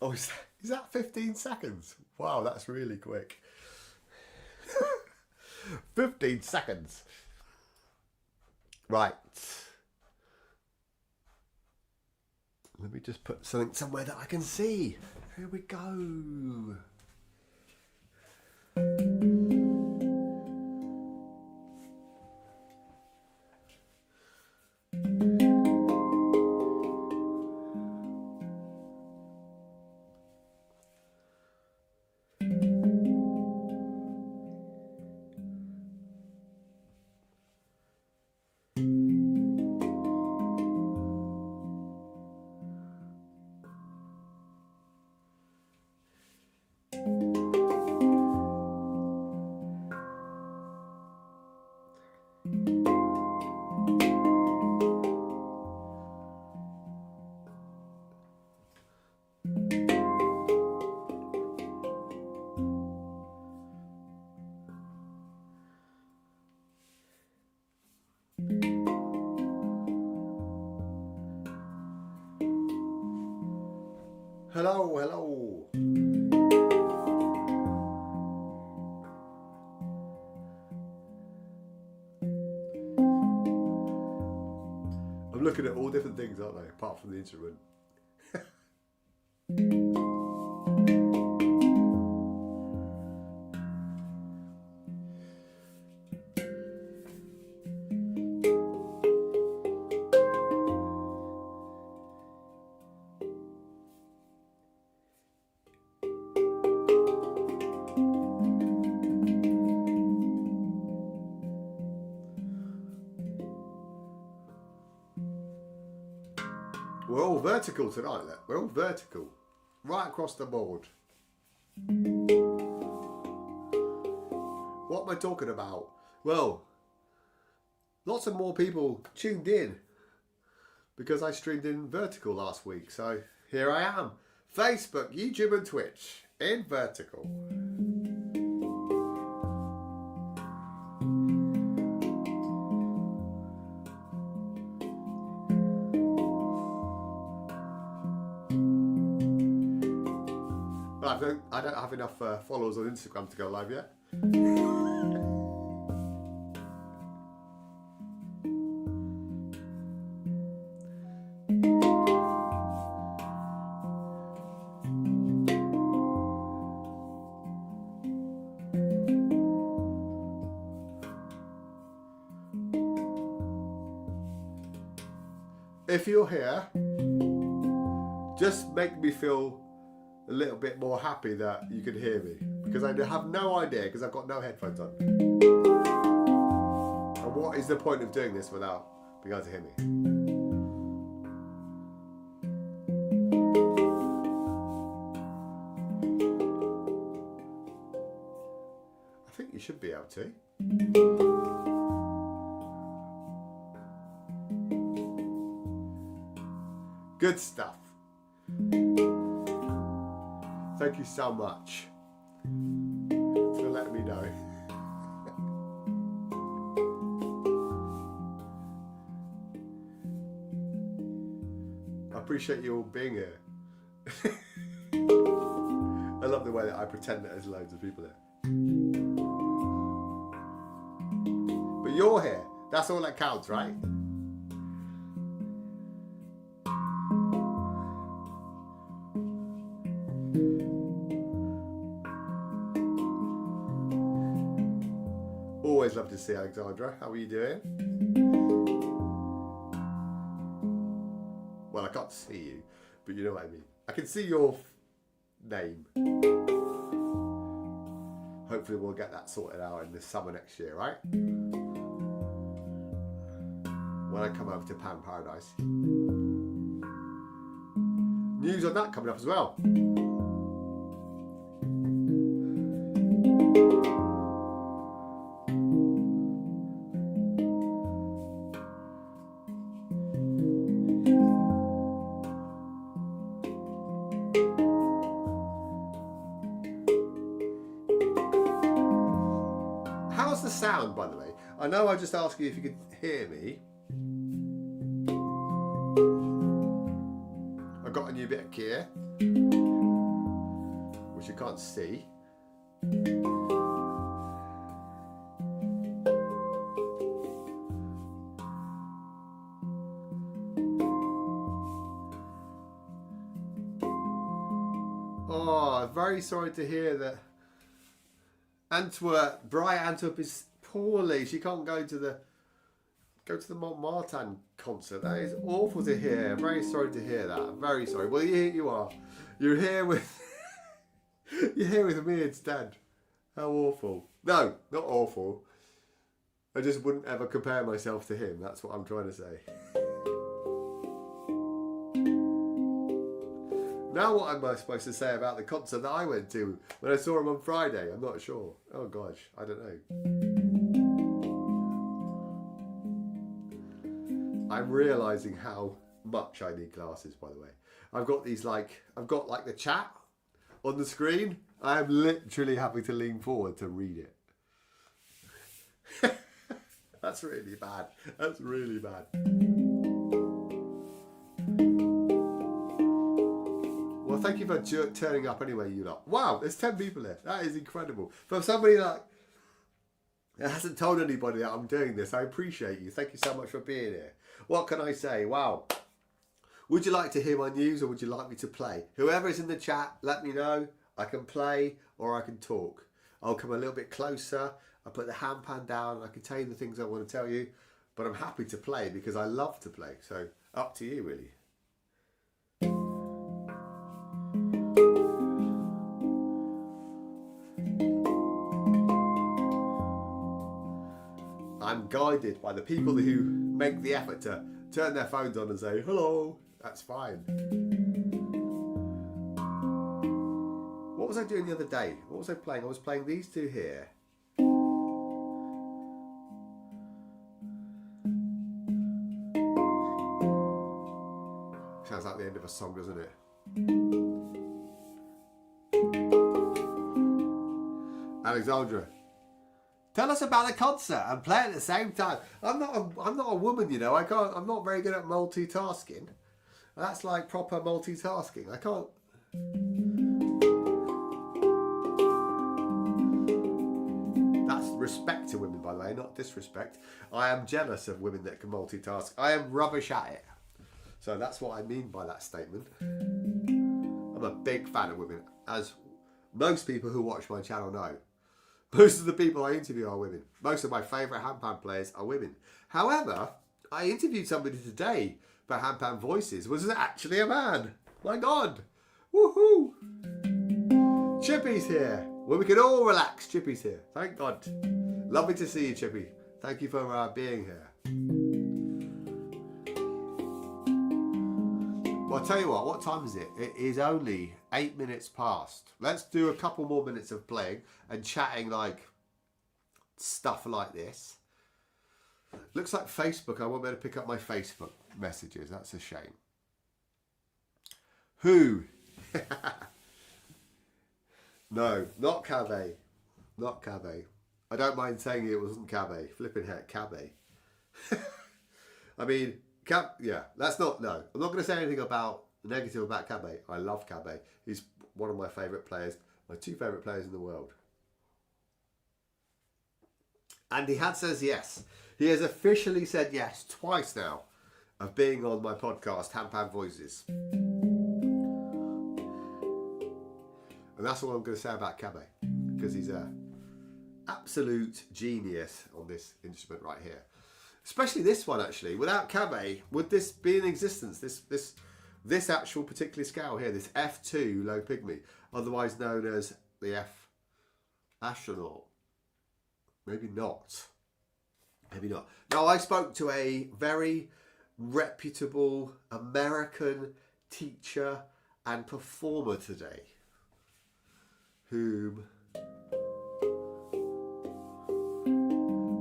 Oh, is that 15 seconds? Wow, that's really quick. 15 seconds. Right. Let me just put something somewhere that I can see. Here we go. Hello, hello. I'm looking at all different things, aren't I? Apart from the instrument. We're all vertical tonight, look. We're all vertical. Right across the board. What am I talking about? Well, lots of more people tuned in because I streamed in vertical last week. So here I am. Facebook, YouTube and Twitch in vertical. I don't have enough followers on Instagram to go live yet. If you're here, just make me feel a little bit more happy that you can hear me, because I have no idea because I've got no headphones on. And what is the point of doing this without being able to hear me? I think you should be able to. Good stuff. Thank you so much for letting me know. I appreciate you all being here. I love the way that I pretend that there's loads of people here. But you're here. That's all that counts, right? Always love to see Alexandra. How are you doing? Well, I can't see you, but you know what I mean. I can see your name. Hopefully we'll get that sorted out in the summer next year, right? When I come over to Pan Paradise. News on that coming up as well. How's the sound, by the way? I know I just asked you if you could hear me. I got a new bit of gear. which you can't see. Oh, very sorry to hear that Bright Antwerp is poorly. She can't go to the Malte Marten concert. That is awful to hear. Very sorry to hear that. Very sorry. Well, here you are. You're here with you're here with me instead. How awful. No, not awful. I just wouldn't ever compare myself to him. That's what I'm trying to say. Now what am I supposed to say about the concert that I went to when I saw him on Friday? I'm not sure. Oh gosh, I don't know. I'm realising how much I need glasses, by the way. I've got the chat on the screen. I am literally having to lean forward to read it. That's really bad. That's really bad. Well, thank you for turning up anyway, you lot. Wow, there's 10 people here. That is incredible. For somebody that hasn't told anybody that I'm doing this, I appreciate you. Thank you so much for being here. What can I say? Wow. Would you like to hear my news or would you like me to play? Whoever is in the chat, let me know. I can play or I can talk. I'll come a little bit closer. I'll put the handpan down and I can tell you the things I want to tell you. But I'm happy to play because I love to play. So up to you, really. I'm guided by the people who make the effort to turn their phones on and say, hello. That's fine. What was I doing the other day? What was I playing? I was playing these two here. Sounds like the end of a song, doesn't it? Alexandra, tell us about the concert and play at the same time. I'm not a woman, you know. I'm not very good at multitasking. That's like proper multitasking. I can't. That's respect to women, by the way, not disrespect. I am jealous of women that can multitask. I am rubbish at it. So that's what I mean by that statement. I'm a big fan of women, as most people who watch my channel know. Most of the people I interview are women. Most of my favourite handpan players are women. However, I interviewed somebody today for Handpan Voices. Was actually a man. My God. Woohoo. Chippy's here. Well, we can all relax. Chippy's here. Thank God. Lovely to see you, Chippy. Thank you for being here. Well, I'll tell you what time is it? It is only 8 minutes past. Let's do a couple more minutes of playing and chatting like stuff like this. Looks like Facebook. I won't be able to pick up my Facebook messages. That's a shame. Who? No, not Cabe. Not Cabe. I don't mind saying it wasn't Cabe. Flipping heck, Cabe. I mean, yeah, that's not, no. I'm not going to say anything negative about Cabe. I love Cabe. He's one of my favourite players. My two favourite players in the world. And he says yes. He has officially said yes twice now of being on my podcast, Handpan Voices. And that's all I'm going to say about Cabe, because he's an absolute genius on this instrument right here. Especially this one, actually. Without Cabe, would this be in existence? This actual particular scale here, this F2 low pygmy, otherwise known as the F astronaut. Maybe not. Maybe not. Now, I spoke to a very reputable American teacher and performer today,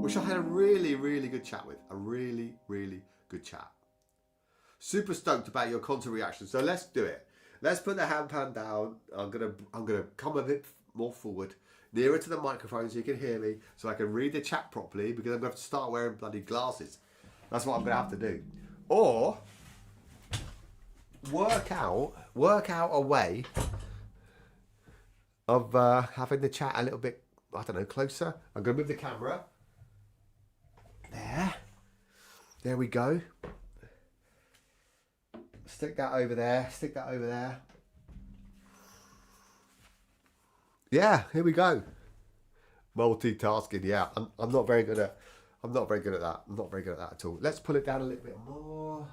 which I had a really, really good chat with. A really, really good chat. Super stoked about your concert reaction. So let's do it. Let's put the handpan down. I'm gonna come a bit more forward, nearer to the microphone so you can hear me, so I can read the chat properly, because I'm going to have to start wearing bloody glasses. That's what I'm going to have to do. Or work out a way of having the chat a little bit, I don't know, closer. I'm going to move the camera. There we go. Stick that over there. Stick that over there. Yeah, here we go. Multitasking. Yeah, I'm not very good at. I'm not very good at that. I'm not very good at that at all. Let's pull it down a little bit more.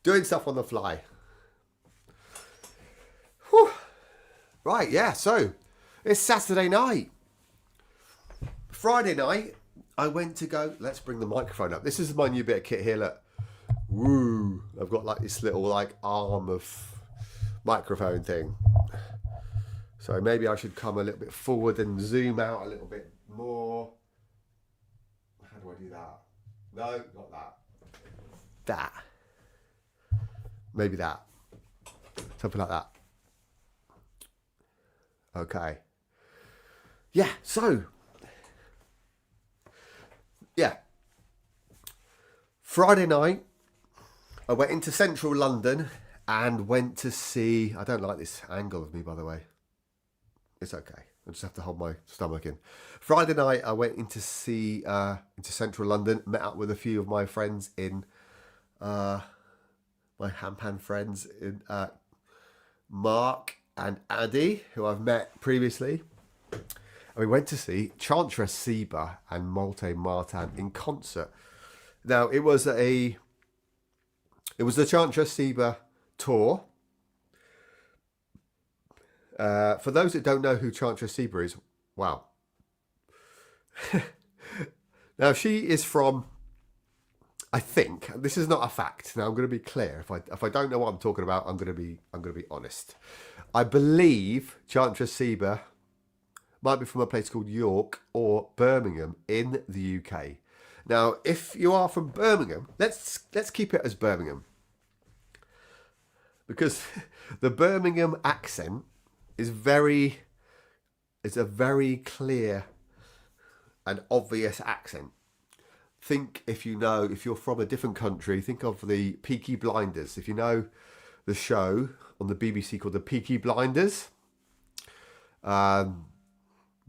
Doing stuff on the fly. Whew. Right, yeah. So it's Saturday night. Friday night, I went to go. Let's bring the microphone up. This is my new bit of kit here. Look. Woo! I've got like this little like arm of microphone thing. So maybe I should come a little bit forward and zoom out a little bit more. How do I do that? No, not that. That. Maybe that. Something like that. Okay. Yeah, so. Yeah. Friday night, I went into central London and went to see... I don't like this angle of me, by the way. It's okay. I just have to hold my stomach in. Friday night, I went into central London, met up with a few of my friends in... my Handpan friends, in Mark and Addy, who I've met previously. And we went to see Chantress Seba and Malte Marten in concert. Now, it was the Chantress Seba tour. For those that don't know who Chantress Seba is, wow. Now, she is from, I think, this is not a fact. Now, I'm going to be clear. If I don't know what I'm talking about, I'm going to be honest. I believe Chantress Seba might be from a place called York or Birmingham in the UK. Now, if you are from Birmingham, let's keep it as Birmingham, because the Birmingham accent is a very clear and obvious accent. Think if you're from a different country, think of the Peaky Blinders. If you know the show on the BBC called the Peaky Blinders,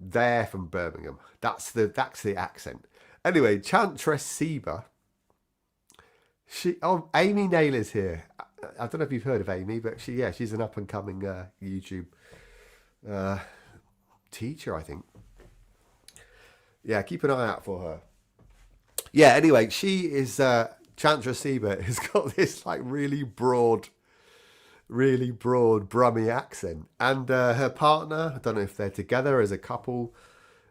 they're from Birmingham. That's the accent. Anyway, Chantress Seba. Amy Naylor's here. I don't know if you've heard of Amy, but she's an up and coming YouTube teacher, I think. Yeah, keep an eye out for her. Yeah, anyway, she is Chantress Seba has got this like really broad Brummy accent, and her partner, I don't know if they're together as a couple,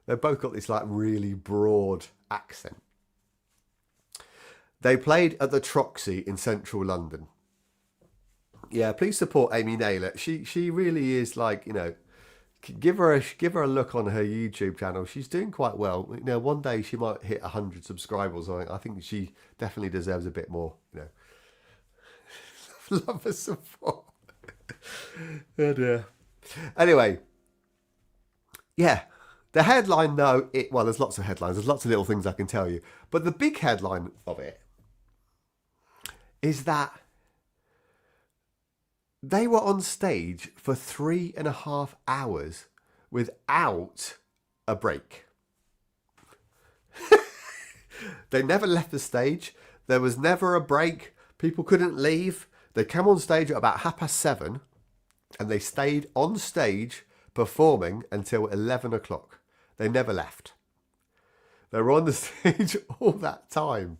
they've both got this like really broad accent. They played at the Troxy in central London. Yeah, please support Amy Naylor. She really is like, you know, give her a look on her YouTube channel. She's doing quite well. You know, one day she might hit 100 subscribers. I think she definitely deserves a bit more, you know. Love and support. Oh dear. Anyway, yeah. The headline, though, well, there's lots of headlines. There's lots of little things I can tell you. But the big headline of it is that they were on stage for 3.5 hours without a break. They never left the stage. There was never a break. People couldn't leave. They came on stage at about 7:30 and they stayed on stage performing until 11 o'clock. They never left. They were on the stage all that time.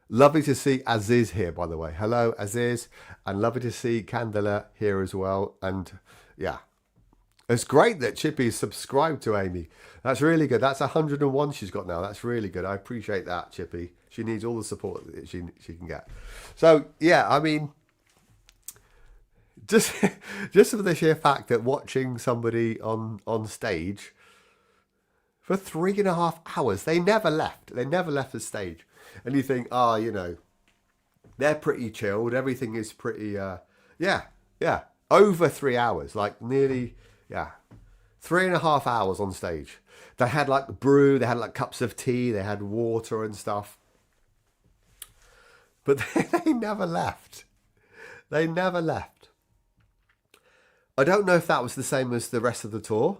Lovely to see Aziz here, by the way. Hello, Aziz. And lovely to see Candela here as well. And yeah, it's great that Chippy's subscribed to Amy. That's really good. That's 101 she's got now. That's really good. I appreciate that, Chippy. She needs all the support that she can get. So, yeah, I mean, just for the sheer fact that watching somebody on stage for 3.5 hours, they never left. They never left the stage. And you think, you know, they're pretty chilled. Everything is pretty, over 3 hours, like nearly, 3.5 hours on stage. They had like brew, they had like cups of tea, they had water and stuff. But they never left. They never left. I don't know if that was the same as the rest of the tour,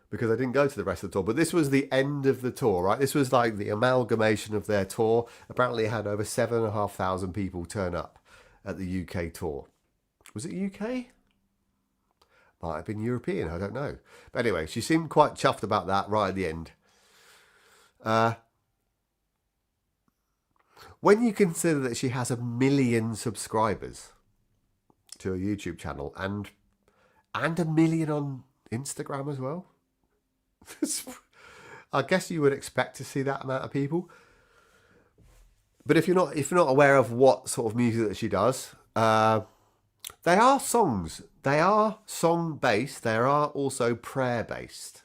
because I didn't go to the rest of the tour, but this was the end of the tour, right? This was like the amalgamation of their tour. Apparently it had over 7,500 people turn up at the UK tour. Was it UK? Might have been European, I don't know. But anyway, she seemed quite chuffed about that right at the end. When you consider that she has 1 million subscribers to her YouTube channel and 1 million on Instagram as well, I guess you would expect to see that amount of people. But if you're not aware of what sort of music that she does, they are songs. They are song based. They are also prayer based.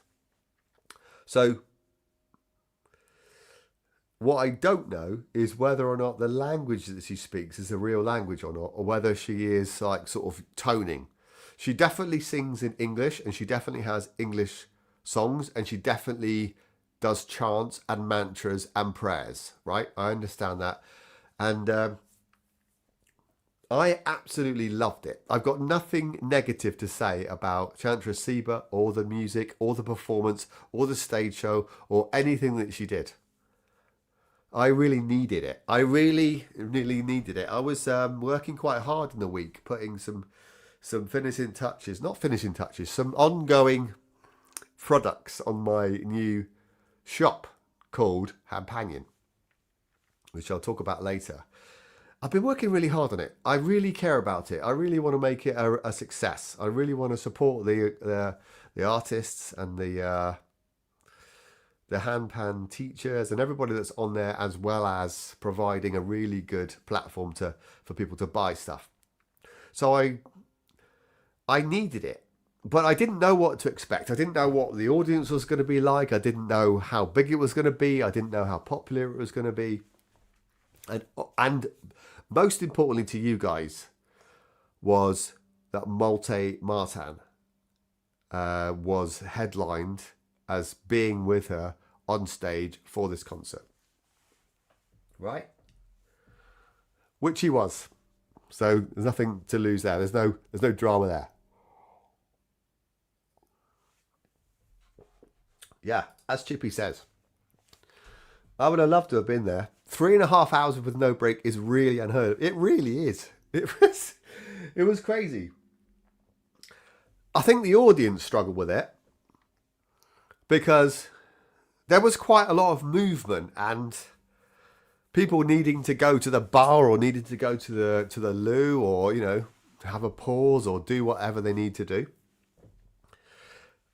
So what I don't know is whether or not the language that she speaks is a real language or not, or whether she is like sort of toning. She definitely sings in English, and she definitely has English songs, and she definitely does chants and mantras and prayers, right? I understand that. And I absolutely loved it. I've got nothing negative to say about Chantress Seba or the music or the performance or the stage show or anything that she did. I really needed it. I really, really needed it. I was working quite hard in the week, putting some finishing touches, not finishing touches, some ongoing products on my new shop called Handpanion, which I'll talk about later. I've been working really hard on it. I really care about it. I really want to make it a success. I really want to support the artists and the handpan teachers and everybody that's on there, as well as providing a really good platform for people to buy stuff. So I needed it, but I didn't know what to expect. I didn't know what the audience was going to be like. I didn't know how big it was going to be. I didn't know how popular it was going to be. And most importantly to you guys was that Malte Marten was headlined as being with her on stage for this concert. Right? Which he was. So there's nothing to lose there. There's no drama there. Yeah, as Chippy says, I would have loved to have been there. 3.5 hours with no break is really unheard of. It really is. It was crazy. I think the audience struggled with it because there was quite a lot of movement and people needing to go to the bar or needed to go to the loo, or have a pause or do whatever they need to do.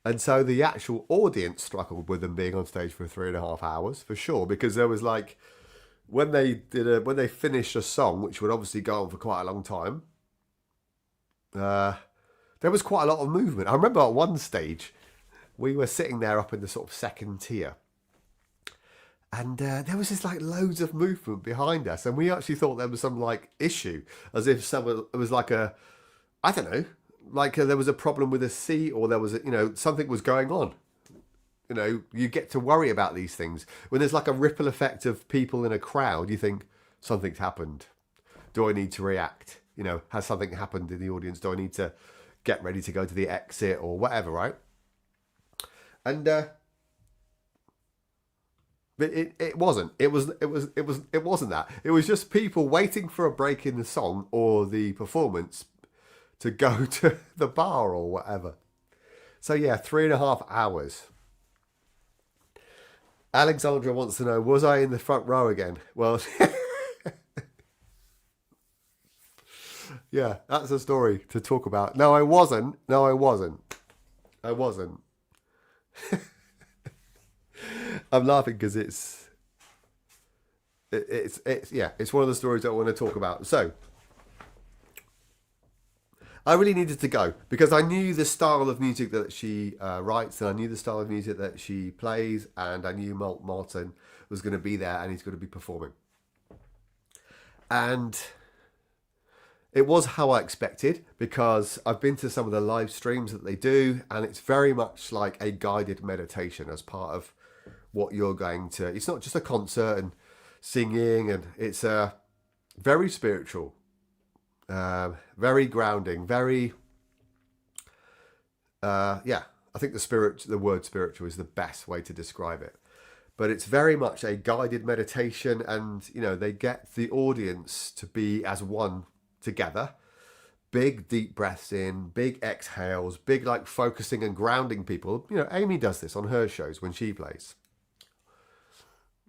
And so the actual audience struggled with them being on stage for 3.5 hours for sure, because there was like, when they finished a song, which would obviously go on for quite a long time, there was quite a lot of movement. I remember at one stage, we were sitting there up in the sort of second tier, and there was just like loads of movement behind us, and we actually thought there was some like issue, as if someone, it was like a, I don't know, like there was a problem with a seat, or there was something was going on. You get to worry about these things when there's like a ripple effect of people in a crowd. You think something's happened. Do I need to react? Has something happened in the audience? Do I need to get ready to go to the exit or whatever, right? And but it wasn't. It wasn't that. It was just people waiting for a break in the song or the performance to go to the bar or whatever. So yeah, 3.5 hours. Alexandra wants to know, was I in the front row again? Well, yeah, that's a story to talk about. No, I wasn't. I'm laughing because it's one of the stories that I want to talk about. So I really needed to go because I knew the style of music that she writes, and I knew the style of music that she plays, and I knew Malte Marten was going to be there and he's going to be performing. And it was how I expected, because I've been to some of the live streams that they do, and it's very much like a guided meditation as part of what you're going to. It's not just a concert and singing, and it's very spiritual. Very grounding, very yeah, I think the word spiritual is the best way to describe it. But it's very much a guided meditation, and they get the audience to be as one together. Big deep breaths in, big exhales, big like focusing and grounding people. Amy does this on her shows when she plays.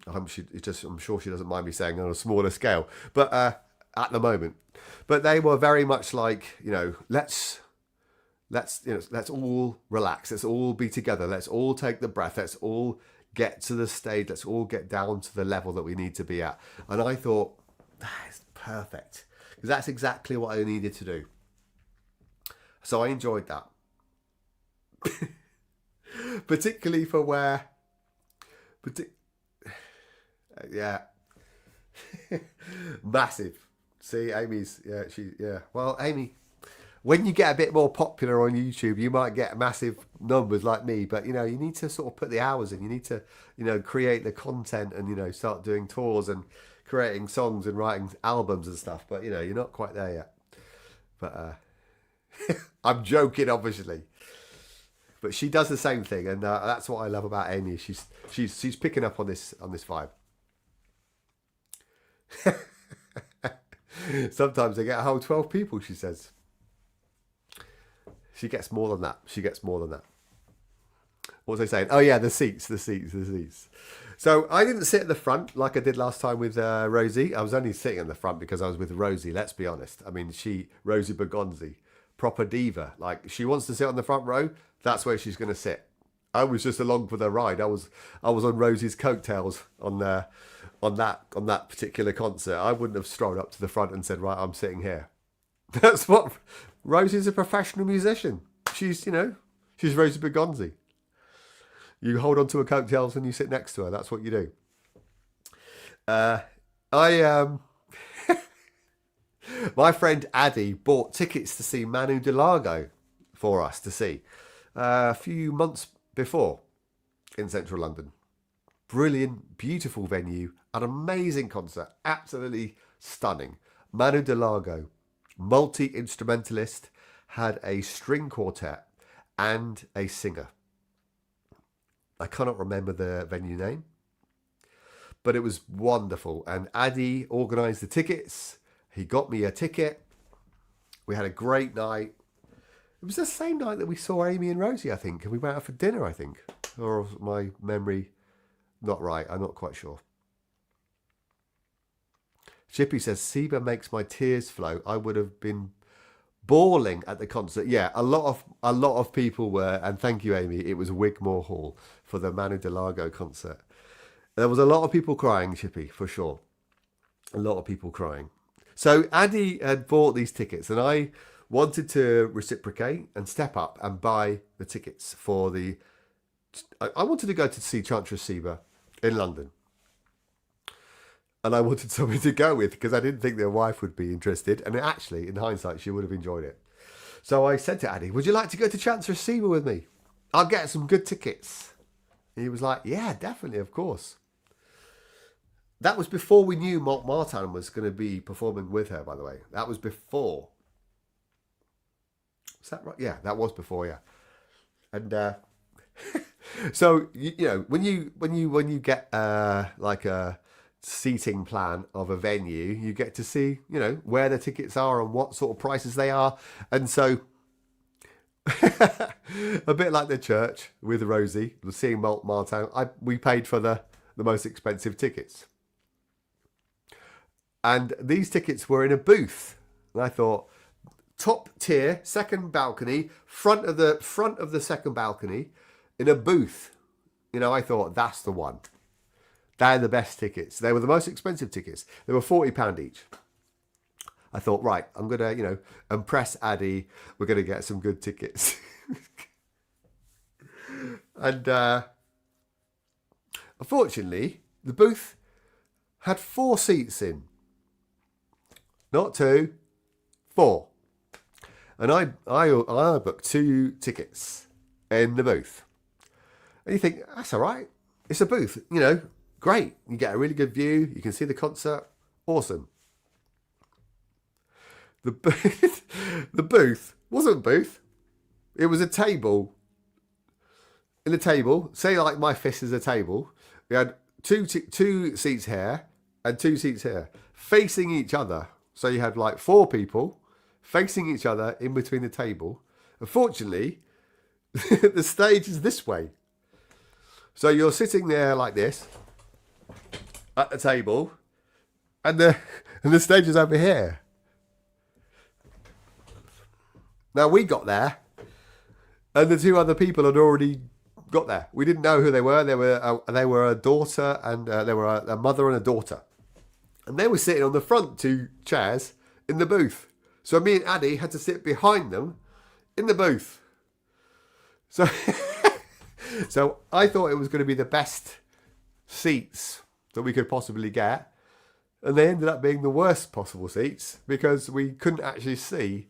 I'm sure she doesn't mind me saying on a smaller scale, but at the moment. But they were very much like, let's all relax, let's all be together, let's all take the breath, let's all get to the stage, let's all get down to the level that we need to be at. And I thought, that is perfect, because that's exactly what I needed to do. So I enjoyed that. Particularly for where... yeah. Massive. See, Amy's... Yeah. Well, Amy... When you get a bit more popular on YouTube, you might get massive numbers like me, but you need to sort of put the hours in. You need to, create the content and start doing tours and creating songs and writing albums and stuff. But you're not quite there yet. But I'm joking, obviously. But she does the same thing, and that's what I love about Amy. She's picking up on this vibe. Sometimes I get a whole 12 people, she says. She gets more than that. What was I saying? Oh, yeah, the seats. So I didn't sit at the front like I did last time with Rosie. I was only sitting in the front because I was with Rosie, let's be honest. I mean, Rosie Bergonzi, proper diva. Like, she wants to sit on the front row, that's where she's going to sit. I was just along for the ride. I was on Rosie's coattails on that particular concert. I wouldn't have strolled up to the front and said, right, I'm sitting here. That's what... Rosie's a professional musician. She's Rosie Bergonzi. You hold on to her coattails and you sit next to her. That's what you do. My friend Addy bought tickets to see Manu Delago for us to see a few months before in central London. Brilliant, beautiful venue, an amazing concert, absolutely stunning. Manu Delago, multi-instrumentalist, had a string quartet and a singer. I cannot remember the venue name, but it was wonderful. And Addy organised the tickets. He got me a ticket. We had a great night. It was the same night that we saw Amy and Rosie, I think, and we went out for dinner, I think. Or was my memory not right? I'm not quite sure. Chippy says, Seba makes my tears flow. I would have been bawling at the concert. Yeah, a lot of people were, and thank you, Amy. It was Wigmore Hall for the Manu Delago concert. There was a lot of people crying, Chippy, for sure. A lot of people crying. So Addy had bought these tickets, and I wanted to reciprocate and step up and buy the tickets for the... I wanted to go to see Chantress Seba in London. And I wanted somebody to go with because I didn't think their wife would be interested. And actually, in hindsight, she would have enjoyed it. So I said to Addy, would you like to go to Chantress Seba with me? I'll get some good tickets. And he was like, yeah, definitely, of course. That was before we knew Malte Marten was going to be performing with her, by the way. That was before. Is that right? Yeah, that was before, yeah. And so, when you get like a seating plan of a venue, you get to see, where the tickets are and what sort of prices they are. And so a bit like the church with Rosie, seeing Malte Marten, we paid for the most expensive tickets. And these tickets were in a booth. And I thought, top tier, second balcony, front of the second balcony, in a booth. I thought, that's the one. They're the best tickets. They were the most expensive tickets. They were £40 each. I thought, right, I'm going to, impress Addy. We're going to get some good tickets. And unfortunately, the booth had 4 seats in. Not 2, 4. And I booked 2 tickets in the booth. And you think, that's all right. It's a booth, great. You get a really good view. You can see the concert. Awesome. The booth wasn't a booth. It was a table. In a table, say like my fist is a table. We had two seats here and 2 seats here, facing each other. So you had like 4 people facing each other in between the table. Unfortunately, the stage is this way. So you're sitting there like this at the table, and the stage is over here. Now we got there, and the 2 other people had already got there. We didn't know who they were. They were a daughter and they were a mother and a daughter, and they were sitting on the front 2 chairs in the booth. So me and Addy had to sit behind them in the booth. So, so I thought it was going to be the best seats that we could possibly get, and they ended up being the worst possible seats because we couldn't actually see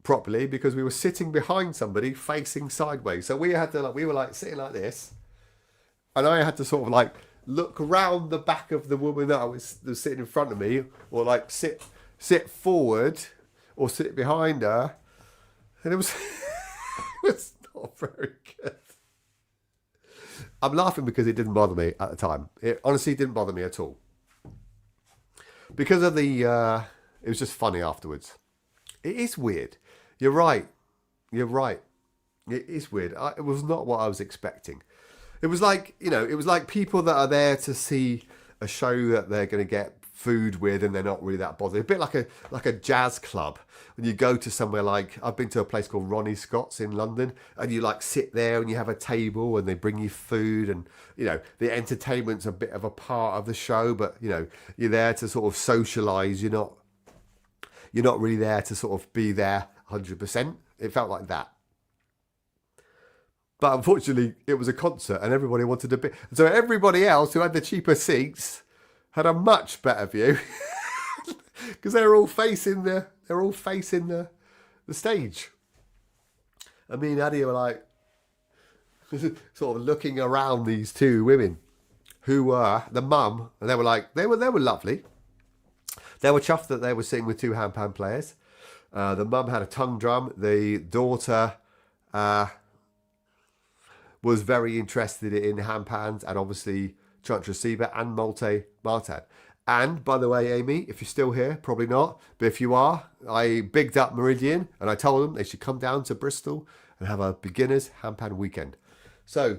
properly because we were sitting behind somebody facing sideways. So we had to we were like sitting like this, and I had to sort of like look round the back of the woman that was sitting in front of me, or like sit forward or sit behind her, and it was it was not very good. I'm laughing because it didn't bother me at the time. It honestly didn't bother me at all. Because of the, it was just funny afterwards. It is weird. You're right. You're right. It is weird. It was not what I was expecting. It was like, it was like people that are there to see a show that they're going to get food with, and they're not really that bothered. A bit like a jazz club. When you go to somewhere like, I've been to a place called Ronnie Scott's in London, and you like sit there and you have a table and they bring you food, and the entertainment's a bit of a part of the show, but you're there to sort of socialise. You're not really there to sort of be there 100%. It felt like that. But unfortunately, it was a concert and everybody wanted to be. So everybody else who had the cheaper seats had a much better view because they're all facing the stage. And me and Addy were like sort of looking around these 2 women who were the mum, and they were lovely. They were chuffed that they were sitting with 2 handpan players. The mum had a tongue drum. The daughter was very interested in handpans, and obviously Chantress Seba and Malte Marten. And by the way, Amy, if you're still here, probably not, but if you are, I bigged up Meridian and I told them they should come down to Bristol and have a beginners handpan weekend. So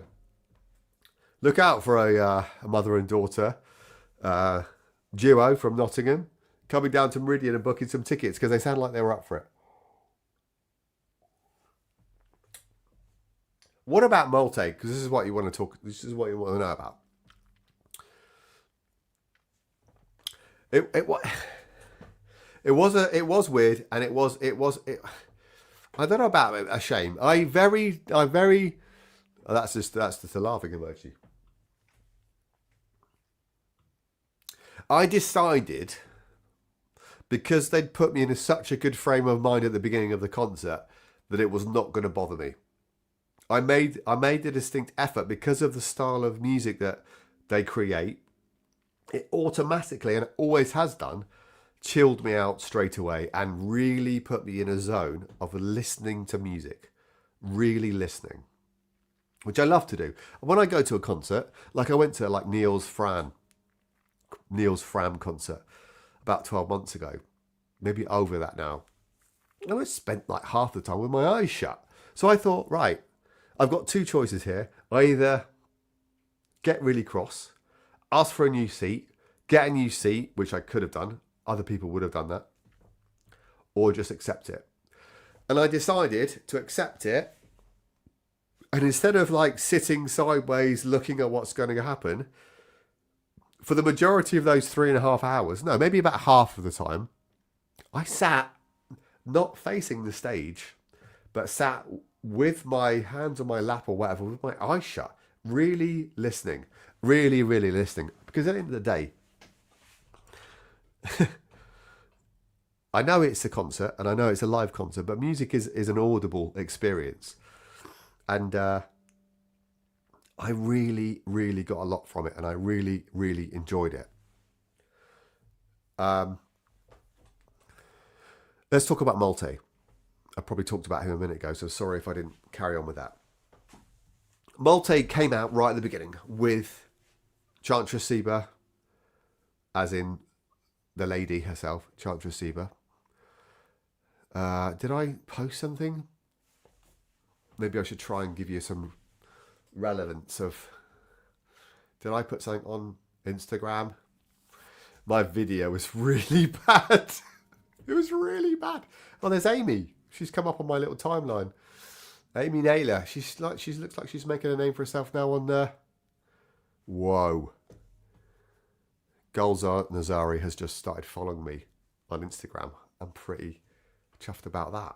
look out for a mother and daughter duo from Nottingham coming down to Meridian and booking some tickets because they sound like they were up for it. What about Malte? Because this is what you want to know about. It was weird, and it was I don't know about it, a shame. That's just a laughing emoji. I decided, because they'd put me in such a good frame of mind at the beginning of the concert, that it was not going to bother me. I made a distinct effort because of the style of music that they create. It automatically, and it always has done, chilled me out straight away and really put me in a zone of listening to music. Really listening. Which I love to do. When I go to a concert, like I went to like Niels Fram concert about 12 months ago. Maybe over that now. And I spent like half the time with my eyes shut. So I thought, right, I've got 2 choices here. I either get really cross, ask for a new seat, get a new seat, which I could have done. Other people would have done that. Or just accept it. And I decided to accept it. And instead of like sitting sideways looking at what's going to happen, for the majority of those 3.5 hours, no, maybe about half of the time, I sat not facing the stage, but sat with my hands on my lap or whatever, with my eyes shut, really listening, really, really listening. Because at the end of the day, I know it's a concert and I know it's a live concert, but music is an audible experience. And I really, really got a lot from it, and I really, really enjoyed it. Let's talk about Malte. I probably talked about him a minute ago, so sorry if I didn't carry on with that. Malte came out right at the beginning with Chantress Seba, as in the lady herself, Chantress Seba. Did I post something? Maybe I should try and give you some relevance of... Did I put something on Instagram? My video was really bad. It was really bad. Oh, there's Amy. She's come up on my little timeline. Amy Naylor. She looks like she's making a name for herself now on... Whoa. Gulzar Nazari has just started following me on Instagram. I'm pretty chuffed about that.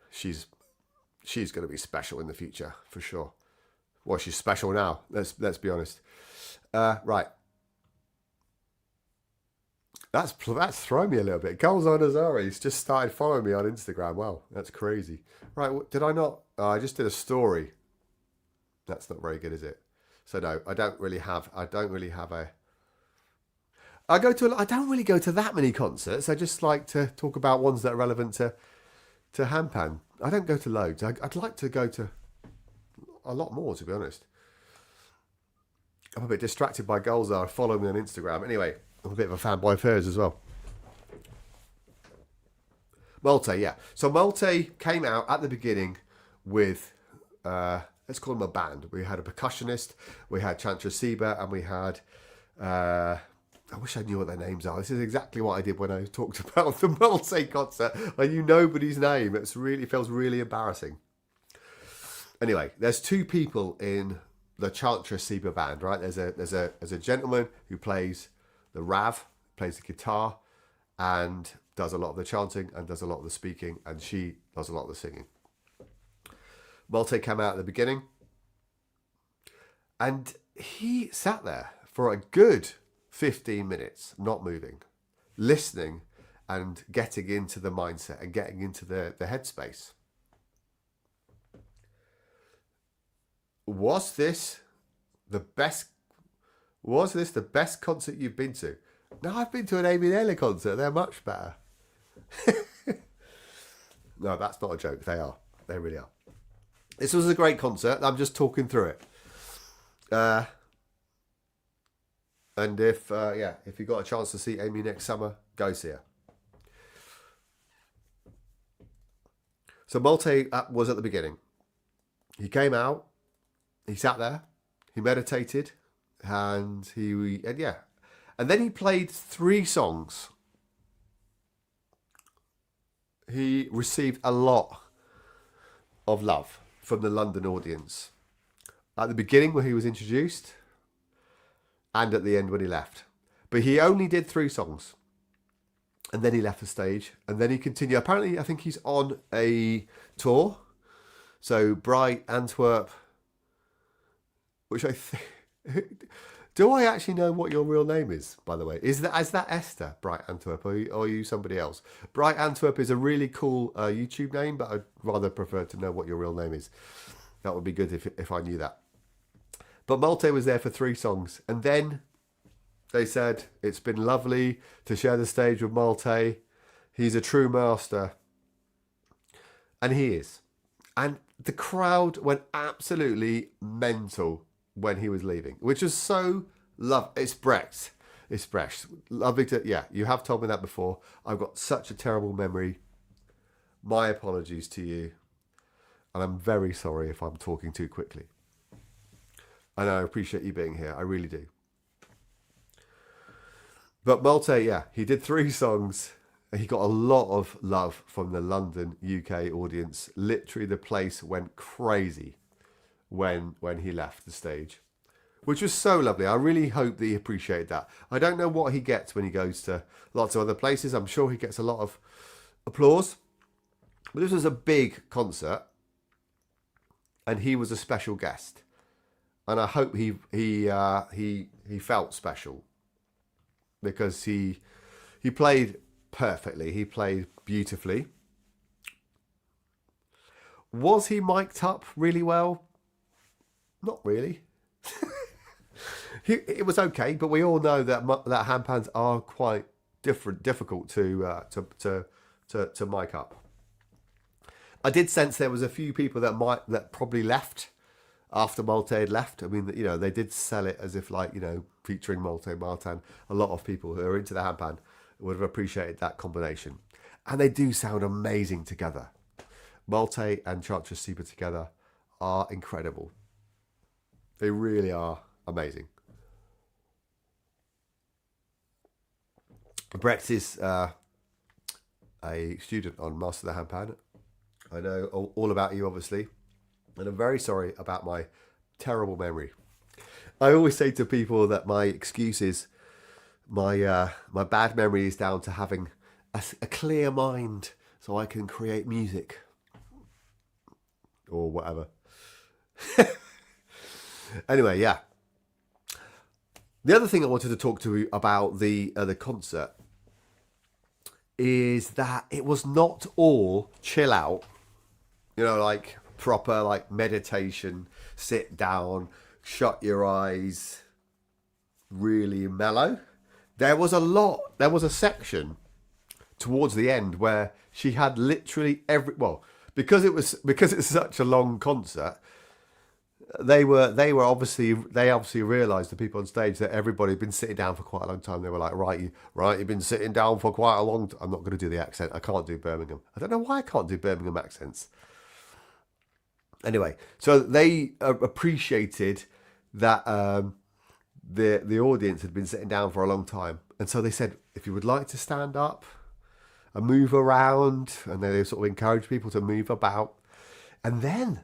She's going to be special in the future, for sure. Well, she's special now. Let's be honest. Right. That's thrown me a little bit. Gulzar Nazari's just started following me on Instagram. Wow, that's crazy. Right, did I not? I just did a story. That's not very good, is it? So no, I don't really have a... I don't really go to that many concerts. I just like to talk about ones that are relevant to Handpan. I don't go to loads. I'd like to go to a lot more, to be honest. I'm a bit distracted by Gulzar following me on Instagram. Anyway, I'm a bit of a fanboy of hers as well. Malte, yeah. So Malte came out at the beginning with, let's call him a band. We had a percussionist, we had Chantress Seba, and we had... I wish I knew what their names are. This is exactly what I did when I talked about the Malte concert. I knew nobody's name. It feels really embarrassing. Anyway, there's two people in the Chantress Seba band, right? There's a gentleman who plays the Rav, plays the guitar, and does a lot of the chanting and does a lot of the speaking, and she does a lot of the singing. Malte came out at the beginning, and he sat there for a good 15 minutes, not moving, listening and getting into the mindset and getting into the headspace. Was this the best concert you've been to? No, I've been to an Amy Naylor concert. They're much better. No, that's not a joke. They are. They really are. This was a great concert. I'm just talking through it. And if you got a chance to see Amy next summer, go see her. So Malte was at the beginning. He came out, he sat there, he meditated, and then he played 3 songs. He received a lot of love from the London audience. At the beginning when he was introduced, and at the end when he left. But he only did 3 songs. And then he left the stage. And then he continued. Apparently, I think he's on a tour. So, Bright, Antwerp. Which I think... Do I actually know what your real name is, by the way? Is that Esther, Bright Antwerp, or are you somebody else? Bright Antwerp is a really cool YouTube name, but I'd rather prefer to know what your real name is. That would be good if I knew that. But Malte was there for 3 songs. And then they said, it's been lovely to share the stage with Malte. He's a true master. And he is. And the crowd went absolutely mental when he was leaving, which was so lovely. It's Brecht. Lovely to... Yeah, you have told me that before. I've got such a terrible memory. My apologies to you. And I'm very sorry if I'm talking too quickly. And I appreciate you being here. I really do. But Malte, yeah, he did 3 songs. He got a lot of love from the London, UK audience. Literally, the place went crazy when he left the stage, which was so lovely. I really hope that he appreciated that. I don't know what he gets when he goes to lots of other places. I'm sure he gets a lot of applause. But this was a big concert, and he was a special guest. And I hope he felt special, because he played perfectly. He played beautifully. Was he mic'd up really well? Not really. It was okay, but we all know that handpans are quite difficult to to mic up. I did sense there was a few people that probably left after Malte had left. I mean, you know, they did sell it as if like, you know, featuring Malte Marten. A lot of people who are into the handpan would have appreciated that combination. And they do sound amazing together. Malte and Chantress Seba together are incredible. They really are amazing. Brex is a student on Master the Handpan. I know all about you, obviously. And I'm very sorry about my terrible memory. I always say to people that my excuse is my bad memory is down to having a clear mind so I can create music. Or whatever. Anyway, yeah. The other thing I wanted to talk to you about the concert is that it was not all chill out, you know, like proper like meditation, sit down, shut your eyes, really mellow. There was a section towards the end where she had literally because it's such a long concert, they obviously realised, the people on stage, that everybody had been sitting down for quite a long time. They were like, you've been sitting down for quite a long time. I'm not going to do the accent. I can't do Birmingham. I don't know why I can't do Birmingham accents. Anyway, so they appreciated that the audience had been sitting down for a long time, and so they said, if you would like to stand up and move around, and they sort of encouraged people to move about, and then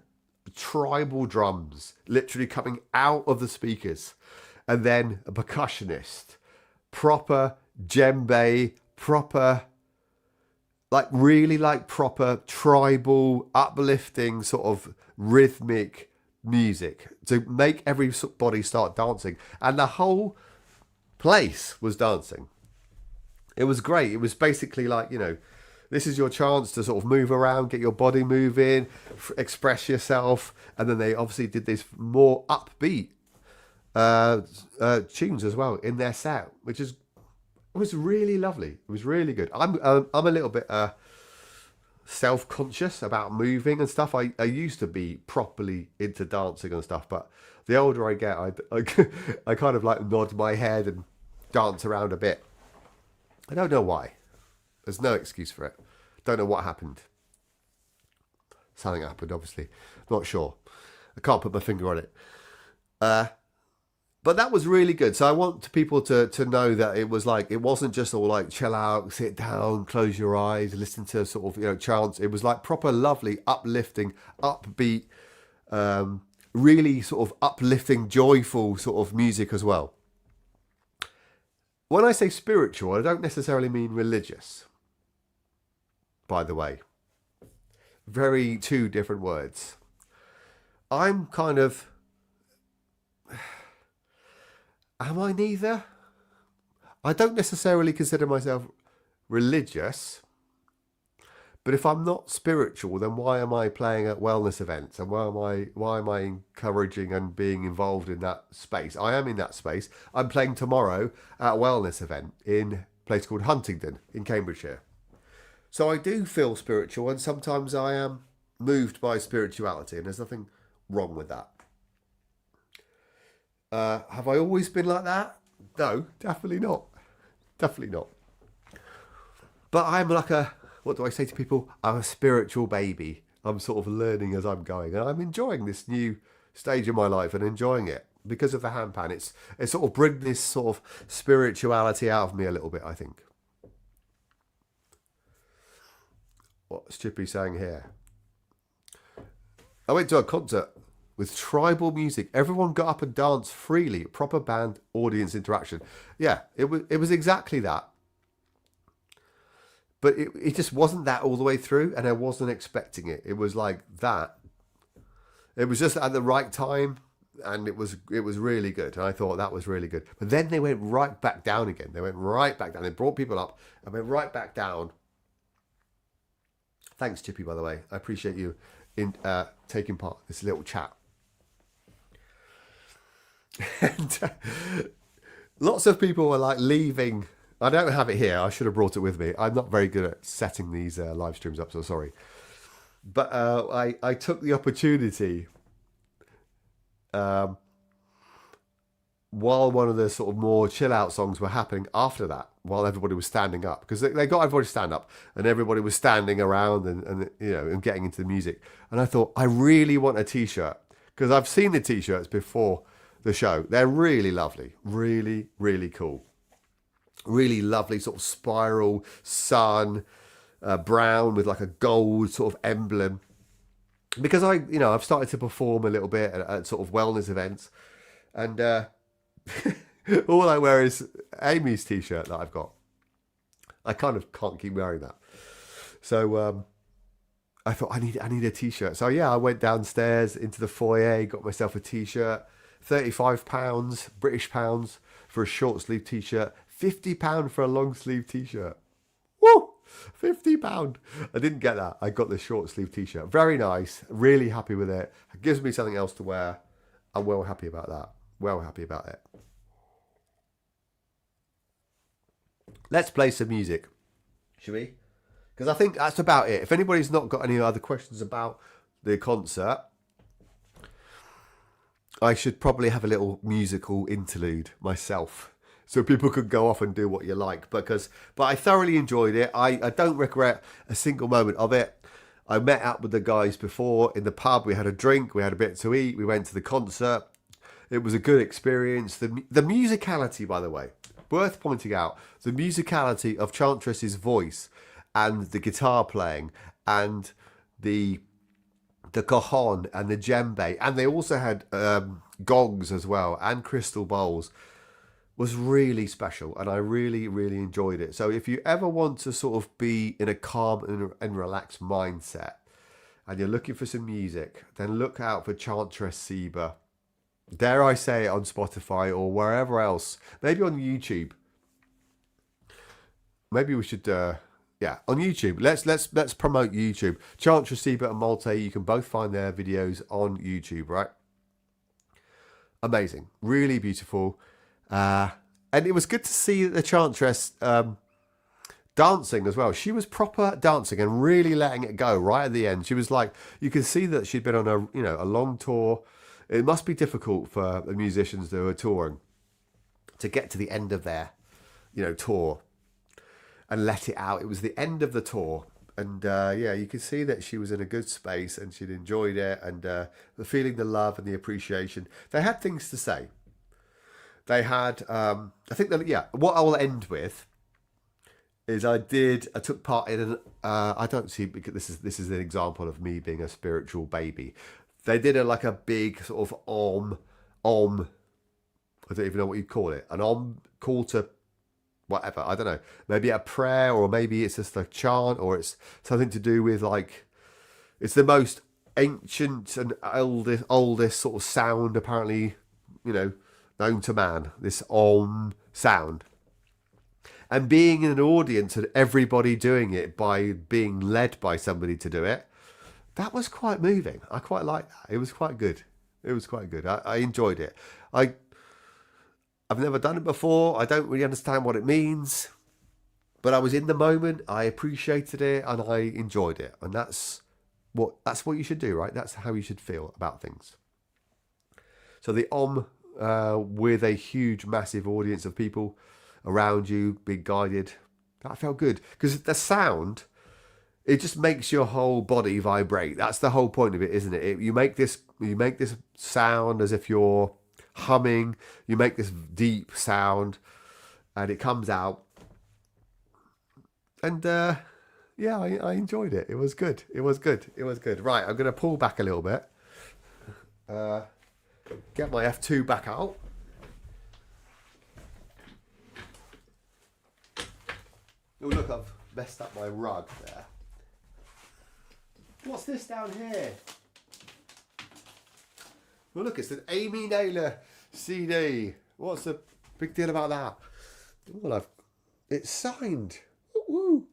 tribal drums literally coming out of the speakers, and then a percussionist, proper djembe, proper proper tribal uplifting sort of rhythmic music to make everybody start dancing, and the whole place was dancing. It was great. It was basically like, you know, this is your chance to sort of move around, get your body moving, express yourself. And then they obviously did this more upbeat tunes as well in their set, which was really lovely. It was really good. I'm a little bit self-conscious about moving and stuff. I used to be properly into dancing and stuff, but the older I get, I kind of like nod my head and dance around a bit. I don't know why. There's no excuse for it. Don't know what happened. Something happened, obviously. Not sure. I can't put my finger on it. But that was really good. So I want people to know that it wasn't just all like chill out, sit down, close your eyes, listen to sort of, you know, chants. It was like proper lovely, uplifting, upbeat, really sort of uplifting, joyful sort of music as well. When I say spiritual, I don't necessarily mean religious, by the way. Very two different words. I'm kind of... Am I neither? I don't necessarily consider myself religious, but if I'm not spiritual, then why am I playing at wellness events, and why am I encouraging and being involved in that space? I am in that space. I'm playing tomorrow at a wellness event in a place called Huntingdon in Cambridgeshire. So I do feel spiritual, and sometimes I am moved by spirituality, and there's nothing wrong with that. Have I always been like that? No, definitely not. Definitely not. But I'm like what do I say to people? I'm a spiritual baby. I'm sort of learning as I'm going, and I'm enjoying this new stage of my life and enjoying it because of the handpan. It's sort of bring this sort of spirituality out of me a little bit, I think. What's Chippy saying here? I went to a concert with tribal music. Everyone got up and danced freely. Proper band audience interaction. Yeah, it was exactly that. But it just wasn't that all the way through, and I wasn't expecting it. It was like that. It was just at the right time, and it was really good. And I thought that was really good. But then they went right back down again. They went right back down. They brought people up and went right back down. Thanks, Chippy, by the way. I appreciate you in taking part in this little chat. And lots of people were like leaving I don't have it here. I should have brought it with me. I'm not very good at setting these live streams up, so sorry. But I took the opportunity while one of the sort of more chill out songs were happening after that, while everybody was standing up, because they got everybody to stand up and everybody was standing around and and getting into the music. And I thought, I really want a t-shirt, because I've seen the t-shirts before the show. They're really lovely, really, really cool. Really lovely sort of spiral sun, brown with like a gold sort of emblem. Because I've started to perform a little bit at sort of wellness events, and all I wear is Amy's t-shirt that I've got. I kind of can't keep wearing that, so I thought I need a t-shirt. So yeah, I went downstairs into the foyer, got myself a t-shirt. £35 British pounds for a short sleeve t-shirt. £50 for a long sleeve t-shirt. Woo! £50. I didn't get that. I got the short sleeve t-shirt. Very nice. Really happy with it. It gives me something else to wear. I'm well happy about that. Well happy about it. Let's play some music, shall we? Because I think that's about it. If anybody's not got any other questions about the concert, I should probably have a little musical interlude myself, so people could go off and do what you like. But I thoroughly enjoyed it. I don't regret a single moment of it. I met up with the guys before in the pub. We had a drink. We had a bit to eat. We went to the concert. It was a good experience. The musicality, by the way, worth pointing out, the musicality of Chantress's voice and the guitar playing and the cajon and the djembe, and they also had gongs as well and crystal bowls, was really special, and I really, really enjoyed it. So if you ever want to sort of be in a calm and relaxed mindset and you're looking for some music, then look out for Chantress Seba. Dare I say it, on Spotify or wherever else, maybe on YouTube. Maybe we should on YouTube. Let's promote YouTube. Chantress Seba and Malte, you can both find their videos on YouTube, right? Amazing, really beautiful, and it was good to see the Chantress dancing as well. She was proper dancing and really letting it go right at the end. She was like, you can see that she'd been on a long tour. It must be difficult for the musicians who are touring to get to the end of their tour and let it out. It was the end of the tour, and you could see that she was in a good space and she'd enjoyed it, and feeling the love and the appreciation. They had things to say. They had, I think that, what I'll end with is I took part in I don't see, because this is an example of me being a spiritual baby. They did a big sort of om, I don't even know what you'd call it, an om call to whatever, I don't know, maybe a prayer, or maybe it's just a chant, or it's something to do with it's the most ancient and oldest sort of sound apparently, known to man, this om sound. And being in an audience and everybody doing it by being led by somebody to do it, that was quite moving. I quite liked that. It was quite good. I enjoyed it. I've never done it before. I don't really understand what it means, but I was in the moment. I appreciated it and I enjoyed it. And that's what you should do, right? That's how you should feel about things. So the om, with a huge, massive audience of people around you, being guided, that felt good, because the sound, it just makes your whole body vibrate. That's the whole point of it, isn't it? You make this sound as if you're humming. You make this deep sound, and it comes out. And I enjoyed it. It was good. Right, I'm going to pull back a little bit. Get my F2 back out. Oh look, I've messed up my rug there. What's this down here? Well, look, it's an Amy Naylor CD. What's the big deal about that? Well, it's signed. Woo!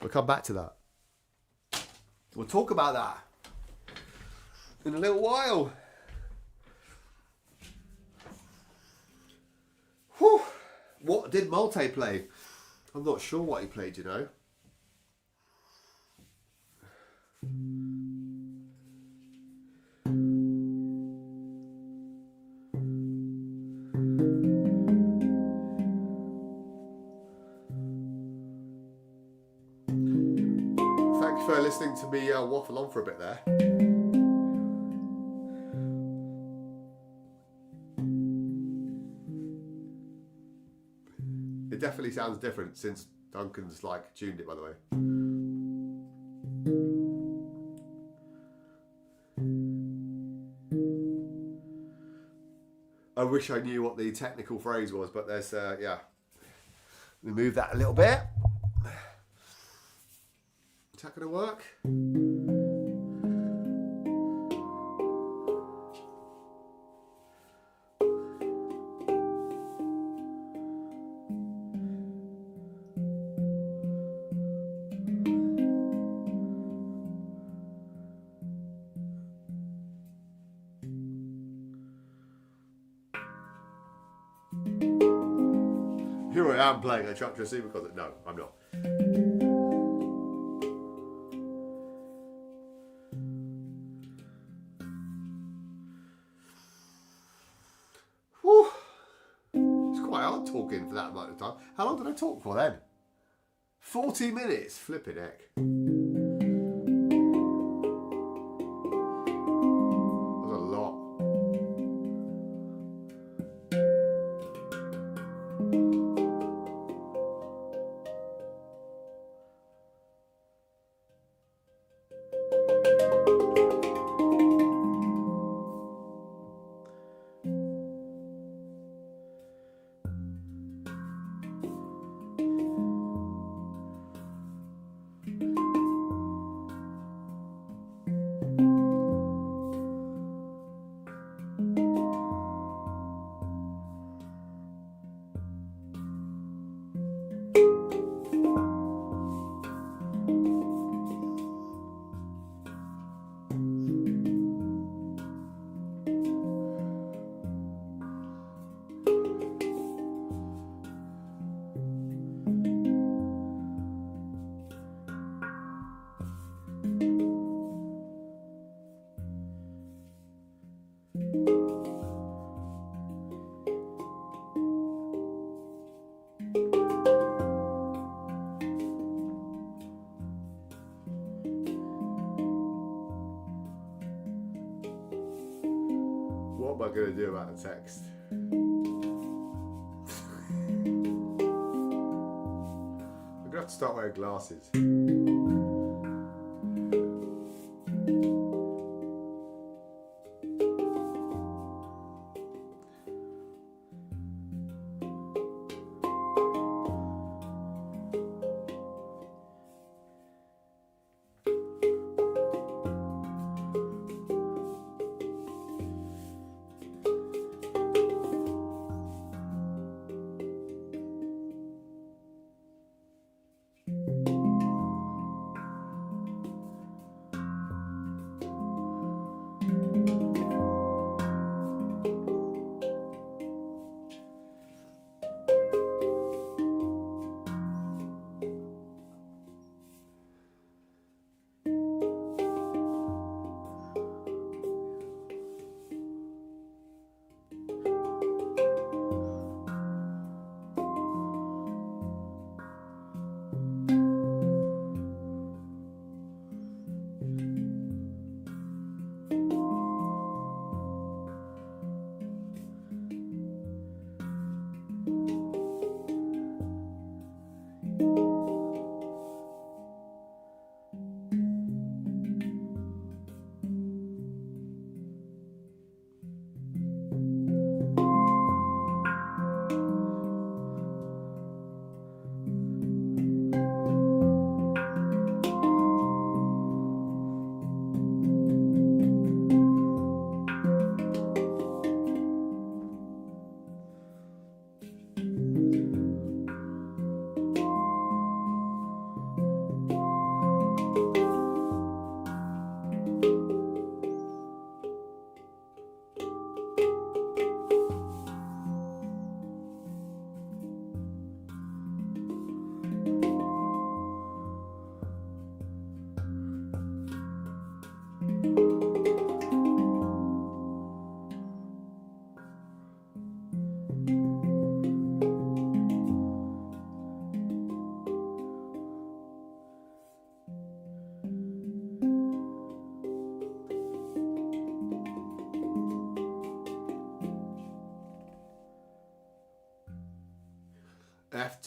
We'll come back to that. We'll talk about that in a little while. Whew. What did Malte play? I'm not sure what he played, you know. Thank you for listening to me waffle on for a bit there. It definitely sounds different since Duncan's like tuned it, by the way. I wish I knew what the technical phrase was, but there's yeah. Let me move that a little bit. Is that going to work? Here I am playing a Chantress Seba concert. No, I'm not. Whew. It's quite hard talking for that amount of time. How long did I talk for then? 40 minutes. Flipping heck. That's a lot. What am I going to do about the text? I'm going to have to start wearing glasses.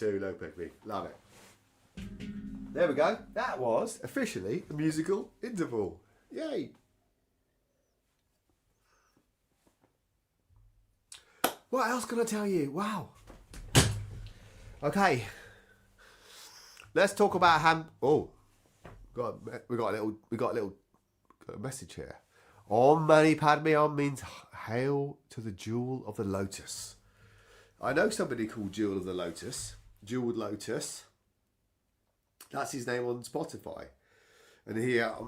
2, no pick me. Love it. There we go. That was officially a musical interval. Yay. What else can I tell you? Wow. Okay. Let's talk about we got a little message here. Om Mani Padme Hum means hail to the jewel of the lotus. I know somebody called Jewel of the Lotus, Jeweled Lotus. That's his name on Spotify. And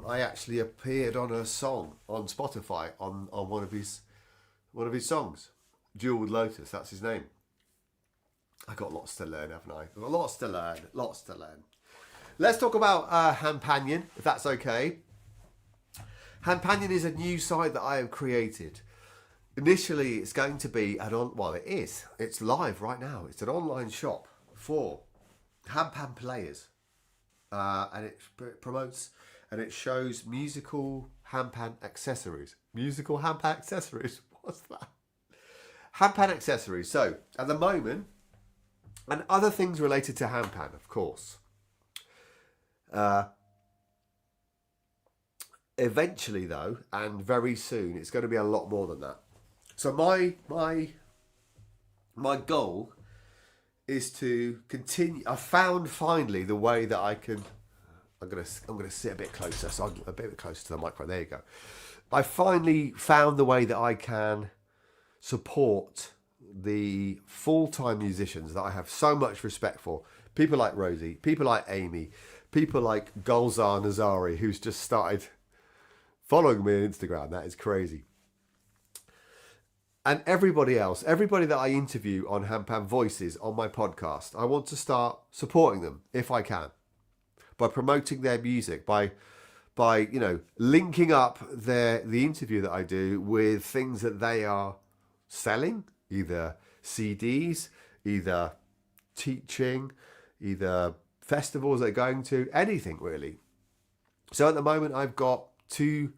I actually appeared on a song on Spotify on one of his songs. Jeweled Lotus, that's his name. I got lots to learn, haven't I? I've got lots to learn. Let's talk about Handpanion, if that's okay. Handpanion is a new site that I have created. Initially, it's going to be it's live right now. It's an online shop for handpan players. And it promotes and it shows musical handpan accessories. Musical handpan accessories? What's that? Handpan accessories. So, at the moment, and other things related to handpan, of course. Eventually, though, and very soon, it's going to be a lot more than that. So my goal is to continue. I found finally the way that I can. I'm gonna sit a bit closer, so I'm a bit closer to the microphone. There you go. I finally found the way that I can support the full-time musicians that I have so much respect for. People like Rosie, people like Amy, people like Gulzar Nazari, who's just started following me on Instagram. That is crazy. And everybody else, everybody that I interview on Handpan Voices on my podcast, I want to start supporting them if I can, by promoting their music, by linking up the interview that I do with things that they are selling, either CDs, either teaching, either festivals they're going to, anything really. So at the moment, I've got 2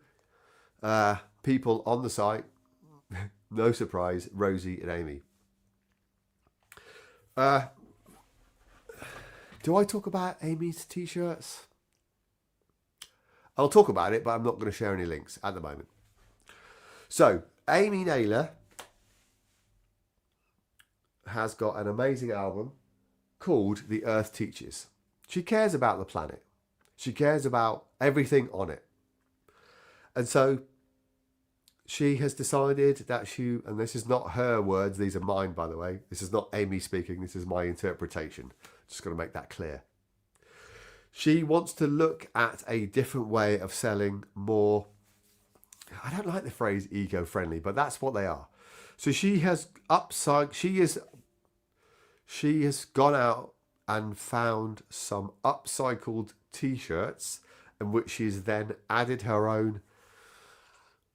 people on the site. No surprise, Rosie and Amy. Do I talk about Amy's t-shirts? I'll talk about it, but I'm not going to share any links at the moment. So, Amy Naylor has got an amazing album called The Earth Teaches. She cares about the planet. She cares about everything on it. And so she has decided that and this is not her words, these are mine, by the way. This is not Amy speaking, this is my interpretation. Just got to make that clear. She wants to look at a different way of selling more. I don't like the phrase eco-friendly, but that's what they are. So she has gone out and found some upcycled t-shirts, in which she's then added her own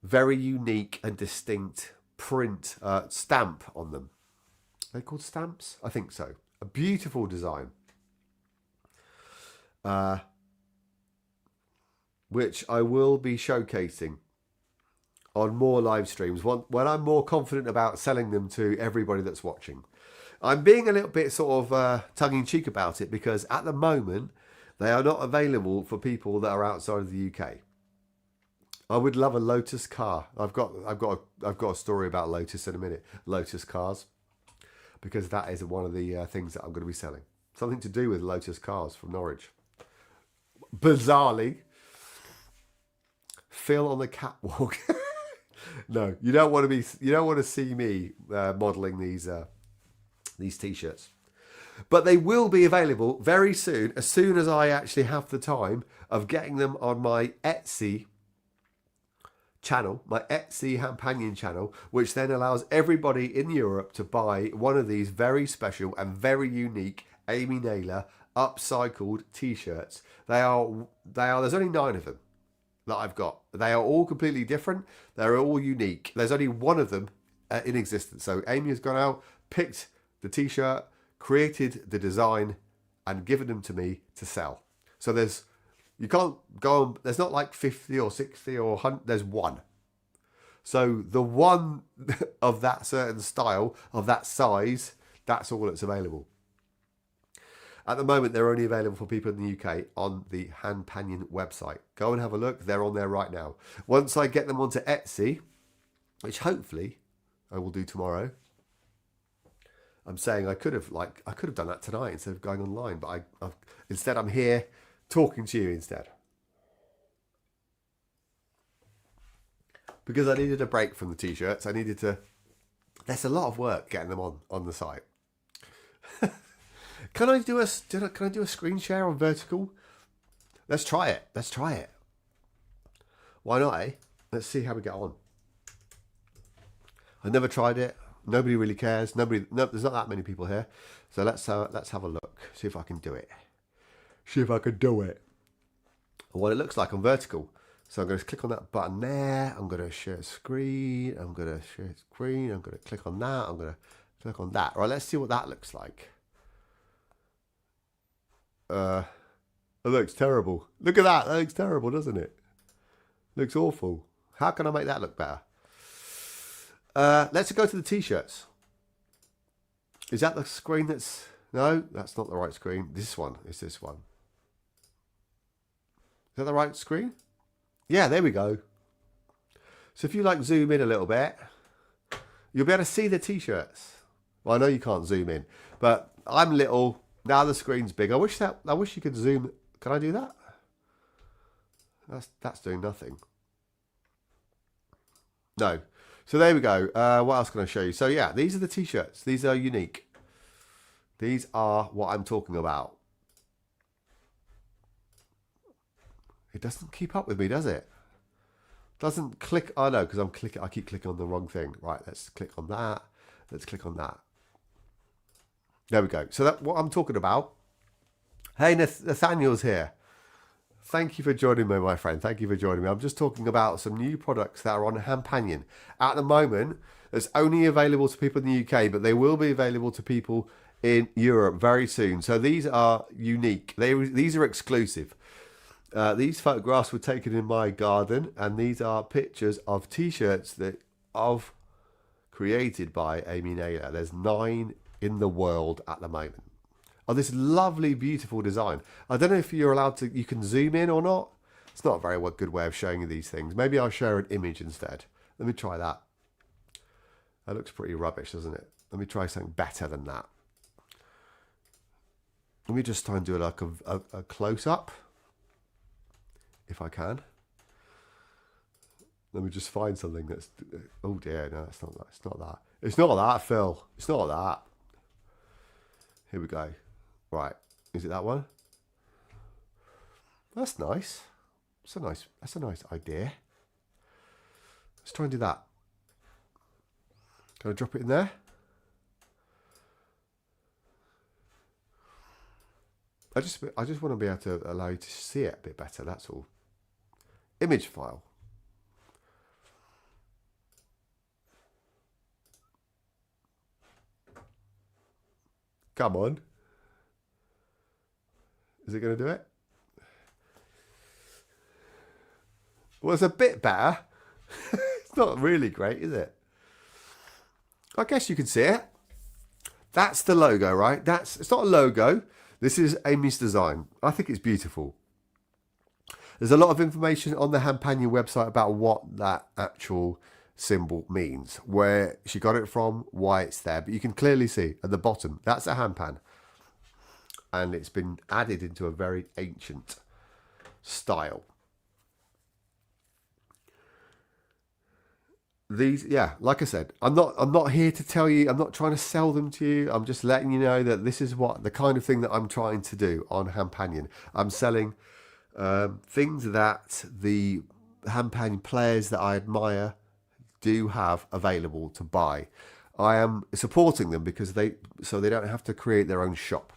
very unique and distinct print stamp on them. Are they called stamps? I think so. A beautiful design. Which I will be showcasing on more live streams when I'm more confident about selling them to everybody that's watching. I'm being a little bit sort of tongue-in-cheek about it, because at the moment they are not available for people that are outside of the UK. I would love a Lotus car. I've got a story about Lotus in a minute. Lotus cars, because that is one of the things that I'm going to be selling. Something to do with Lotus cars from Norwich. Bizarrely, Phil on the catwalk. No, you don't want to see me modelling these t-shirts. But they will be available very soon, as soon as I actually have the time of getting them on my Etsy channel, my Etsy Handpanion channel, which then allows everybody in Europe to buy one of these very special and very unique Amy Naylor upcycled t-shirts. There's only 9 of them that I've got. They are all completely different. They're all unique. There's only one of them in existence. So Amy has gone out, picked the t-shirt, created the design, and given them to me to sell. So you can't go on, there's not like 50 or 60 or 100, there's one. So the one of that certain style, of that size, that's all that's available. At the moment, they're only available for people in the UK on the Handpanion website. Go and have a look. They're on there right now. Once I get them onto Etsy, which hopefully I will do tomorrow. I'm saying I could have done that tonight instead of going online, but instead I'm here talking to you instead. Because I needed a break from the t-shirts. There's a lot of work getting them on the site. Can I do a screen share on vertical? Let's try it. Why not, eh? Let's see how we get on. I never tried it. Nobody really cares. There's not that many people here. So let's have a look. See if I can do it. And what it looks like on vertical. So I'm going to click on that button there. I'm going to share screen. I'm going to click on that. I'm going to click on that. Right, let's see what that looks like. It looks terrible. Look at that. That looks terrible, doesn't it? Looks awful. How can I make that look better? Let's go to the t-shirts. Is that the screen that's... No, that's not the right screen. This one is this one. Is that the right screen? Yeah, there we go. So if you zoom in a little bit, you'll be able to see the t-shirts. Well, I know you can't zoom in, but I'm little. Now the screen's big. I wish you could zoom. Can I do that? That's doing nothing. No. So there we go. What else can I show you? So yeah, these are the t-shirts. These are unique. These are what I'm talking about. It doesn't keep up with me, does it? Doesn't click. Oh no, because I keep clicking on the wrong thing. Right, let's click on that. Let's click on that. There we go. So that's what I'm talking about. Hey, Nathaniel's here. Thank you for joining me, my friend. Thank you for joining me. I'm just talking about some new products that are on Handpanion. At the moment, it's only available to people in the UK, but they will be available to people in Europe very soon. So these are unique. These are exclusive. These photographs were taken in my garden, and these are pictures of t-shirts that I've created by Amy Naylor. There's 9 in the world at the moment. Oh, this lovely, beautiful design. I don't know if you're allowed to, you can zoom in or not. It's not a very good way of showing you these things. Maybe I'll share an image instead. Let me try that. That looks pretty rubbish, doesn't it? Let me try something better than that. Let me just try and do a close-up, if I can. Let me just find something that's... Oh dear, no, it's not that. It's not that. It's not that, Phil. It's not that. Here we go. Right, is it that one? That's nice. That's a nice idea. Let's try and do that. Can I drop it in there? I just want to be able to allow you to see it a bit better, that's all. Image file. Come on. Is it going to do it? Well, it's a bit better. It's not really great, is it? I guess you can see it. That's the logo, right? It's not a logo. This is Amy's design. I think it's beautiful. There's a lot of information on the Handpanion website about what that actual symbol means, where she got it from, why it's there. But you can clearly see at the bottom, that's a handpan. And it's been added into a very ancient style. These, yeah, like I said, I'm not here to tell you, I'm not trying to sell them to you. I'm just letting you know that this is what the kind of thing that I'm trying to do on Handpanion. I'm selling things that the Handpanion players that I admire do have available to buy. I am supporting them because they don't have to create their own shop.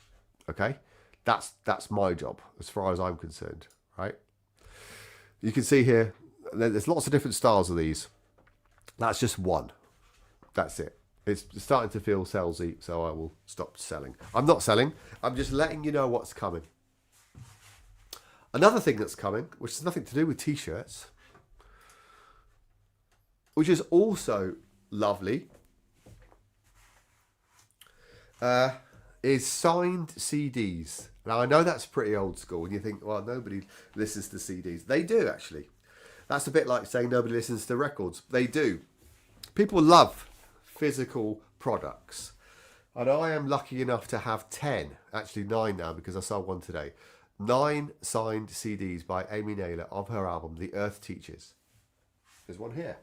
Okay, that's my job as far as I'm concerned. Right? You can see here there's lots of different styles of these. That's just one. That's it. It's starting to feel salesy, so I will stop selling. I'm not selling. I'm just letting you know what's coming. Another thing that's coming, which has nothing to do with t-shirts, which is also lovely, is signed CDs. Now, I know that's pretty old school, and you think, well, nobody listens to CDs. They do, actually. That's a bit like saying nobody listens to records. They do. People love physical products. And I am lucky enough to have 10, actually 9 now, because I sold one today. 9 signed CDs by Amy Naylor of her album, The Earth Teaches. There's one here.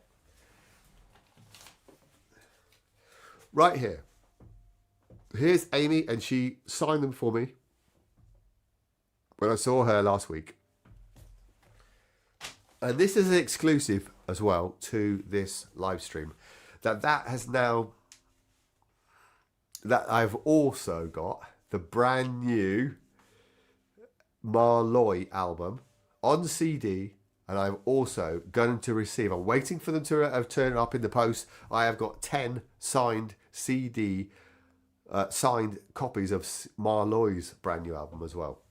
Right here. Here's Amy, and she signed them for me when I saw her last week. And this is an exclusive as well to this live stream. That has now... That I've also got the brand new Marloy album on CD, and I'm also going to receive, I'm waiting for them to turn up in the post. I have got 10 signed CD, signed copies of Marloy's brand new album as well,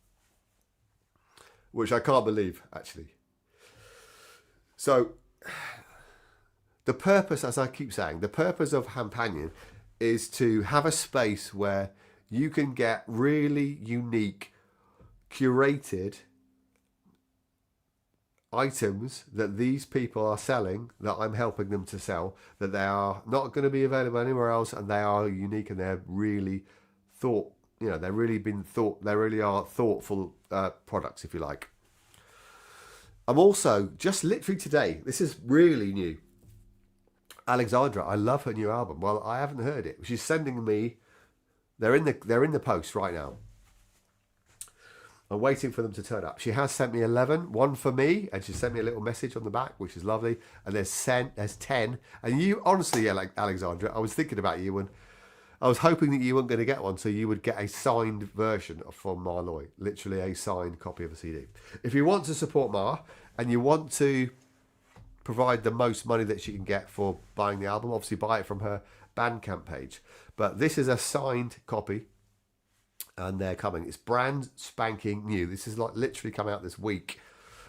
which I can't believe, actually. So the purpose, as I keep saying, the purpose of Handpanion is to have a space where you can get really unique, curated items that these people are selling, that I'm helping them to sell, that they are not going to be available anywhere else, and they are unique, and they're really they really are thoughtful products, if you like. I'm also, just literally today, this is really new, Alexandra, I love her new album. Well, I haven't heard it. She's sending me. They're in the post right now. I'm waiting for them to turn up. She has sent me 11, one for me, and she sent me a little message on the back, which is lovely. And there's 10. And you, honestly, Alexandra, I was thinking about you, and I was hoping that you weren't going to get one, so you would get a signed version from Marloy, literally a signed copy of a CD. If you want to support Mar and you want to provide the most money that she can get for buying the album, obviously buy it from her Bandcamp page. But this is a signed copy, and they're coming. It's brand spanking new. This is like literally come out this week.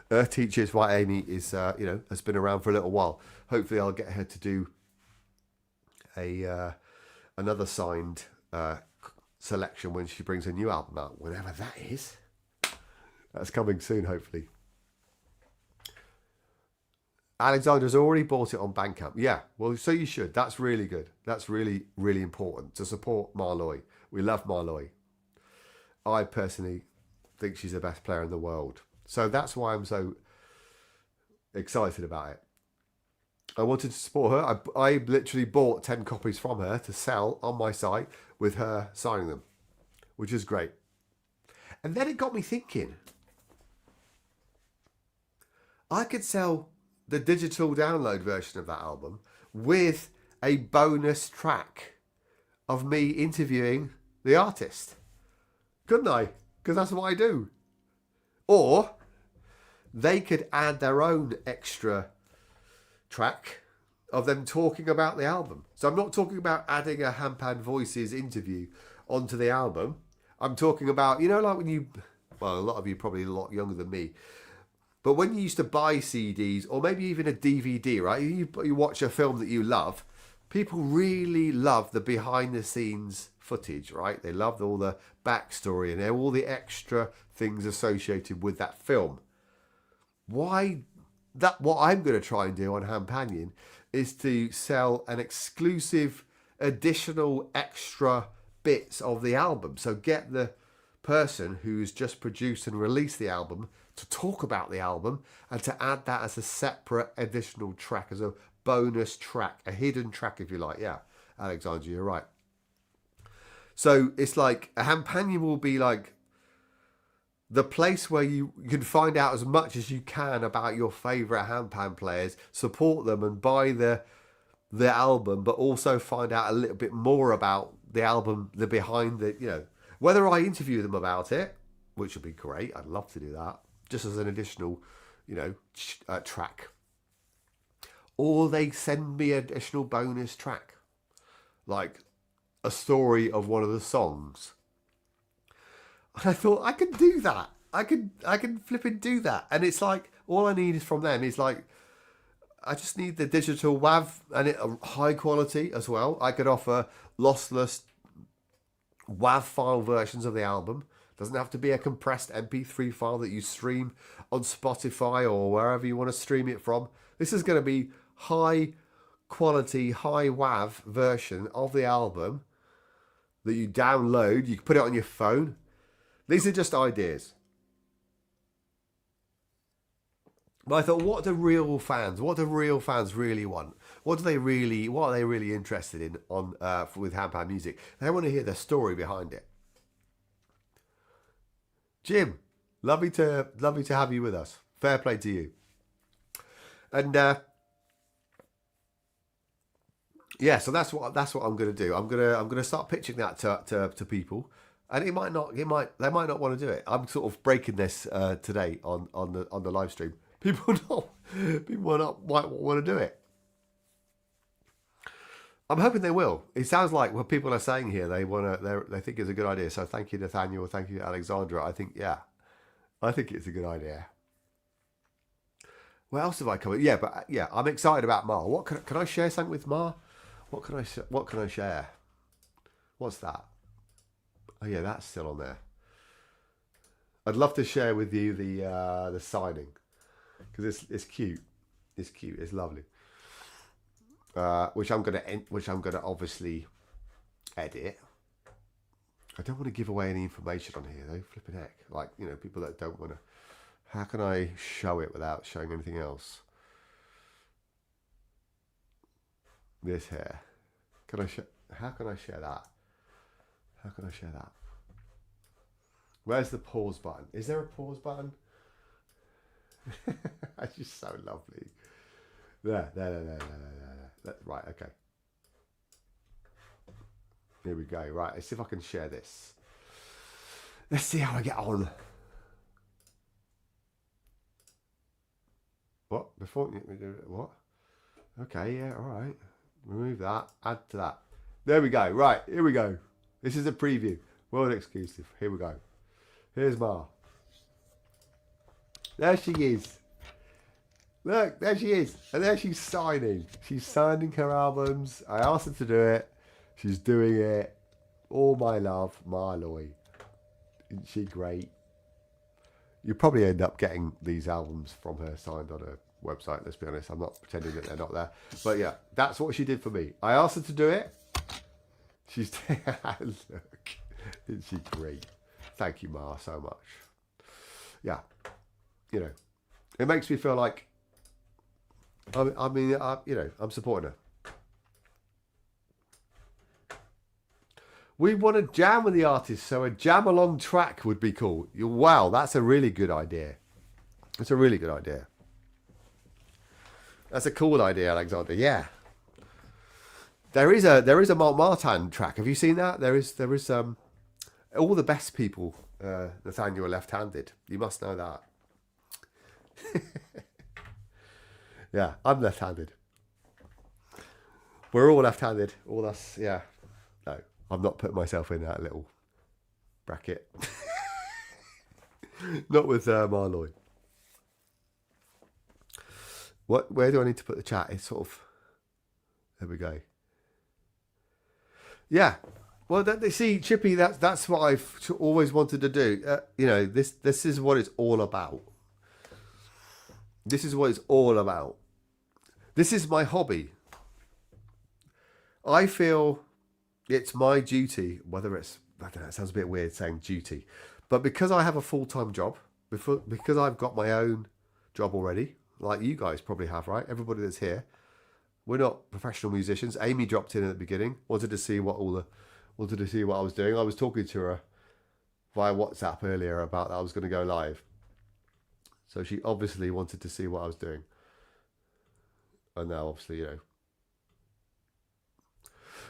Earth Teachers by Amy is has been around for a little while. Hopefully I'll get her to do another signed selection when she brings a new album out, whenever that is. That's coming soon, hopefully. Alexandra's already bought it on Bandcamp. Yeah, well, so you should. That's really good. That's really, really important to support Marloy. We love Marloy. I personally think she's the best player in the world. So that's why I'm so excited about it. I wanted to support her. I literally bought 10 copies from her to sell on my site with her signing them, which is great. And then it got me thinking, I could sell the digital download version of that album with a bonus track of me interviewing the artist. Couldn't I? Because that's what I do. Or they could add their own extra track of them talking about the album. So I'm not talking about adding a Handpan Voices interview onto the album. I'm talking about, like when you, well, a lot of you probably a lot younger than me, but when you used to buy CDs or maybe even a DVD, right? You watch a film that you love, people really love the behind the scenes footage, right? They love all the backstory and all the extra things associated with that film. What I'm going to try and do on Handpanion is to sell an exclusive additional extra bits of the album. So get the person who's just produced and released the album to talk about the album and to add that as a separate additional track, as a bonus track, a hidden track, if you like. Yeah, Alexandra, you're right. So it's like a Handpanion will be like the place where you can find out as much as you can about your favourite handpan players, support them and buy the album, but also find out a little bit more about the album, the behind the, whether I interview them about it, which would be great. I'd love to do that, just as an additional, track. Or they send me an additional bonus track, like a story of one of the songs. And I thought I could do that. I can flip and do that. And it's like, all I need is from them is like, I just need the digital WAV and it high quality as well. I could offer lossless WAV file versions of the album. Doesn't have to be a compressed MP3 file that you stream on Spotify or wherever you want to stream it from. This is going to be high quality, high WAV version of the album that you download. You can put it on your phone. These are just ideas. But I thought, what do real fans really want? What are they really interested in on with Handpan Music? They want to hear the story behind it. Jim, lovely to have you with us. Fair play to you. And yeah, so that's what I'm going to do. I'm going to start pitching that to people, and they might not want to do it. I'm sort of breaking this today on the live stream. People might want to do it. I'm hoping they will. It sounds like what people are saying here, they think it's a good idea. So thank you, Nathaniel. Thank you, Alexandra. I think it's a good idea. What else have I covered? Yeah, but yeah, I'm excited about Ma. What can I share something with Ma? What can I share? What's that? Oh yeah, that's still on there. I'd love to share with you the signing because it's cute. It's cute. It's lovely. Which I'm gonna obviously edit. I don't want to give away any information on here though. Flipping heck, like people that don't want to. How can I show it without showing anything else? This here. How can I share that? How can I share that? Where's the pause button? Is there a pause button? That's just so lovely. There. Right, okay. Here we go. Right, let's see if I can share this. Let's see how I get on. What? What? Okay, yeah, all right. Remove that. Add to that. There we go. Right, here we go. This is a preview. World exclusive. Here we go. Here's Ma. There she is. Look, there she is. And there she's signing. She's signing her albums. I asked her to do it. She's doing it. All my love, Marloy. Isn't she great? You probably end up getting these albums from her signed on her website, let's be honest. I'm not pretending that they're not there. But yeah, that's what she did for me. I asked her to do it. She's... Look. Isn't she great? Thank you, Ma, so much. Yeah. It makes me feel like... I'm supporting her. We want to jam with the artist, so a jam-along track would be cool. Wow, that's a really good idea. It's a really good idea. That's a cool idea, Alexander. Yeah. There is a Malte Marten track. Have you seen that? There is all the best people, Nathaniel, are left-handed. You must know that. Yeah, I'm left-handed. We're all left-handed. All us, yeah. No, I'm not putting myself in that little bracket. Not with Marloy. Where do I need to put the chat? It's sort of... There we go. Yeah. Well, see, Chippy, that's what I've always wanted to do. This is what it's all about. This is what it's all about. This is my hobby. I feel it's my duty, whether it's... I don't know, it sounds a bit weird saying duty. But because I have a full-time job, because I've got my own job already, like you guys probably have, right? Everybody that's here. We're not professional musicians. Amy dropped in at the beginning, wanted to see what I was doing. I was talking to her via WhatsApp earlier about that I was going to go live. So she obviously wanted to see what I was doing. And now obviously,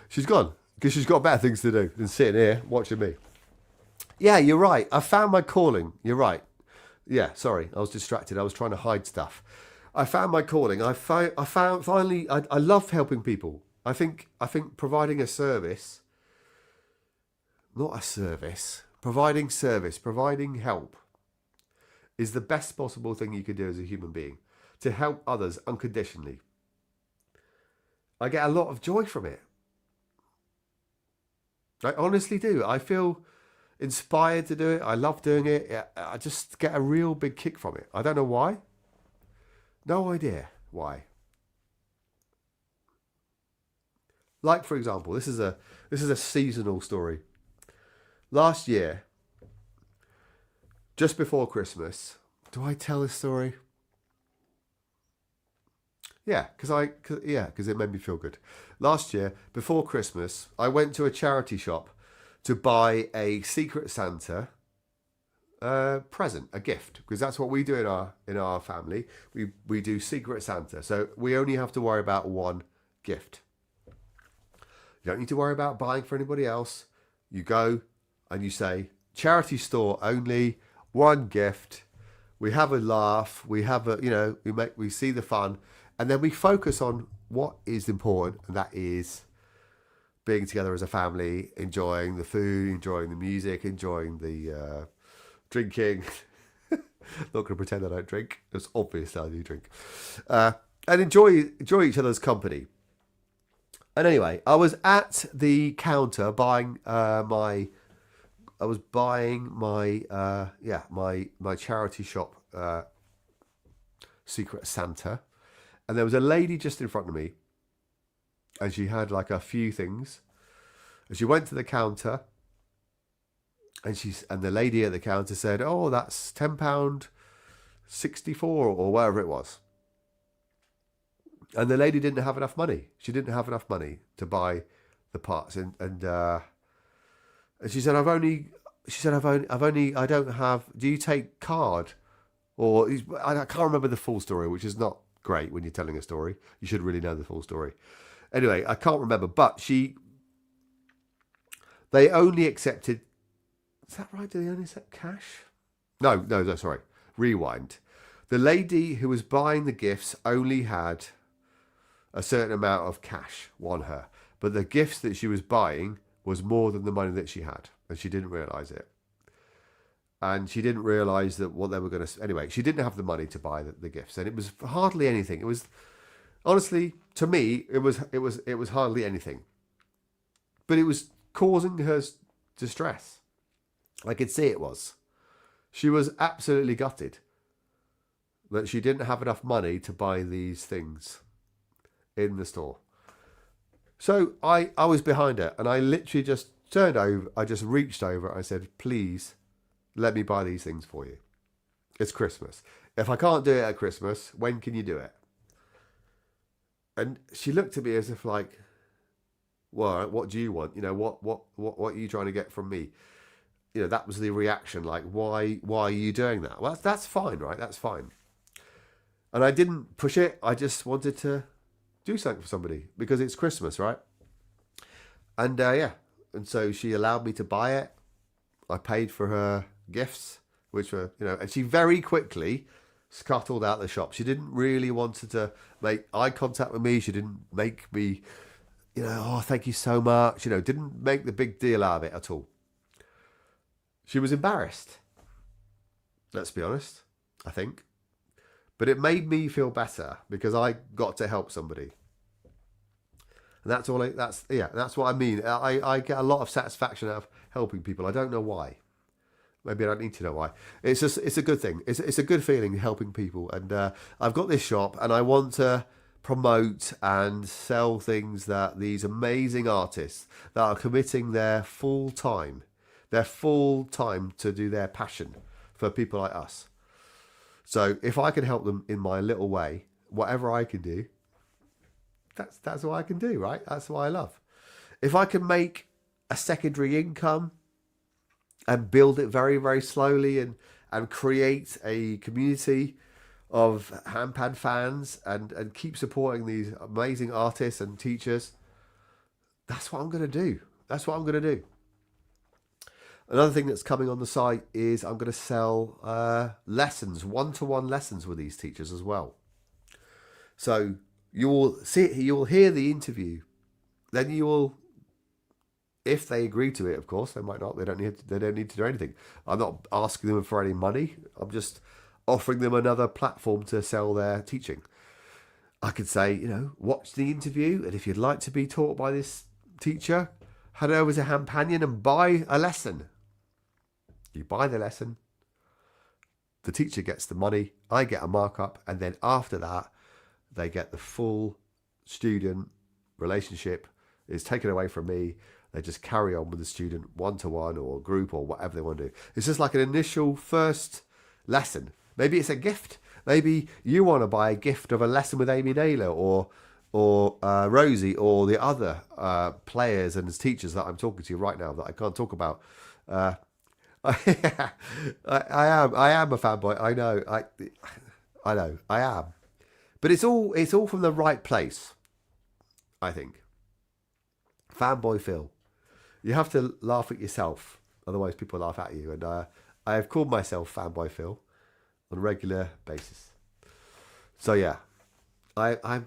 she's gone because she's got better things to do than sitting here watching me. Yeah, you're right. I found my calling. You're right. Yeah, sorry. I was distracted. I was trying to hide stuff. I found my calling. I love helping people. I think providing a service, not a service, providing help is the best possible thing you could do as a human being, to help others unconditionally. I get a lot of joy from it. I honestly do. I feel inspired to do it. I love doing it. I just get a real big kick from it. I don't know why. No idea why. Like, for example, this is a seasonal story. Last year, just before Christmas, do I tell this story? Yeah, because it made me feel good. Last year, before Christmas, I went to a charity shop to buy a Secret Santa present, a gift, because that's what we do in our family. We do Secret Santa, so we only have to worry about one gift. You don't need to worry about buying for anybody else. You go and you say, charity store only, one gift. We have a laugh. We have we see the fun, and then we focus on what is important, and that is being together as a family, enjoying the food, enjoying the music, enjoying the drinking. Not going to pretend I don't drink. It's obvious I do drink, and enjoy each other's company. And anyway, I was at the counter buying my charity shop Secret Santa, and there was a lady just in front of me, and she had like a few things, and she went to the counter, and the lady at the counter said, "Oh, that's £10.64 or whatever it was." And the lady didn't have enough money. She didn't have enough money to buy the parts, and she said, "I don't have. Do you take card?" Or I can't remember the full story, which is not great when you're telling a story. You should really know the full story. Anyway, I can't remember, but they only accepted. Is that right? Do they only accept cash? No, sorry. Rewind. The lady who was buying the gifts only had a certain amount of cash on her, but the gifts that she was buying was more than the money that she had, and she didn't realise it. And she didn't realise that what they were going to. Anyway, she didn't have the money to buy the gifts, and it was hardly anything. It was, honestly, to me, it was hardly anything. But it was causing her distress. I could see it was. She was absolutely gutted that she didn't have enough money to buy these things in the store. So I was behind her, and I literally just turned over. I just reached over. I said, "Please, let me buy these things for you. It's Christmas. If I can't do it at Christmas, when can you do it?" And she looked at me as if like, "Well, what do you want? What are you trying to get from me?" That was the reaction. Like, why are you doing that? Well, that's fine, right? That's fine. And I didn't push it. I just wanted to do something for somebody because it's Christmas, right? And and so she allowed me to buy it. I paid for her gifts, which were, and she very quickly scuttled out the shop. She didn't really want to make eye contact with me. She didn't make me, "Oh, thank you so much." Didn't make the big deal out of it at all. She was embarrassed. Let's be honest, I think. But it made me feel better because I got to help somebody. And that's what I mean. I get a lot of satisfaction out of helping people. I don't know why. Maybe I don't need to know why. It's a good thing. It's a good feeling helping people. And I've got this shop, and I want to promote and sell things that these amazing artists that are committing their full time to do their passion for people like us. So if I can help them in my little way, whatever I can do, that's what I can do, right? That's what I love. If I can make a secondary income and build it very, very slowly and create a community of handpan fans and keep supporting these amazing artists and teachers, that's what I'm going to do. That's what I'm going to do. Another thing that's coming on the site is I'm going to sell lessons, one-to-one lessons with these teachers as well. So you'll hear the interview, then you will, if they agree to it, of course. They might not. They don't need to do anything. I'm not asking them for any money. I'm just offering them another platform to sell their teaching. I could say, watch the interview, and if you'd like to be taught by this teacher, head over to Handpanion and buy a lesson. You buy the lesson, the teacher gets the money, I get a markup, and then after that, they get the full student relationship. It's taken away from me. They just carry on with the student one-to-one or group or whatever they want to do. It's just like an initial first lesson. Maybe it's a gift. Maybe you want to buy a gift of a lesson with Amy Naylor or Rosie or the other players and teachers that I'm talking to right now that I can't talk about. I am a fanboy. I know. I am. But it's all from the right place, I think. Fanboy Phil. You have to laugh at yourself, otherwise people laugh at you. And I have called myself Fanboy Phil on a regular basis. So yeah, I'm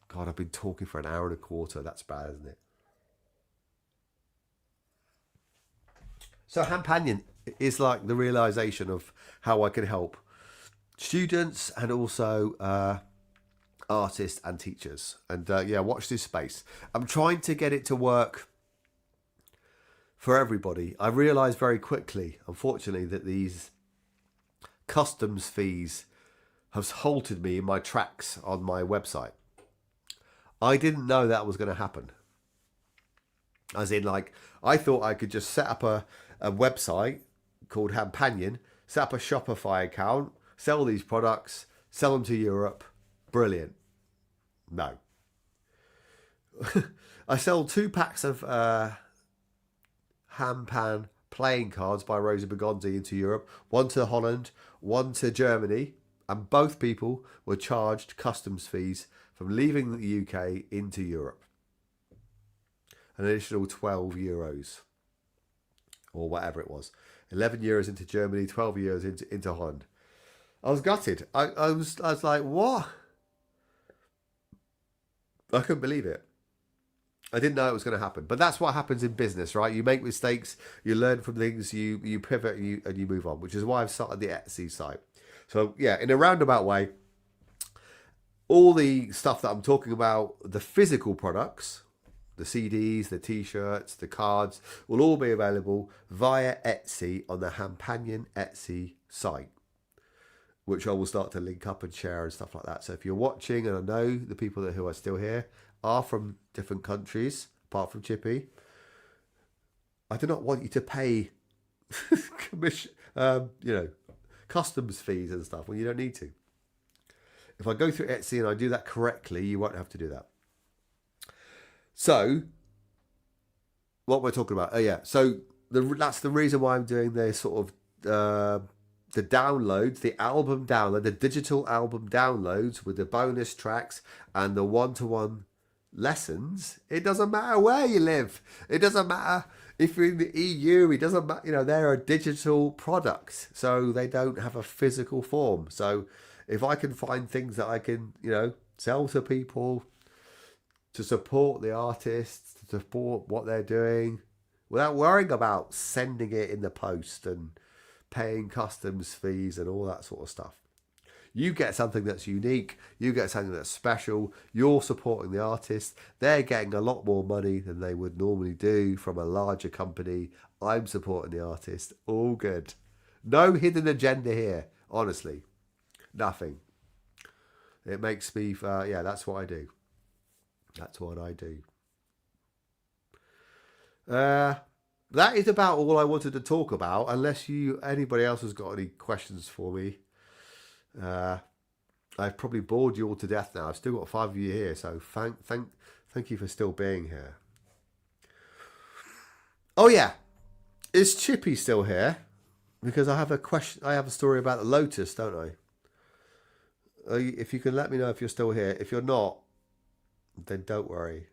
God, I've been talking for an hour and a quarter. That's bad, isn't it? So Handpanion is like the realization of how I can help students and also artists and teachers. And watch this space. I'm trying to get it to work for everybody. I realised very quickly, unfortunately, that these customs fees have halted me in my tracks on my website. I didn't know that was going to happen. As in, like, I thought I could just set up a website called Handpanion, set up a Shopify account, sell these products, sell them to Europe. Brilliant. No. I sell 2 packs of Handpan playing cards by Rosie Bergonzi into Europe, one to Holland, one to Germany, and both people were charged customs fees from leaving the UK into Europe. An additional €12 or whatever it was. 11 euros into Germany, 12 euros into Holland. I was gutted. I was like, what? I couldn't believe it. I didn't know it was going to happen. But that's what happens in business, right? You make mistakes, you learn from things, you pivot and you move on, which is why I've started the Etsy site. So yeah, in a roundabout way, all the stuff that I'm talking about, the physical products, the CDs, the T-shirts, the cards, will all be available via Etsy on the Handpanion Etsy site, which I will start to link up and share and stuff like that. So if you're watching, and I know the people who are still here are from different countries, apart from Chippy, I do not want you to pay commission, customs fees and stuff when you don't need to. If I go through Etsy and I do that correctly, you won't have to do that. So, what we're talking about? Oh yeah, so that's the reason why I'm doing this sort of the downloads, the album download, the digital album downloads with the bonus tracks and the one-to-one lessons. It doesn't matter where you live. It doesn't matter if you're in the EU. It doesn't matter. There are digital products, so they don't have a physical form. So if I can find things that I can, sell to people to support the artists, to support what they're doing, without worrying about sending it in the post and paying customs fees and all that sort of stuff. You get something that's unique. You get something that's special. You're supporting the artist. They're getting a lot more money than they would normally do from a larger company. I'm supporting the artist. All good. No hidden agenda here. Honestly. Nothing. It makes me, that's what I do. That's what I do. That is about all I wanted to talk about. Unless anybody else has got any questions for me. I've probably bored you all to death now. I've still got 5 of you here, so thank you for still being here. Oh yeah, is Chippy still here? Because I have a question. I have a story about the Lotus, don't I? If you can let me know if you're still here. If you're not, then don't worry.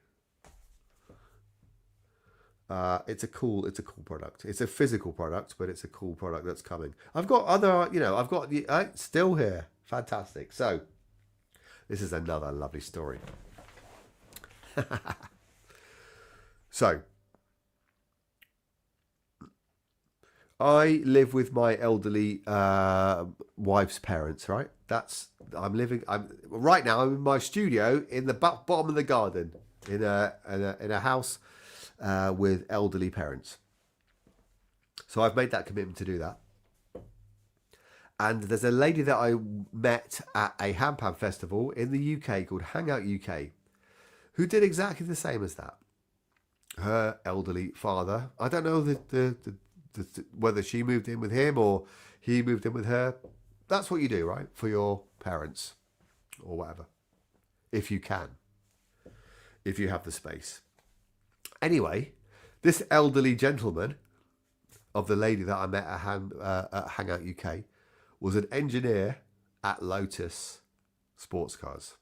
It's a cool product. It's a physical product, but it's a cool product that's coming. I've got still here. Fantastic. So this is another lovely story. So I live with my elderly wife's parents, right? I'm in my studio in the bottom of the garden in a house with elderly parents. So I've made that commitment to do that. And there's a lady that I met at a handpan festival in the UK called Hangout UK, who did exactly the same as that. Her elderly father, I don't know whether she moved in with him or he moved in with her. That's what you do, right? For your parents or whatever. If you can. If you have the space. Anyway, this elderly gentleman of the lady that I met at Hangout UK was an engineer at Lotus Sports Cars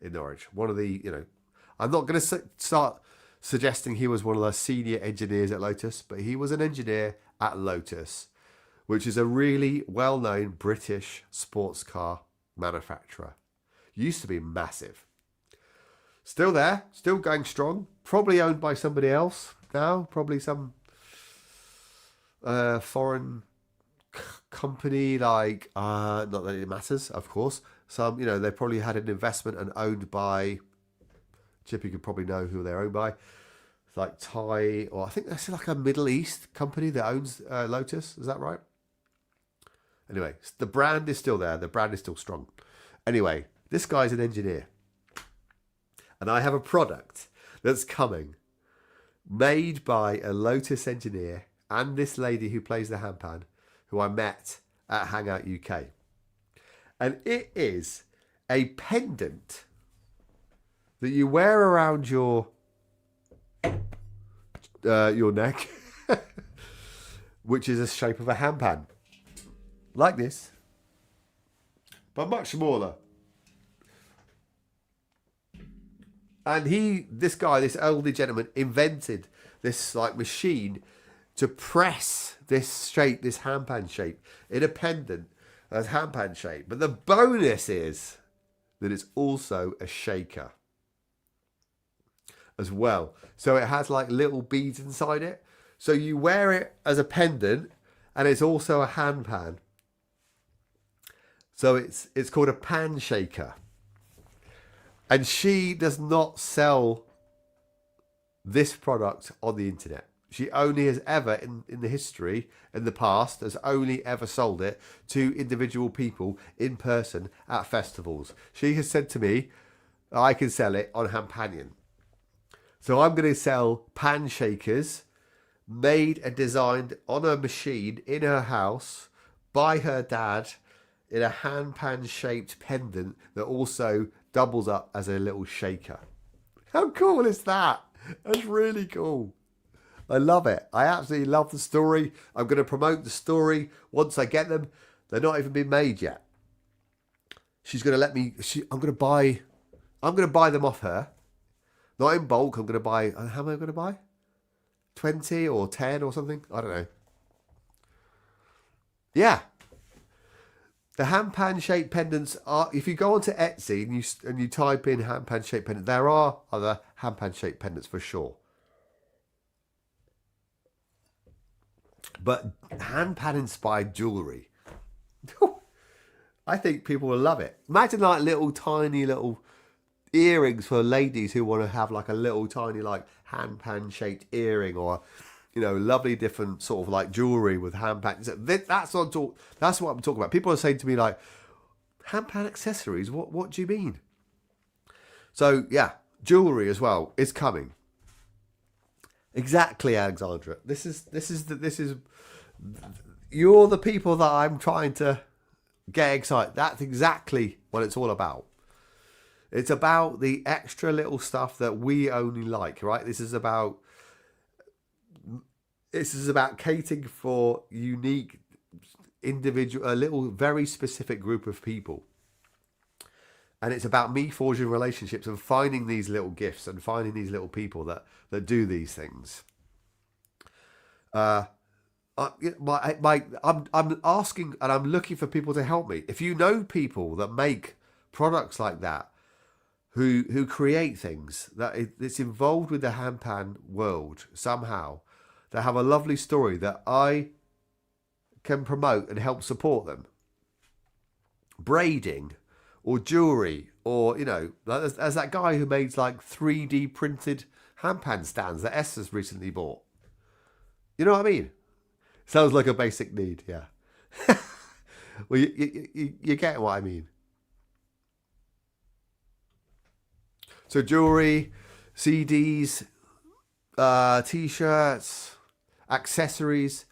in Norwich. One of the, I'm not going to start suggesting he was one of the senior engineers at Lotus, but he was an engineer at Lotus, which is a really well-known British sports car manufacturer. Used to be massive. Still there, still going strong. Probably owned by somebody else now. Probably some foreign company, like not that it matters, of course. Some, they probably had an investment and owned by, Chippy could probably know who they're owned by. It's like Thai, or I think that's like a Middle East company that owns Lotus. Is that right? Anyway, the brand is still there. The brand is still strong. Anyway, this guy's an engineer. And I have a product that's coming, made by a Lotus engineer and this lady who plays the handpan, who I met at Hangout UK. And it is a pendant that you wear around your neck, which is the shape of a handpan. Like this, but much smaller. And this elderly gentleman, invented this like machine to press this shape, this handpan shape, in a pendant as handpan shape. But the bonus is that it's also a shaker as well. So it has like little beads inside it. So you wear it as a pendant, and it's also a handpan. So it's called a pan shaker. And she does not sell this product on the internet. She only has ever, in the history, in the past, has only ever sold it to individual people in person at festivals. She has said to me, I can sell it on Handpanion. So I'm going to sell pan shakers made and designed on a machine in her house by her dad in a handpan shaped pendant that also doubles up as a little shaker. How cool is that? That's really cool. I love it. I absolutely love the story. I'm going to promote the story once I get them. They're not even been made yet. She's going to let me. I'm going to buy them off her. Not in bulk. I'm going to buy. How am I going to buy? 20 or 10 or something. I don't know. Yeah. The handpan shaped pendants are. If you go onto Etsy and you type in handpan shaped pendant, there are other handpan shaped pendants for sure. But handpan inspired jewellery, I think people will love it. Imagine like tiny little earrings for ladies who want to have like a little tiny like handpan shaped earring, or lovely different sort of like jewellery with handpans. That's what I'm talking about. People are saying to me like, handpan accessories. What do you mean? So yeah, jewellery as well is coming. Exactly, Alexandra. This is you're the people that I'm trying to get excited. That's exactly what it's all about. It's about the extra little stuff that we only like, right? This is about catering for unique individual, a little very specific group of people. And it's about me forging relationships and finding these little gifts and finding these little people that do these things. I'm asking and I'm looking for people to help me. If you know people that make products like that, who create things that it's involved with the handpan world somehow, that have a lovely story that I can promote and help support them. Braiding or jewellery, or there's that guy who makes like 3D printed handpan stands that Esther's recently bought. You know what I mean? Sounds like a basic need, yeah. Well, you get what I mean. So jewelry, CDs, t-shirts, accessories.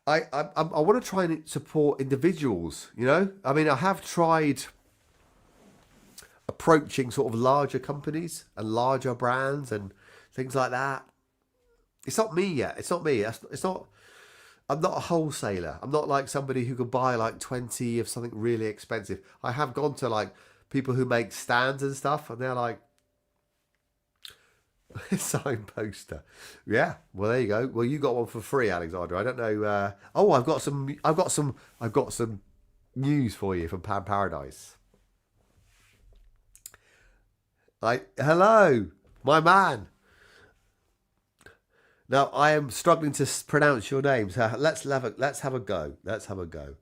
I want to try and support individuals, you know? I mean, I have tried approaching sort of larger companies and larger brands and things like that. It's not me yet. It's not me. It's not. I'm not a wholesaler. I'm not like somebody who could buy like 20 of something really expensive. I have gone to like people who make stands and stuff, and they're like, sign poster. Yeah. Well, there you go. Well, you got one for free, Alexander. I don't know. Oh, I've got some news for you from Pan Paradise. Hello, my man. Now I am struggling to pronounce your name, so let's have a go. Let's have a go.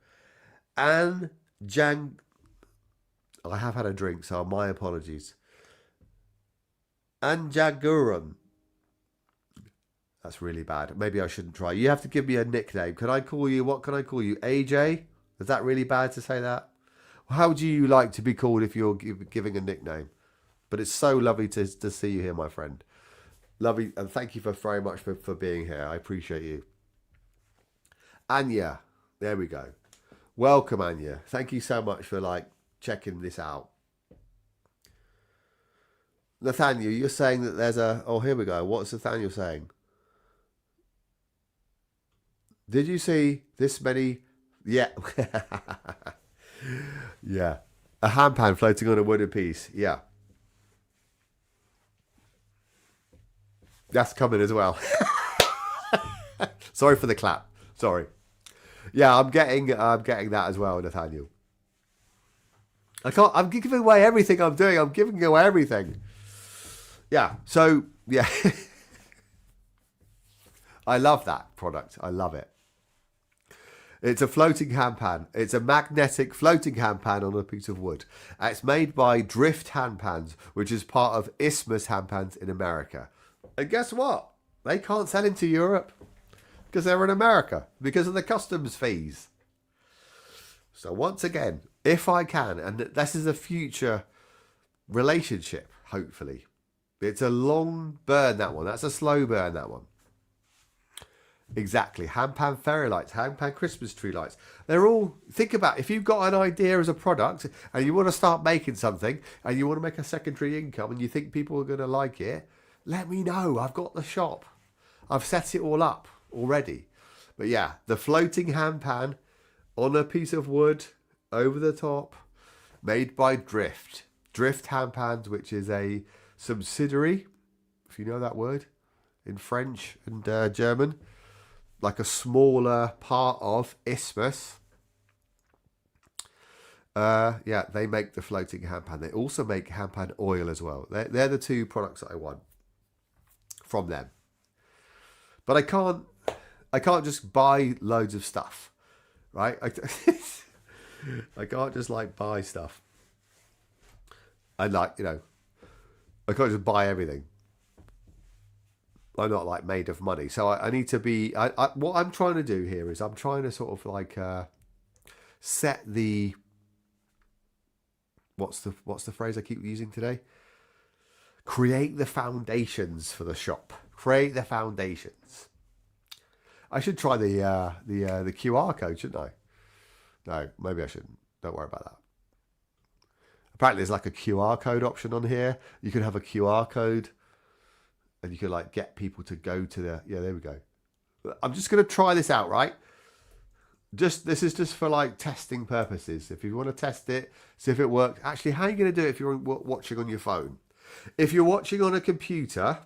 Anne Jang. I have had a drink, so my apologies. Anjaguram. That's really bad. Maybe I shouldn't try. You have to give me a nickname. Can I call you? What can I call you? AJ? Is that really bad to say that? How do you like to be called if you're giving a nickname? But it's so lovely to see you here, my friend. Lovely, and thank you very much for being here. I appreciate you. Anya, there we go. Welcome, Anya. Thank you so much for checking this out. Nathaniel, you're saying that there's a... Oh, here we go. What's Nathaniel saying? Did you see this many... Yeah. Yeah. A handpan floating on a wooden piece. Yeah. That's coming as well. Sorry for the clap. Sorry. Yeah, I'm getting that as well, Nathaniel. I'm giving away everything I'm doing. I'm giving away everything. Yeah. So yeah, I love that product. I love it. It's a floating handpan. It's a magnetic floating handpan on a piece of wood. It's made by Drift Handpans, which is part of Isthmus Handpans in America. And guess what? They can't sell into Europe because they're in America because of the customs fees. So once again, if I can, and this is a future relationship, hopefully. It's a long burn, that one. That's a slow burn, that one. Exactly. Handpan fairy lights, handpan Christmas tree lights. They're all, think about, if you've got an idea as a product and you want to start making something and you want to make a secondary income and you think people are going to like it, let me know. I've got the shop. I've set it all up already. But yeah, the floating handpan on a piece of wood over the top, made by Drift. Drift Handpans, which is a subsidiary, if you know that word, in French and German. Like a smaller part of Isthmus. Yeah, they make the floating handpan. They also make handpan oil as well. They're the two products that I want from them. But I can't just buy loads of stuff, right? I can't just buy stuff. I I can't just buy everything. I'm not made of money, so I need to be. What I'm trying to do here is I'm trying to sort of set the. What's the phrase I keep using today? Create the foundations for the shop. Create the foundations. I should try the QR code, shouldn't I? No, maybe I shouldn't. Don't worry about that. Apparently, there's a QR code option on here. You can have a QR code. And you could get people to go to the... Yeah, there we go. I'm just going to try this out, right? This is just for testing purposes. If you want to test it, see if it works. Actually, how are you going to do it if you're watching on your phone? If you're watching on a computer,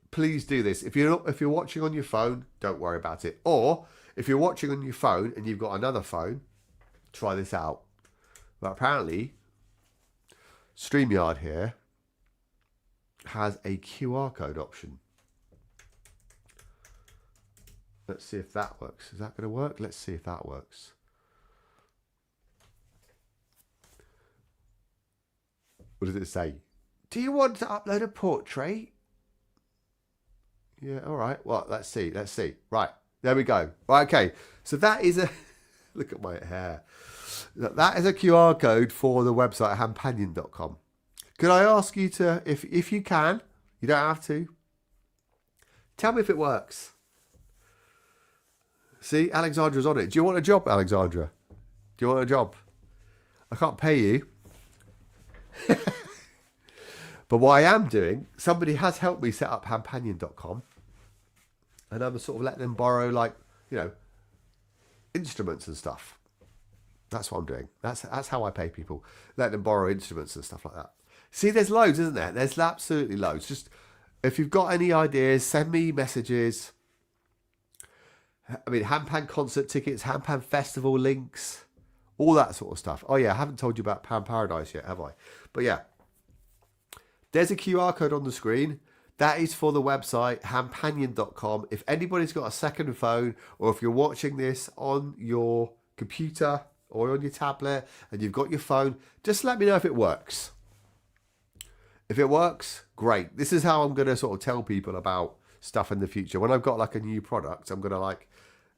please do this. If you're watching on your phone, don't worry about it. Or if you're watching on your phone and you've got another phone, try this out. But apparently, StreamYard here has a QR code option. Let's see if that works. Is that going to work? Let's see if that works. What does it say? Do you want to upload a portrait? Yeah, all right. Well, let's see. Right, there we go. Right, okay. So that is a... Look at my hair. That is a QR code for the website handpanion.com. Could I ask you to, if you can, you don't have to, tell me if it works. See, Alexandra's on it. Do you want a job, Alexandra? Do you want a job? I can't pay you. But what I am doing, somebody has helped me set up handpanion.com. And I'm sort of letting them borrow, like, you know, instruments and stuff. That's what I'm doing. That's how I pay people. Let them borrow instruments and stuff like that. See, there's loads, isn't there? There's absolutely loads. Just, if you've got any ideas, send me messages. I mean, Handpan concert tickets, Handpan festival links, all that sort of stuff. Oh, yeah, I haven't told you about Pan Paradise yet, have I? But yeah, there's a QR code on the screen. That is for the website, handpanion.com. If anybody's got a second phone, or if you're watching this on your computer or on your tablet and you've got your phone, just let me know if it works. If it works, great. This is how I'm going to sort of tell people about stuff in the future. When I've got like a new product, I'm going to like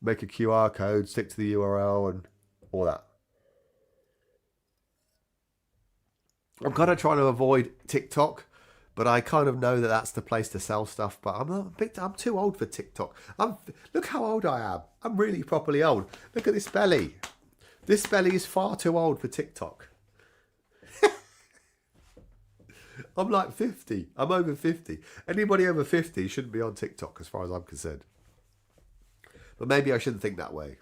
make a QR code, stick to the URL and all that. I'm kind of trying to avoid TikTok, but I kind of know that that's the place to sell stuff. But I'm too old for TikTok. Look how old I am. I'm really properly old. Look at this belly. This belly is far too old for TikTok. I'm like 50. I'm over 50. Anybody over 50 shouldn't be on TikTok as far as I'm concerned. But maybe I shouldn't think that way.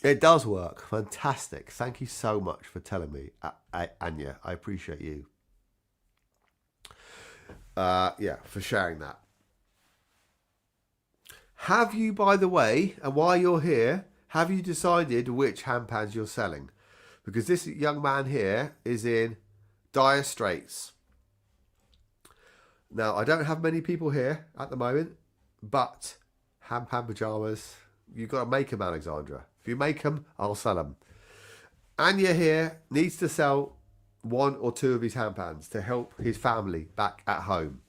It does work. Fantastic. Thank you so much for telling me, Anya. I appreciate you. Yeah, for sharing that. Have you, by the way, and while you're here, have you decided which handpans you're selling? Because this young man here is in dire straits. Now, I don't have many people here at the moment, but handpan pajamas, you've got to make them, Alexandra. If you make them, I'll sell them. Anya here needs to sell 1 or 2 of his handpans to help his family back at home.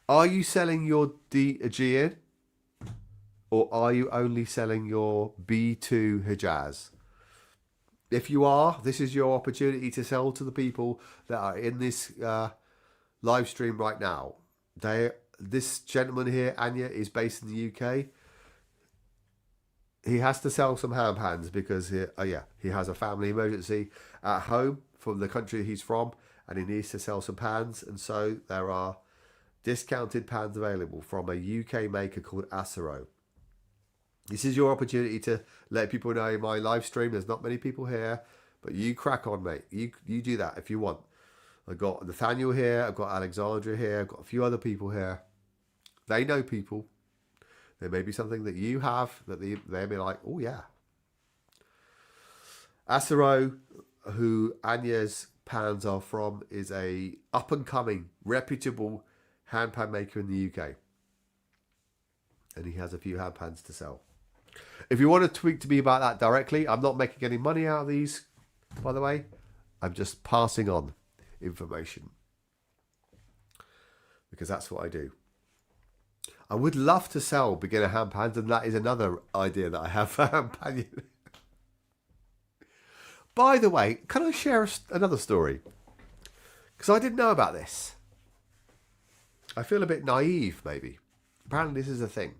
Are you selling your Aegean? Or are you only selling your B2 Hijaz? If you are, this is your opportunity to sell to the people that are in this live stream right now. This gentleman here, Anya, is based in the UK. He has to sell some handpans because he has a family emergency at home from the country he's from, and he needs to sell some pans. And so there are discounted pans available from a UK maker called Acero. This is your opportunity to let people know in my live stream. There's not many people here, but you crack on, mate. You do that if you want. I've got Nathaniel here. I've got Alexandra here. I've got a few other people here. They know people. There may be something that you have that they'll be like, oh, yeah. Acero, who Anya's pans are from, is a up-and-coming, reputable handpan maker in the UK. And he has a few handpans to sell. If you want to tweet to me about that directly, I'm not making any money out of these, by the way. I'm just passing on information. Because that's what I do. I would love to sell beginner handpans, and that is another idea that I have for Handpanion. By the way, can I share another story? Because I didn't know about this. I feel a bit naive, maybe. Apparently this is a thing.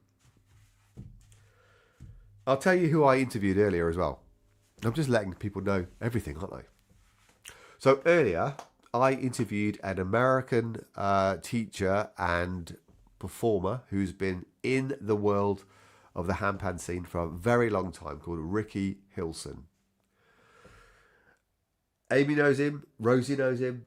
I'll tell you who I interviewed earlier as well. I'm just letting people know everything, aren't I? So earlier, I interviewed an American teacher and performer who's been in the world of the handpan scene for a very long time, called Ricky Hilson. Amy knows him. Rosie knows him.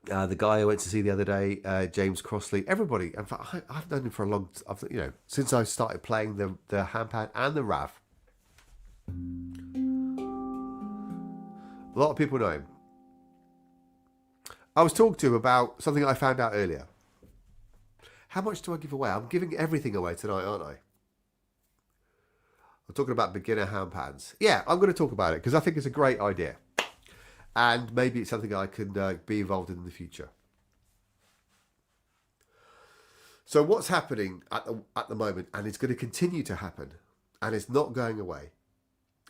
The guy I went to see the other day, James Crossley, everybody. In fact, I've known him for a long time, since I started playing the handpan and the Rav. A lot of people know him. I was talking to him about something I found out earlier. How much do I give away? I'm giving everything away tonight, aren't I? I'm talking about beginner hand pans. Yeah, I'm going to talk about it because I think it's a great idea. And maybe it's something I can be involved in the future. So what's happening at the moment, and it's going to continue to happen, and it's not going away,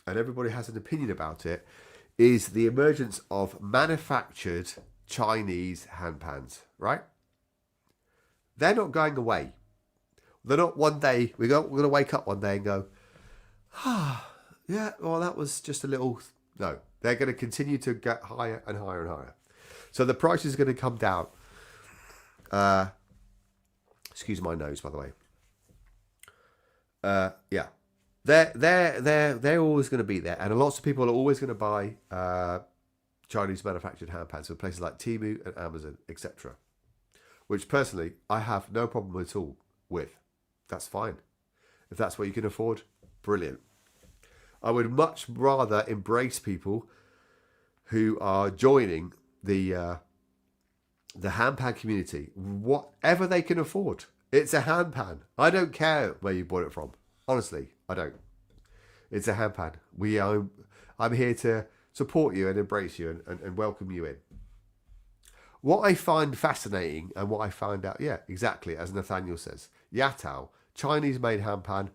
and everybody has an opinion about it, is the emergence of manufactured Chinese hand pans, right? They're not going away. They're not one day, we're going to wake up one day and go, yeah, well, that was just a little... No, they're going to continue to get higher and higher and higher. So the price is going to come down. Excuse my nose, by the way. Yeah. They're always going to be there. And lots of people are always going to buy Chinese manufactured hand pans from places like Temu and Amazon, etc. Which personally, I have no problem at all with. That's fine. If that's what you can afford, brilliant. I would much rather embrace people who are joining the handpan community, whatever they can afford. It's a handpan. I don't care where you bought it from. Honestly, I don't. It's a handpan. I'm here to support you and embrace you and welcome you in. What I find fascinating and what I found out, yeah, exactly, as Nathaniel says, Yatao, Chinese-made handpan,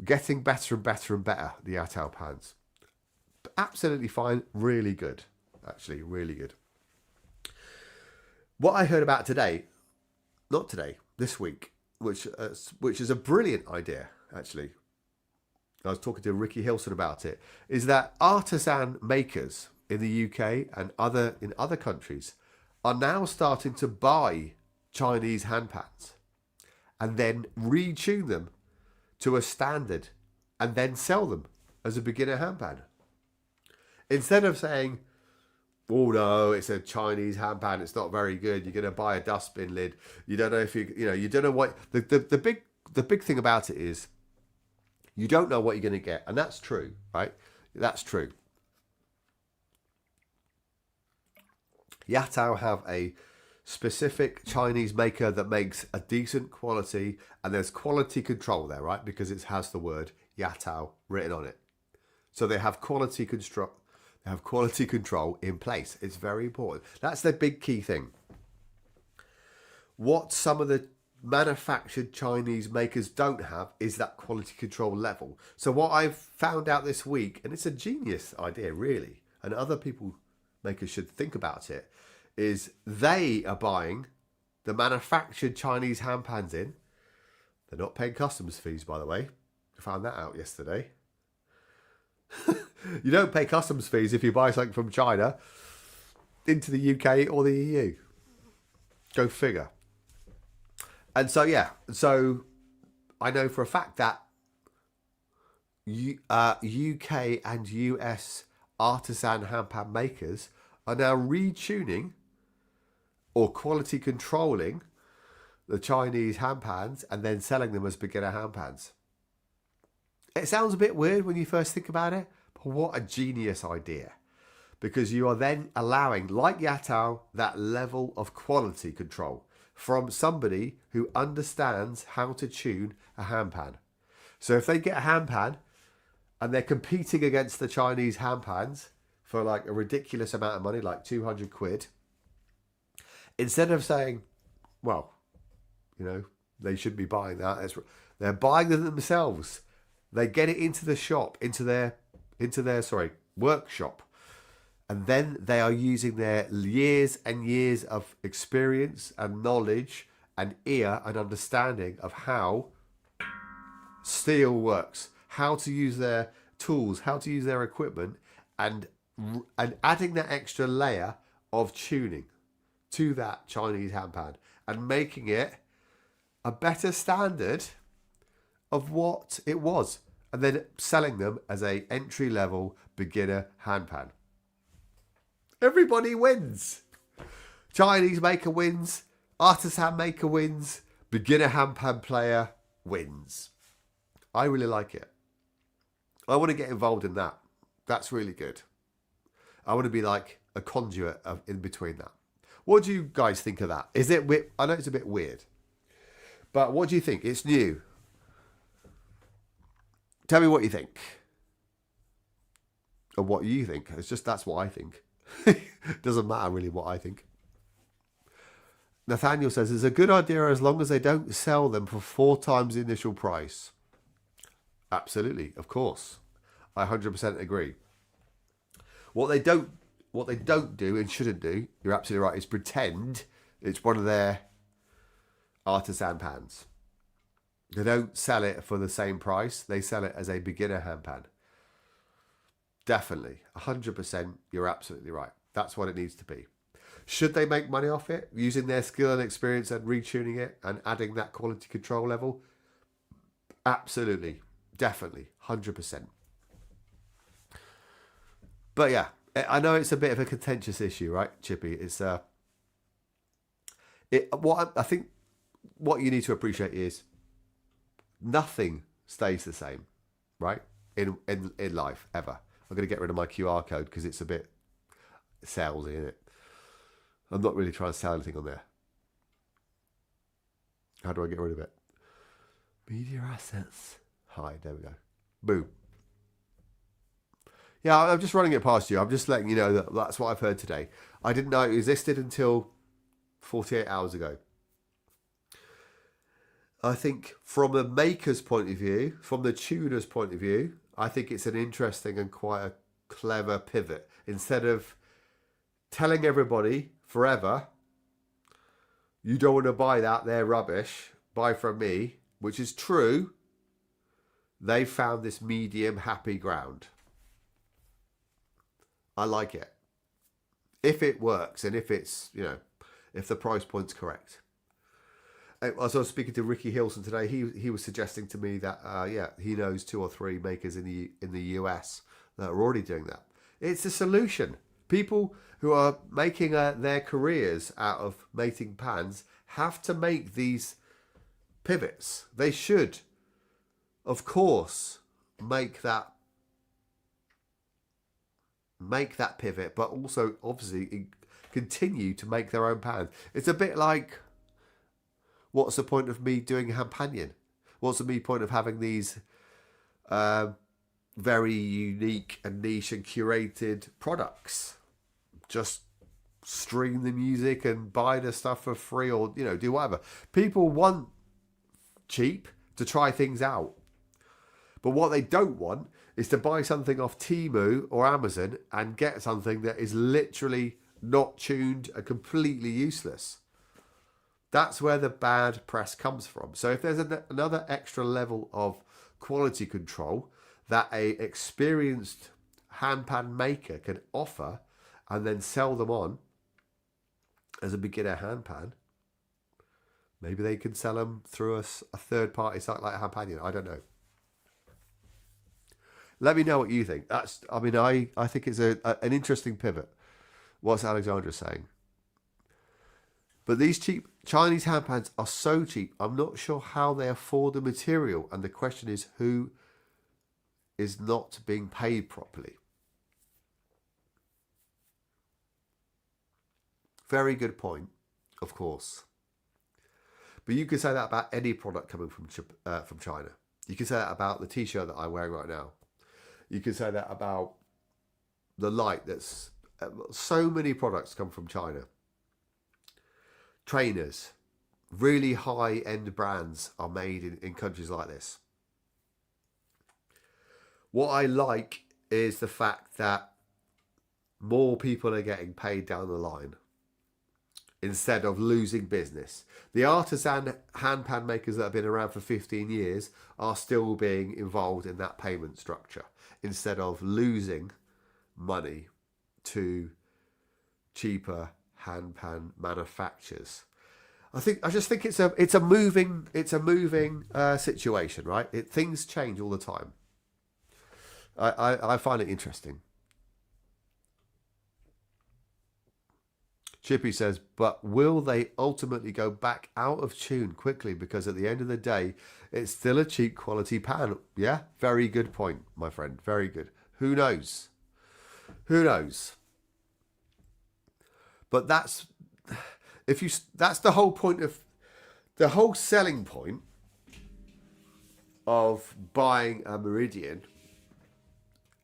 getting better and better and better, the Yatao pans. Absolutely fine, really good. Actually, really good. What I heard about today, not today, this week, which is a brilliant idea, actually. I was talking to Ricky Hilson about it, is that artisan makers in the UK and in other countries are now starting to buy Chinese handpans and then retune them to a standard and then sell them as a beginner handpan. Instead of saying, oh no, it's a Chinese handpan, it's not very good, you're going to buy a dustbin lid, you don't know if you don't know what, the big thing about it is, you don't know what you're going to get. And that's true, right? That's true. Yatao have a specific Chinese maker that makes a decent quality, and there's quality control there, right? Because it has the word Yatao written on it. So they have quality control in place. It's very important. That's the big key thing. What some of the manufactured Chinese makers don't have is that quality control level. So what I've found out this week, and it's a genius idea really, and other makers should think about it, is they are buying the manufactured Chinese handpans in. They're not paying customs fees, by the way. I found that out yesterday. You don't pay customs fees if you buy something from China into the UK or the EU. Go figure. And so, yeah, so I know for a fact that UK and US artisan handpan makers are now retuning or quality controlling the Chinese handpans and then selling them as beginner handpans. It sounds a bit weird when you first think about it, but what a genius idea. Because you are then allowing, like Yatao, that level of quality control from somebody who understands how to tune a handpan. So if they get a handpan and they're competing against the Chinese handpans for like a ridiculous amount of money, like 200 quid, instead of saying, well, they should be buying that, they're buying them themselves. They get it into the shop, into their workshop. And then they are using their years and years of experience and knowledge and ear and understanding of how steel works, how to use their tools, how to use their equipment, and adding that extra layer of tuning to that Chinese handpan and making it a better standard of what it was, and then selling them as a entry-level beginner handpan. Everybody wins. Chinese maker wins, artisan maker wins, beginner handpan player wins. I really like it. I want to get involved in that. That's really good. I want to be like a conduit in between that. What do you guys think of that? Is it weird? I know it's a bit weird, but what do you think? It's new. Tell me what you think. Or what you think. It's just that's what I think. Doesn't matter really what I think. Nathaniel says, it's a good idea as long as they don't sell them for 4 times the initial price. Absolutely, of course. I 100% agree. What they don't do and shouldn't do, you're absolutely right, is pretend it's one of their artisan pans. They don't sell it for the same price. They sell it as a beginner handpan. Definitely, 100%, you're absolutely right. That's what it needs to be. Should they make money off it, using their skill and experience and retuning it and adding that quality control level? Absolutely, definitely, 100%. But yeah, I know it's a bit of a contentious issue, right, Chippy? It's I think what you need to appreciate is nothing stays the same, right? In life, ever. I'm going to get rid of my QR code because it's a bit salesy, isn't it? I'm not really trying to sell anything on there. How do I get rid of it? Media assets. Hi, there we go. Boom. Yeah, I'm just running it past you. I'm just letting you know that that's what I've heard today. I didn't know it existed until 48 hours ago. I think from the maker's point of view, from the tuner's point of view, I think it's an interesting and quite a clever pivot. Instead of telling everybody forever, you don't want to buy that, they're rubbish, buy from me, which is true, they found this medium happy ground. I like it. If it works and if it's, if the price point's correct. As I was speaking to Ricky Hilson today, he was suggesting to me that, he knows 2 or 3 makers in the US that are already doing that. It's a solution. People who are making their careers out of making pans have to make these pivots. They should, of course, make that pivot, but also obviously continue to make their own pans. It's a bit like, what's the point of me doing Handpanion? What's the point of having these very unique and niche and curated products? Just stream the music and buy the stuff for free, or do whatever. People want cheap to try things out, but what they don't want is to buy something off Temu or Amazon and get something that is literally not tuned and completely useless. That's where the bad press comes from. So if there's another extra level of quality control that a experienced handpan maker can offer and then sell them on as a beginner handpan, maybe they can sell them through a third-party site like Handpanion. I don't know. Let me know what you think. I think it's an interesting pivot. What's Alexandra saying? But these cheap Chinese handpans are so cheap, I'm not sure how they afford the material. And the question is, who is not being paid properly? Very good point, of course. But you can say that about any product coming from China. You can say that about the t-shirt that I'm wearing right now. You can say that about the light. That's so many products come from China. Trainers, really high-end brands are made in countries like this. What I like is the fact that more people are getting paid down the line instead of losing business. The artisan handpan makers that have been around for 15 years are still being involved in that payment structure instead of losing money to cheaper handpan manufacturers. I just think it's a moving situation, right? Things change all the time. I find it interesting. Chippy says, but will they ultimately go back out of tune quickly? Because at the end of the day, it's still a cheap quality pan. Yeah, very good point, my friend. Very good. Who knows? Who knows? But that's the whole point of the whole selling point of buying a Meridian,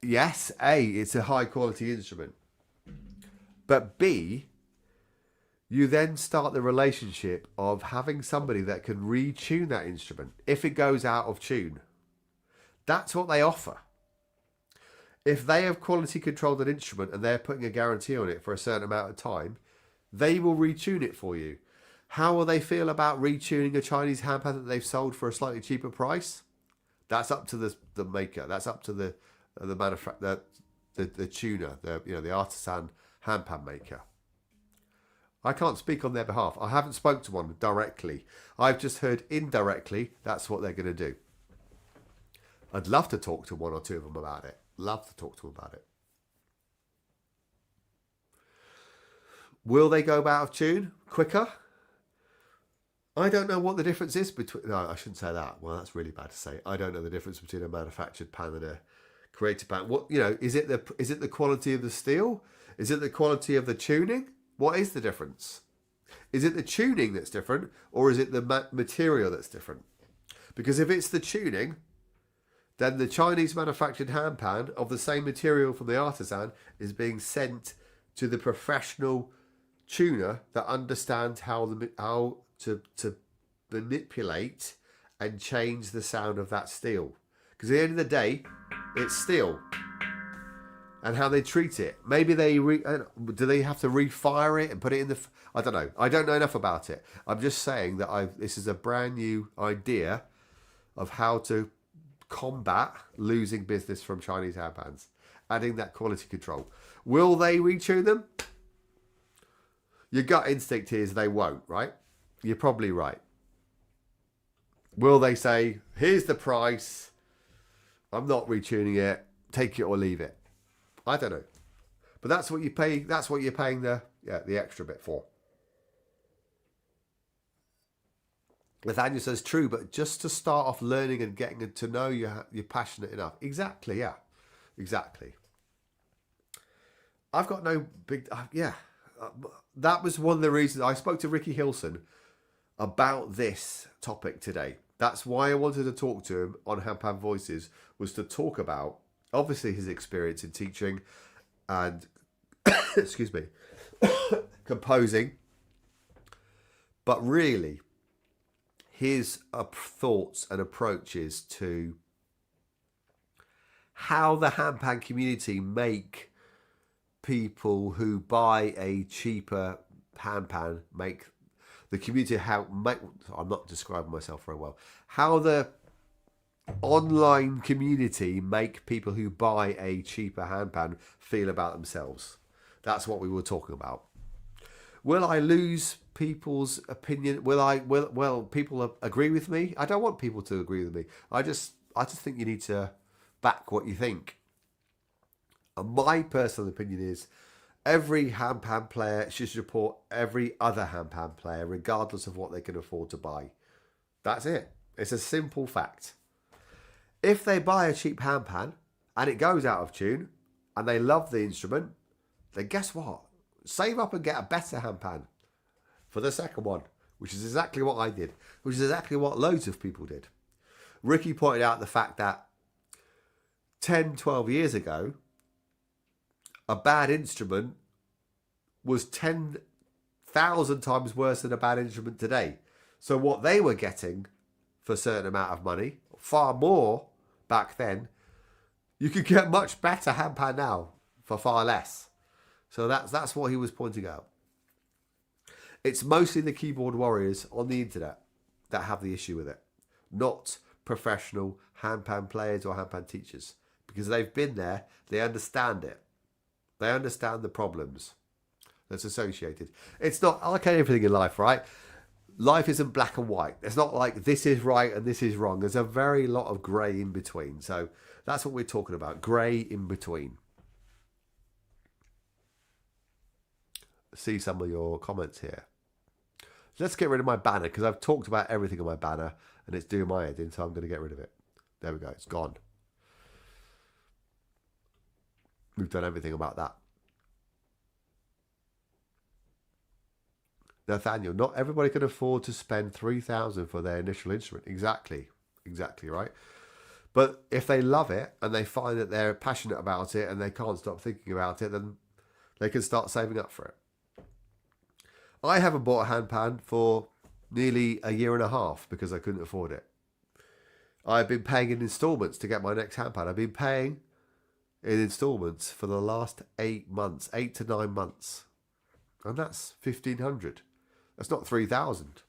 yes, A, it's a high quality instrument. But B, you then start the relationship of having somebody that can retune that instrument if it goes out of tune. That's what they offer. If they have quality controlled an instrument and they're putting a guarantee on it for a certain amount of time, they will retune it for you. How will they feel about retuning a Chinese handpan that they've sold for a slightly cheaper price? That's up to the maker. That's up to the manufacturer, the tuner, the artisan handpan maker. I can't speak on their behalf. I haven't spoke to one directly. I've just heard indirectly that's what they're going to do. I'd love to talk to one or two of them about it. Love to talk to them about it. Will they go out of tune quicker? I don't know what the difference is between... No, I shouldn't say that. Well, that's really bad to say. I don't know the difference between a manufactured pan and a created pan. What, is it the quality of the steel? Is it the quality of the tuning? What is the difference? Is it the tuning that's different, or is it the material that's different? Because if it's the tuning, then the Chinese manufactured handpan of the same material from the artisan is being sent to the professional tuner that understands how to manipulate and change the sound of that steel. Because at the end of the day, it's steel. And how they treat it. Maybe do they have to refire it and put it in the... I don't know. I don't know enough about it. I'm just saying that this is a brand new idea of how to combat losing business from Chinese handpans. Adding that quality control. Will they retune them? Your gut instinct is they won't, right? You're probably right. Will they say, here's the price, I'm not retuning it, take it or leave it? I don't know. But that's what you pay. That's what you're paying the extra bit for. Nathaniel says, true, but just to start off learning and getting to know you're passionate enough. Exactly, yeah. Exactly. I've got no big... that was one of the reasons I spoke to Ricky Hilson about this topic today. That's why I wanted to talk to him on Handpan Voices, was to talk about, obviously, his experience in teaching and, excuse me, composing, but really his thoughts and approaches to how the handpan community make people who buy a cheaper handpan make the community I'm not describing myself very well. How the online community make people who buy a cheaper handpan feel about themselves. That's what we were talking about. Will I lose people's opinion? Will people agree with me? I don't want people to agree with me. I just think you need to back what you think. And my personal opinion is every handpan player should support every other handpan player, regardless of what they can afford to buy. That's it. It's a simple fact. If they buy a cheap handpan and it goes out of tune and they love the instrument, then guess what? Save up and get a better handpan for the second one, which is exactly what I did, which is exactly what loads of people did. Ricky pointed out the fact that 10, 12 years ago, a bad instrument was 10,000 times worse than a bad instrument today. So what they were getting for a certain amount of money, far more back then, you could get much better handpan now for far less. So that's what he was pointing out. It's mostly the keyboard warriors on the internet that have the issue with it, not professional handpan players or handpan teachers, because they've been there, they understand it. They understand the problems that's associated. It's not like everything in life, right? Life isn't black and white. It's not like this is right and this is wrong. There's a very lot of grey in between. So that's what we're talking about. Grey in between. See some of your comments here. Let's get rid of my banner because I've talked about everything on my banner and it's doing my head in, so I'm going to get rid of it. There we go. It's gone. We've done everything about that. Nathaniel, not everybody can afford to spend $3,000 for their initial instrument. Exactly. exactly right. But if they love it and they find that they're passionate about it and they can't stop thinking about it, then they can start saving up for it. I haven't bought a handpan for nearly a year and a half because I couldn't afford it. I've been paying in installments to get my next handpan. I've been paying in installments for the last 8 months, 8 to 9 months. And that's 1,500. That's not 3,000.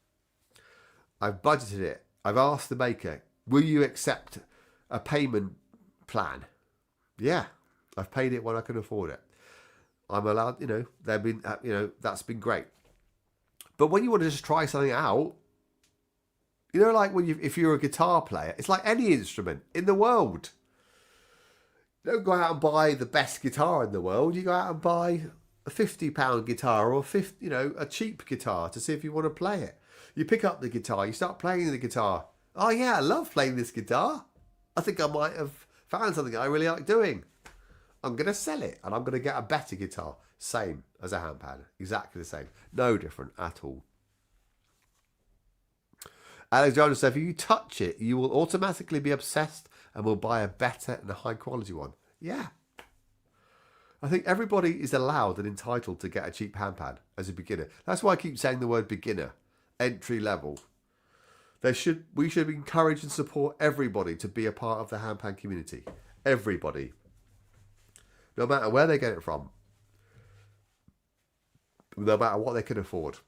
I've budgeted it. I've asked the maker, will you accept a payment plan? Yeah, I've paid it when I can afford it. I'm allowed, they've been, that's been great. But when you want to just try something out, like if you're a guitar player, it's like any instrument in the world. You don't go out and buy the best guitar in the world. You go out and buy a £50 guitar or a cheap guitar to see if you want to play it. You pick up the guitar, you start playing the guitar. Oh yeah, I love playing this guitar. I think I might have found something I really like doing. I'm going to sell it and I'm going to get a better guitar. Same as a handpan. Exactly the same. No different at all. Alexandra said, if you touch it, you will automatically be obsessed and will buy a better and a high quality one. Yeah. I think everybody is allowed and entitled to get a cheap handpan as a beginner. That's why I keep saying the word beginner, entry level. We should encourage and support everybody to be a part of the handpan community. Everybody. No matter where they get it from. No matter what they can afford.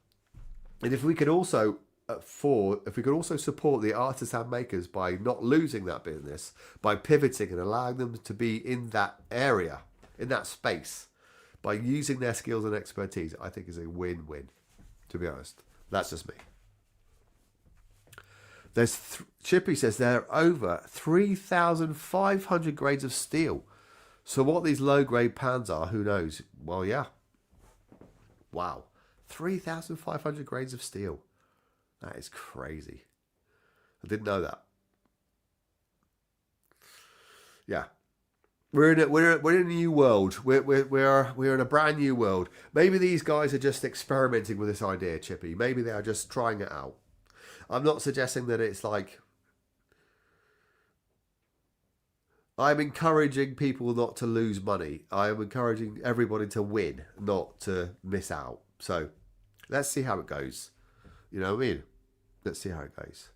And if we could also support the artists and makers by not losing that business, by pivoting and allowing them to be in that area, in that space, by using their skills and expertise, I think is a win-win, to be honest. That's just me. Chippy says there are over 3,500 grades of steel. So what these low-grade pans are, who knows? Well, yeah. Wow. 3,500 grades of steel. That is crazy. I didn't know that. Yeah. We're in a new world. We're in a brand new world. Maybe these guys are just experimenting with this idea, Chippy. Maybe they are just trying it out. I'm not suggesting that it's like... I'm encouraging people not to lose money. I am encouraging everybody to win, not to miss out. So, let's see how it goes. You know what I mean? Let's see how it goes.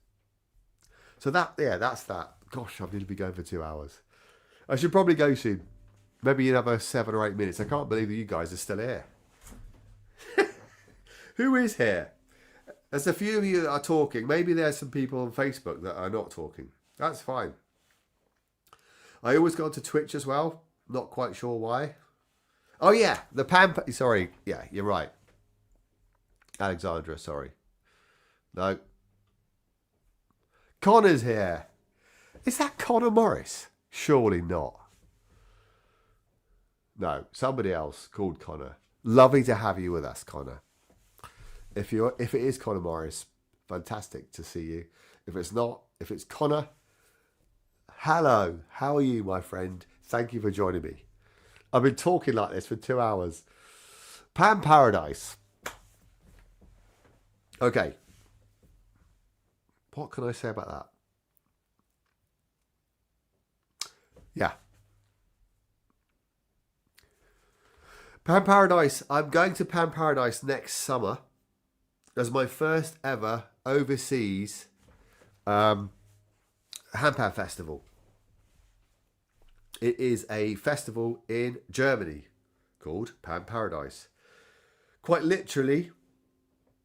So that's that. Gosh, I'm going to be going for 2 hours. I should probably go soon. Maybe another 7 or 8 minutes. I can't believe that you guys are still here. Who is here? There's a few of you that are talking. Maybe there's some people on Facebook that are not talking. That's fine. I always go to Twitch as well. Not quite sure why. Oh yeah, the sorry. Yeah, you're right. Alexandra, sorry. No. Connor's here. Is that Connor Morris? Surely not. No, somebody else called Connor. Lovely to have you with us, Connor. If it is Connor Morris, fantastic to see you. If it's not, if it's Connor, hello, how are you, my friend? Thank you for joining me. I've been talking like this for 2 hours. Pan Paradise. Okay. What can I say about that? Yeah. Pan Paradise. I'm going to Pan Paradise next summer as my first ever overseas handpan festival. It is a festival in Germany called Pan Paradise. Quite literally,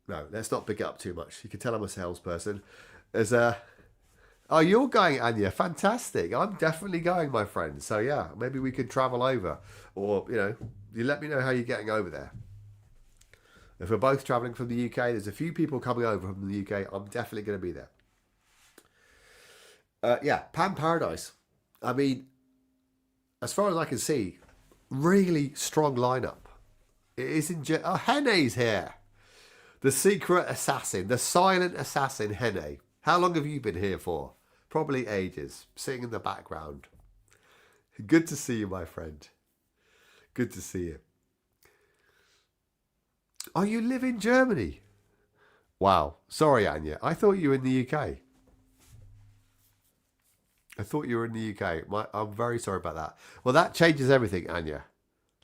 no, let's not pick it up too much. You can tell I'm a salesperson. Oh, you're going, Anya. Fantastic. I'm definitely going, my friend. So, yeah, maybe we could travel over. Or, you let me know how you're getting over there. If we're both travelling from the UK, there's a few people coming over from the UK. I'm definitely going to be there. Yeah, Pan Paradise. I mean, as far as I can see, really strong lineup. It is in... Henne's here. The secret assassin. The silent assassin, Henne. How long have you been here for? Probably ages. Sitting in the background. Good to see you, my friend. Good to see you. Oh, you live in Germany? Wow. Sorry, Anya. I thought you were in the UK. I thought you were in the UK. I'm very sorry about that. Well, that changes everything, Anya.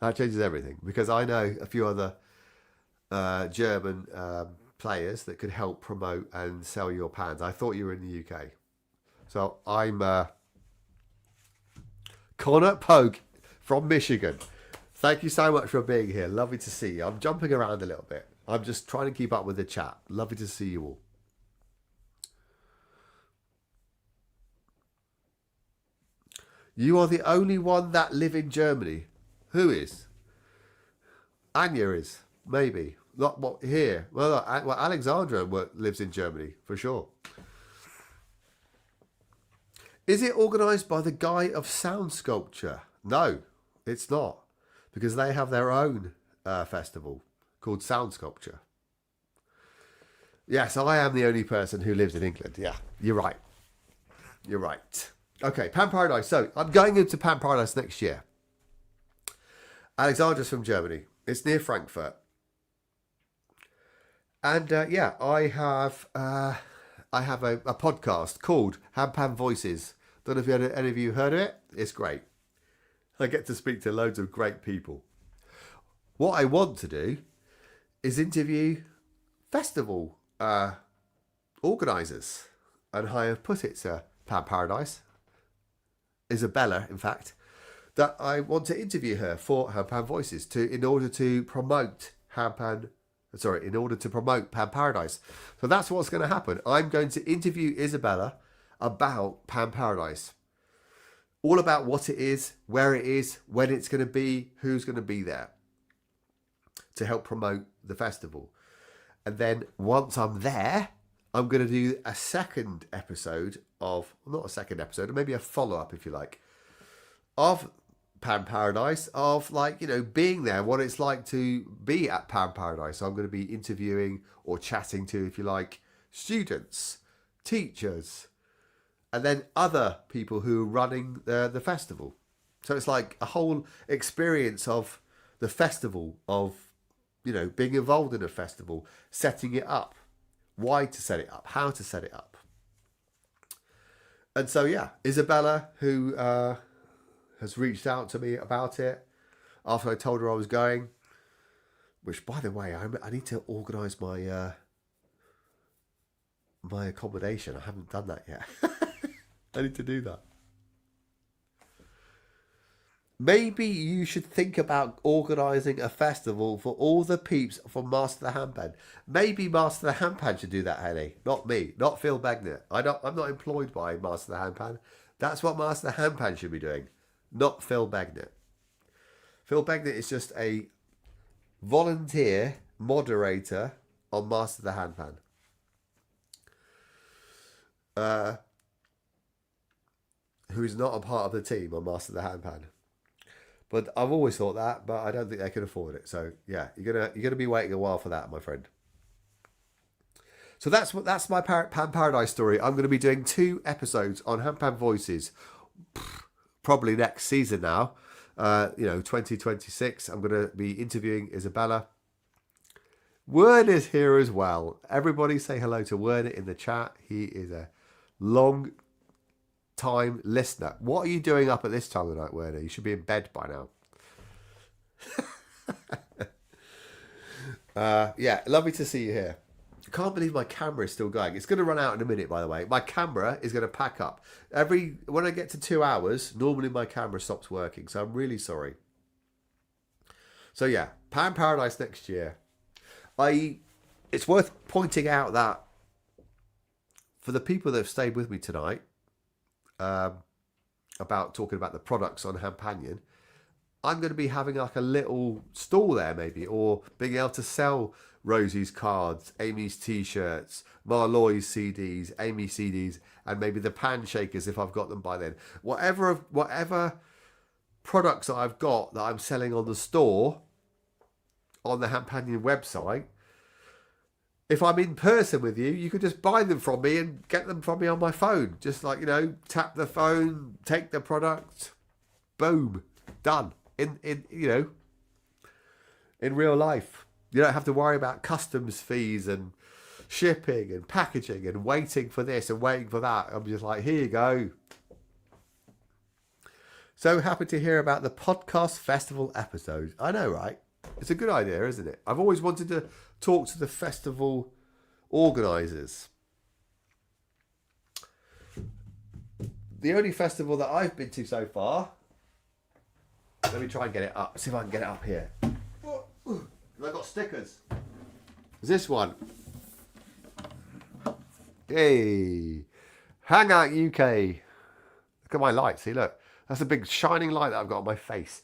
That changes everything because I know a few other German players that could help promote and sell your pans. I thought you were in the UK. So I'm Connor Pogue from Michigan. Thank you so much for being here. Lovely to see you. I'm jumping around a little bit. I'm just trying to keep up with the chat. Lovely to see you all. You are the only one that live in Germany. Who is? Anya is. Maybe. Not what here. Well, Alexandra lives in Germany, for sure. Is it organised by the Guy of Sound Sculpture? No, it's not. Because they have their own festival called Sound Sculpture. Yes, I am the only person who lives in England. Yeah, you're right. You're right. Okay, Pan Paradise. So I'm going into Pan Paradise next year. Alexandra's from Germany. It's near Frankfurt. And yeah, I have a podcast called Handpan Voices. Don't know if any of you heard of it. It's great. I get to speak to loads of great people. What I want to do is interview festival organisers. And I have put it to Pan Paradise, Isabella, in fact, that I want to interview her for Handpan Voices in order to promote Pan Paradise. So that's what's going to happen. I'm going to interview Isabella about Pan Paradise. All about what it is, where it is, when it's going to be, who's going to be there to help promote the festival. And then once I'm there, I'm going to do a second episode of, not a second episode, maybe a follow-up if you like, of Pan Paradise, of being there, what it's like to be at Pan Paradise. So I'm going to be interviewing or chatting to, if you like, students, teachers, and then other people who are running the festival. So it's like a whole experience of the festival, of, being involved in a festival, setting it up, why to set it up, how to set it up. And so, yeah, Isabella, who has reached out to me about it after I told her I was going, which, by the way, I need to organise my my accommodation. I haven't done that yet. I need to do that. Maybe you should think about organising a festival for all the peeps from Master the Handpan. Maybe Master the Handpan should do that, Henny. Not me. Not Phil Bagnet. I'm not employed by Master the Handpan. That's what Master the Handpan should be doing. Not Phil Bagnet. Phil Bagnet is just a volunteer moderator on Master the Handpan. Who is not a part of the team on Master the Handpan. But I've always thought that, but I don't think they can afford it. So yeah, you're gonna be waiting a while for that, my friend. So that's my Pan Paradise story. I'm going to be doing 2 episodes on Handpan Voices, probably next season now. 2026. I'm going to be interviewing Isabella. Werner is here as well. Everybody say hello to Werner in the chat. He is a long time listener. What are you doing up at this time of the night, Werner? You should be in bed by now. Yeah, lovely to see you here. I can't believe my camera is still going. It's going to run out in a minute, by the way. My camera is going to pack up. When I get to 2 hours, normally my camera stops working. So I'm really sorry. So yeah, Pan Paradise next year. It's worth pointing out that for the people that have stayed with me tonight, about talking about the products on Handpanion, I'm going to be having like a little stall there maybe, or being able to sell Rosie's cards, Amy's t-shirts, Marloy's CDs, Amy's CDs, and maybe the pan shakers if I've got them by then. Whatever products that I've got that I'm selling on the store, on the Handpanion website, if I'm in person with you, you could just buy them from me and get them from me on my phone. Just like, tap the phone, take the product, boom, done. In real life. You don't have to worry about customs fees and shipping and packaging and waiting for this and waiting for that. I'm just like, here you go. So happy to hear about the podcast festival episode. I know, right? It's a good idea, isn't it? I've always wanted to talk to the festival organisers. The only festival that I've been to so far... Let me try and get it up. See if I can get it up here. I've got stickers. Is this one? Hey! Hangout UK. Look at my light. See, look. That's a big shining light that I've got on my face.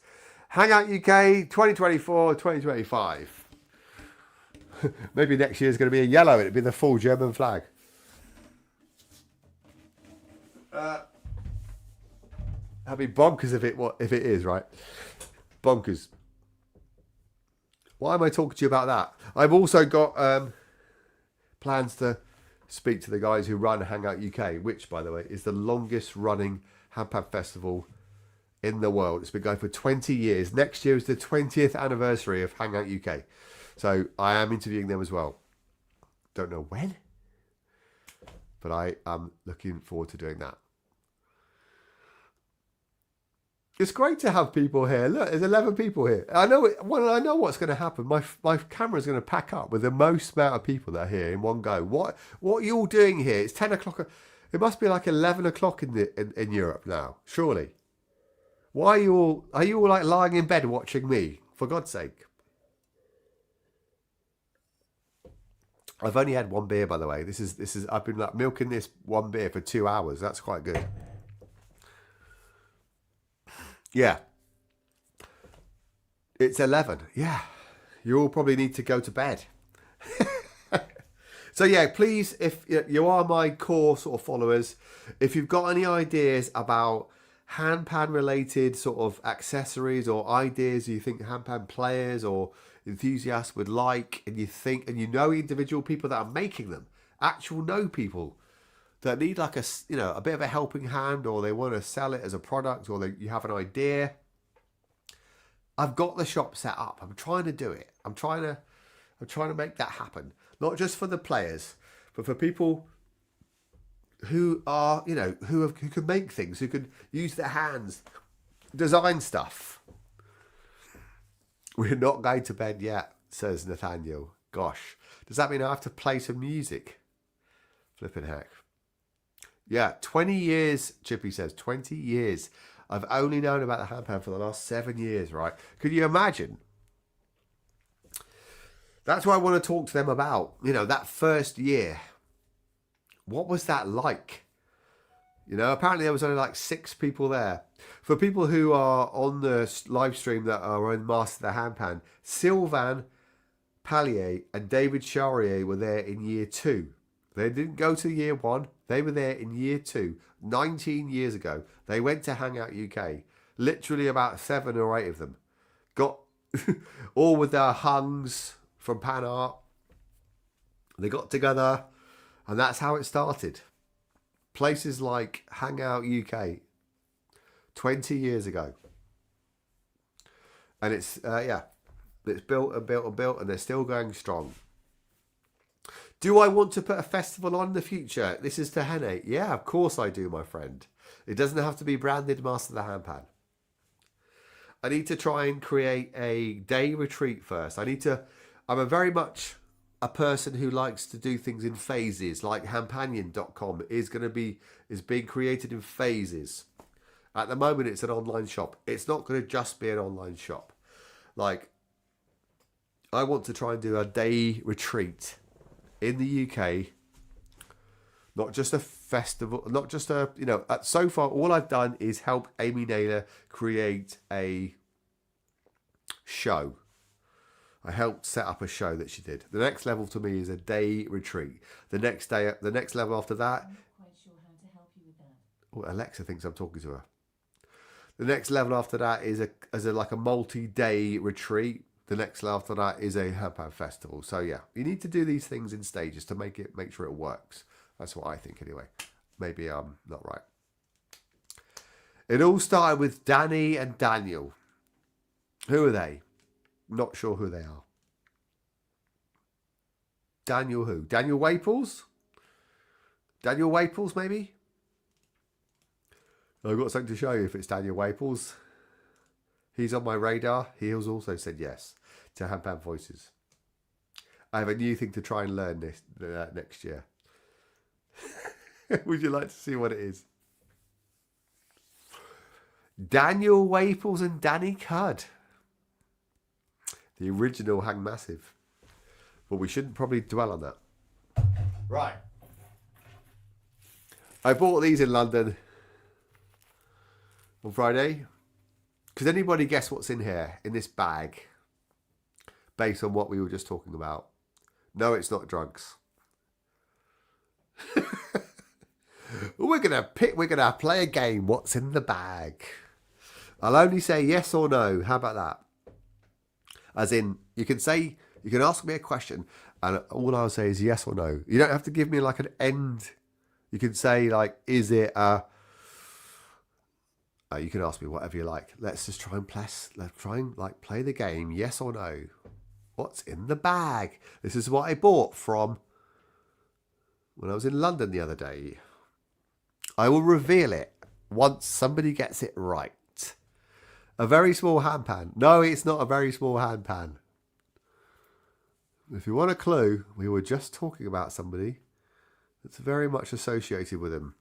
Hangout UK 2024, 2025. Maybe next year's going to be a yellow. It'll be the full German flag. That'd be bonkers if it is, right? Bonkers. Why am I talking to you about that? I've also got plans to speak to the guys who run Hangout UK, which, by the way, is the longest running handpan festival in the world. It's been going for 20 years. Next year is the 20th anniversary of Hangout UK. So I am interviewing them as well. Don't know when, but I am looking forward to doing that. It's great to have people here. Look, there's 11 people here. I know what's going to happen. My camera's going to pack up with the most amount of people that are here in one go. What are you all doing here? It's 10 o'clock. It must be like 11 o'clock in Europe now, surely. Why are you all like lying in bed watching me? For God's sake. I've only had one beer, by the way. This is I've been like milking this one beer for 2 hours. That's quite good. Yeah. It's 11. Yeah. You all probably need to go to bed. So yeah, please, if you are my core sort of followers, if you've got any ideas about handpan related sort of accessories or ideas you think handpan players or enthusiasts would like, and you know individual people that are making them, know people that need like a bit of a helping hand, or they want to sell it as a product, or you have an idea, I've got the shop set up. I'm trying to do it. I'm trying to make that happen. Not just for the players, but for people who are, who can make things, who can use their hands, design stuff. We're not going to bed yet, says Nathaniel. Gosh, does that mean I have to play some music? Flipping heck. Yeah, 20 years, Chippy says. 20 years. I've only known about the handpan for the last 7 years, right? Could you imagine? That's what I want to talk to them about. That first year. What was that like? Apparently there was only like 6 people there. For people who are on the live stream that are in Master the Handpan, Sylvain Pallier and David Charrier were there in year 2. They didn't go to year 1. They were there in year 2, 19 years ago. They went to Hangout UK. Literally about 7 or 8 of them. Got all with their hungs from Pan Art. They got together, and that's how it started. Places like Hangout UK, 20 years ago. And it's built and built and built, and they're still going strong. Do I want to put a festival on in the future? This is to Hene. Yeah, of course I do, my friend. It doesn't have to be branded Master the Handpan. I need to try and create a day retreat first. I'm very much a person who likes to do things in phases, like Handpanion.com is being created in phases. At the moment, it's an online shop. It's not going to just be an online shop. Like, I want to try and do a day retreat in the UK, not just a festival, not just so far all I've done is help Amy Naylor create a show. I helped set up a show that she did. The next level to me is a day retreat. The next level after that, I'm not quite sure how to help you with that. Oh, Alexa thinks I'm talking to her. The next level after that is a multi-day retreat. The next level after that is a handpan festival. So yeah, you need to do these things in stages to make sure it works. That's what I think anyway. Maybe I'm not right. It all started with Danny and Daniel. Who are they? Not sure who they are. Daniel who? Daniel Waples? Daniel Waples maybe? I've got something to show you if it's Daniel Waples. He's on my radar. He has also said yes to Handpan Voices. I have a new thing to try and learn this next year. Would you like to see what it is? Daniel Waples and Danny Cudd. The original Hang Massive. But we shouldn't probably dwell on that. Right. I bought these in London on Friday. Could anybody guess what's in here, in this bag, based on what we were just talking about? No, it's not drugs. We're gonna play a game. What's in the bag? I'll only say yes or no. How about that? As in, you can ask me a question, and all I'll say is yes or no. You don't have to give me like an end. You can say like, is it a? You can ask me whatever you like. Let's just try and play the game. Yes or no. What's in the bag? This is what I bought from when I was in London the other day. I will reveal it once somebody gets it right. A very small handpan. No, it's not a very small handpan. If you want a clue, we were just talking about somebody that's very much associated with him.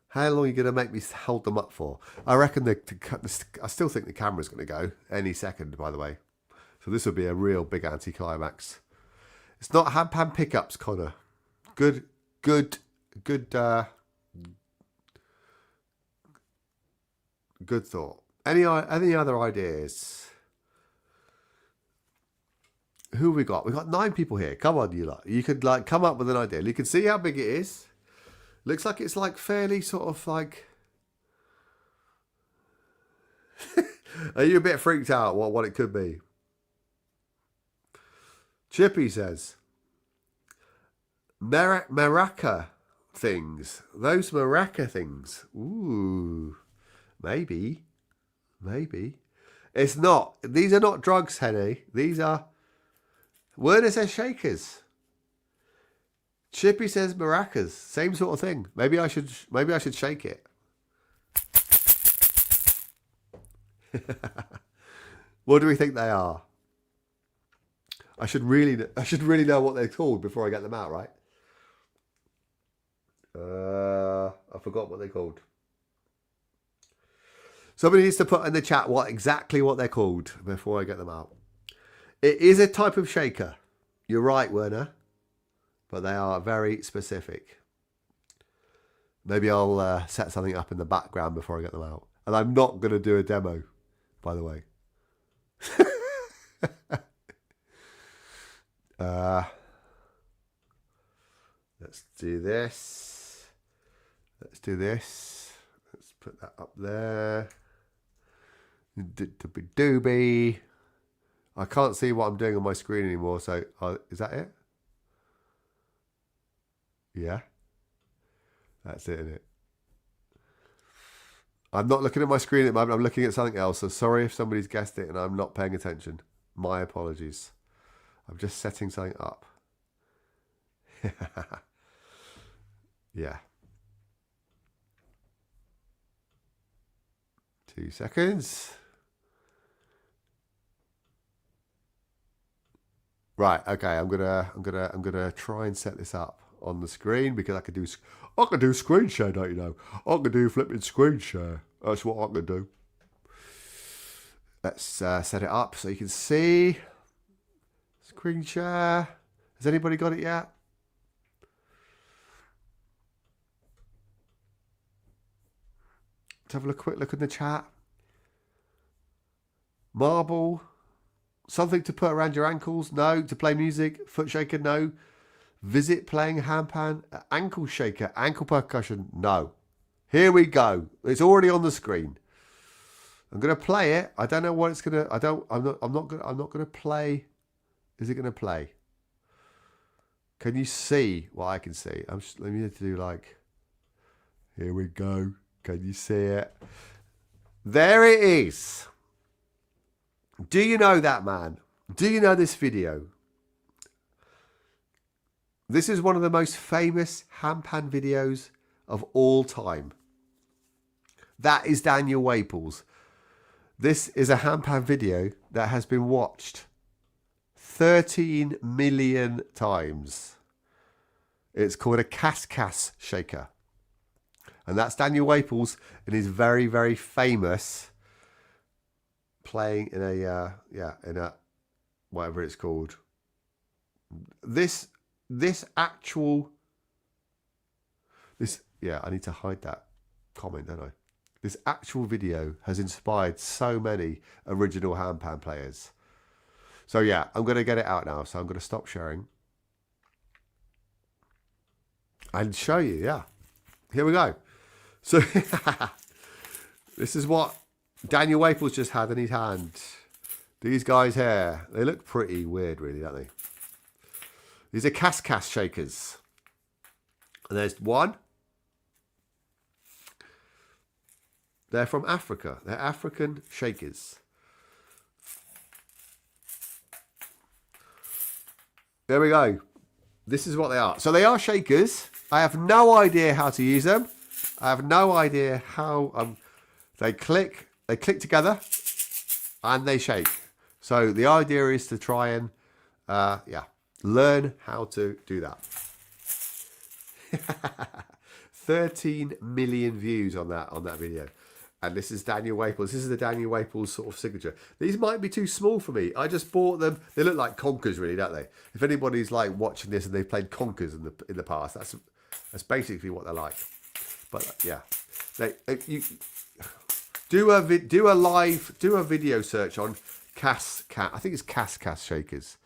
How long are you going to make me hold them up for? I reckon I still think the camera's going to go any second, by the way. So this would be a real big anticlimax. It's not handpan pickups, Connor. Good thought. Any other ideas? Who we got? We got 9 people here. Come on, you lot. You could come up with an idea. You can see how big it is. Looks like it's fairly sort of like. Are you a bit freaked out what it could be? Chippy says maraca things. Those maraca things. Ooh. Maybe. It's not. These are not drugs, Henny. These are. Werner says shakers. Chippy says maracas. Same sort of thing. Maybe I should shake it. What do we think they are? I should really know what they're called before I get them out, right? I forgot what they're called. Somebody needs to put in the chat exactly what they're called before I get them out. It is a type of shaker. You're right, Werner. But they are very specific. Maybe I'll set something up in the background before I get them out. And I'm not going to do a demo, by the way. Let's do this. Let's put that up there. Doobie. I can't see what I'm doing on my screen anymore, so is that it? Yeah. That's it, isn't it? I'm not looking at my screen at the moment. I'm looking at something else. So sorry if somebody's guessed it and I'm not paying attention. My apologies. I'm just setting something up. Yeah. 2 seconds. Right. Okay. I'm gonna try and set this up on the screen because I can do screen share, don't you know? I can do flipping screen share. That's what I can do. Let's set it up so you can see. Screen share. Has anybody got it yet? Let's have a quick look in the chat. Marble. Something to put around your ankles? No. To play music? Foot shaker? No. Visit playing handpan? Ankle shaker? Ankle percussion? No. Here we go. It's already on the screen. I'm going to play it. I don't know what it's going to... I'm not going to play... Is it going to play? Can you see what I can see? Let me do Here we go. Can you see it? There it is. Do you know that, man? Do you know this video? This is one of the most famous handpan videos of all time. That is Daniel Waples. This is a handpan video that has been watched 13 million times. It's called a Cas shaker. And that's Daniel Waples and he's very, very famous playing in a, in a, whatever it's called. This actual, I need to hide that comment, don't I? This actual video has inspired so many original handpan players. So yeah, I'm going to get it out now. So I'm going to stop sharing. And show you, yeah. Here we go. So this is what Daniel Waples just had in his hand. These guys here, they look pretty weird really, don't they? These are Cas shakers. And there's one. They're from Africa. They're African shakers. There we go. This is what they are. So they are shakers. I have no idea how to use them. I have no idea how they click together and they shake. So the idea is to try and learn how to do that. 13 million views on that video. And this is Daniel Waples. This is the Daniel Waples sort of signature. These might be too small for me. I just bought them. They look like conkers, really, don't they? If anybody's like watching this and they've played conkers in the past, that's basically what they're like. But yeah, you do a video search on Cas. I think it's Cas shakers.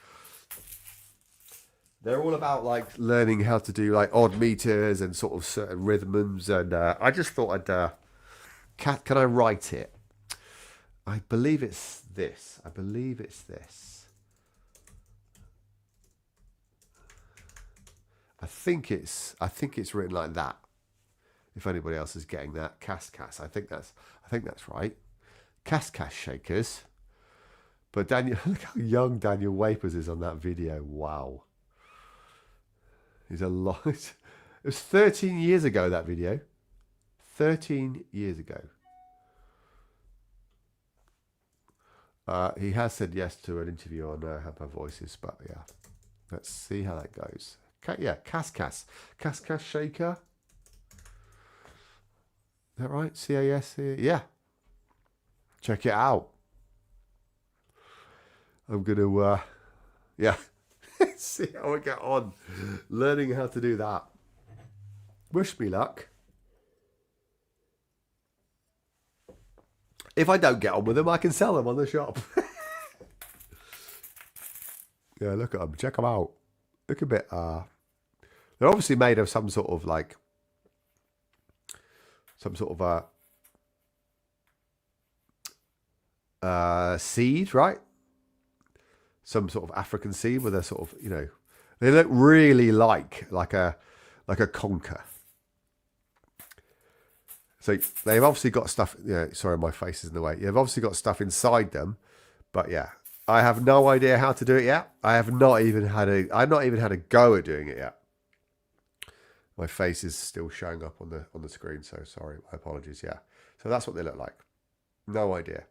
They're all about like learning how to do like odd meters and sort of certain rhythms. And I just thought I'd. Can I write it? I believe it's this. I think it's written like that. If anybody else is getting that, Cas. I think that's right. Cas shakers. But Daniel, look how young Daniel Waples is on that video. Wow. He's a lot. It was 13 years ago, that video. 13 years ago. He has said yes to an interview on Handpan Voices, but yeah. Let's see how that goes. Cas shaker. Is that right? CAS? Yeah. Check it out. I'm going to, see how I get on. Learning how to do that. Wish me luck. If I don't get on with them, I can sell them on the shop. Yeah, look at them. Check them out. Look a bit. They're obviously made of some sort of like, seed, right? Some sort of African seed with a sort of, they look really like a conker. So they've obviously got stuff. Sorry, my face is in the way. You've obviously got stuff inside them, but yeah, I have no idea how to do it yet. I've not even had a go at doing it yet. My face is still showing up on the screen, so sorry. My apologies. Yeah, so that's what they look like. No idea.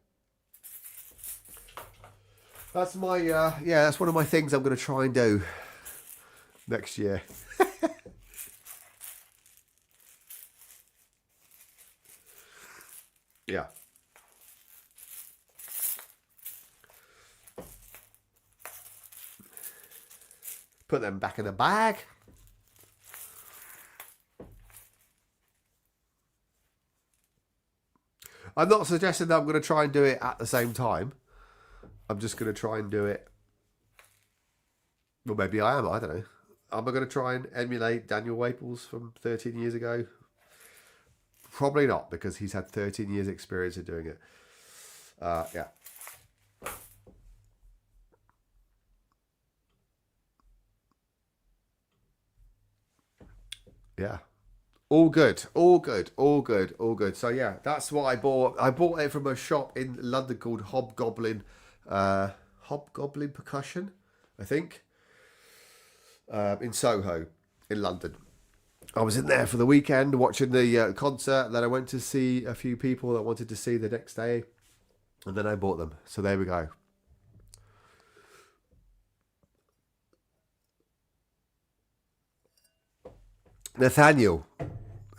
That's my that's one of my things I'm going to try and do next year. Yeah. Put them back in the bag. I'm not suggesting that I'm going to try and do it at the same time. I'm just going to try and do it. Well, maybe I am. I don't know. Am I going to try and emulate Daniel Waples from 13 years ago? Probably not, because he's had 13 years experience of doing it. Yeah. Yeah. All good. So yeah, that's what I bought. I bought it from a shop in London called Hobgoblin Percussion, I think. In Soho, in London. I was in there for the weekend watching the concert. Then I went to see a few people that wanted to see the next day. And then I bought them. So there we go. Nathaniel,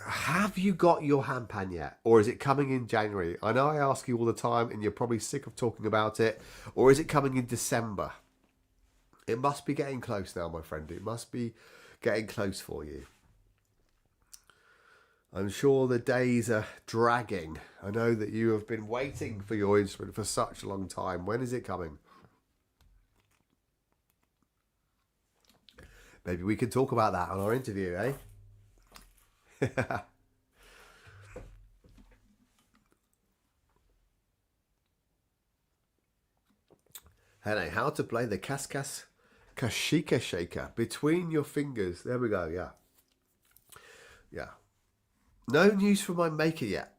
have you got your handpan yet? Or is it coming in January? I know I ask you all the time and you're probably sick of talking about it. Or is it coming in December? It must be getting close now, my friend. It must be getting close for you. I'm sure the days are dragging. I know that you have been waiting for your instrument for such a long time. When is it coming? Maybe we can talk about that on our interview, eh? Hey, how to play the Kaskas Kashika Shaker between your fingers. There we go, yeah. Yeah. No news from my maker yet.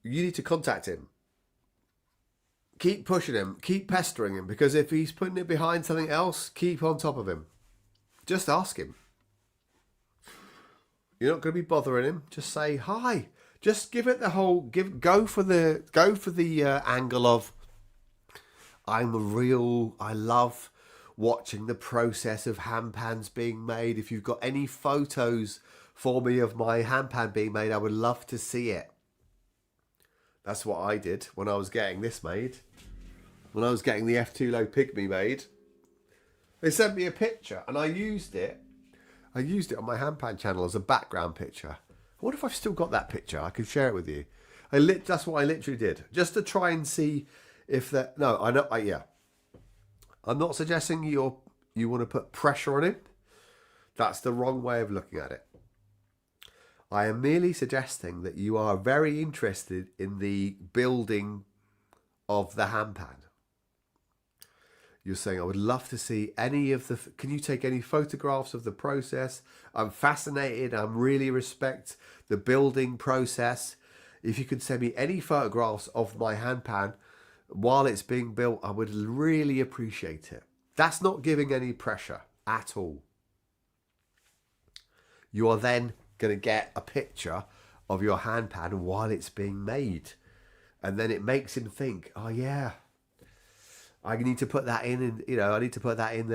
You need to contact him. Keep pushing him. Keep pestering him. Because if he's putting it behind something else, keep on top of him. Just ask him. You're not going to be bothering him. Just say hi. Just give it the whole. Go for the angle of. I love watching the process of handpans being made. If you've got any photos for me of my handpan being made, I would love to see it. That's what I did when I was getting this made. When I was getting the F2 Low Pygmy made. They sent me a picture and I used it. I used it on my handpan channel as a background picture. I wonder if I've still got that picture. I could share it with you. That's what I literally did. Just to try and see if that... No, I know. Yeah. I'm not suggesting you want to put pressure on it. That's the wrong way of looking at it. I am merely suggesting that you are very interested in the building of the handpan. You're saying, I would love to see any of the... Can you take any photographs of the process? I'm fascinated. I really respect the building process. If you could send me any photographs of my handpan while it's being built, I would really appreciate it. That's not giving any pressure at all. You are then going to get a picture of your handpan while it's being made. And then it makes him think, oh yeah, I need to put that in, I need to put that in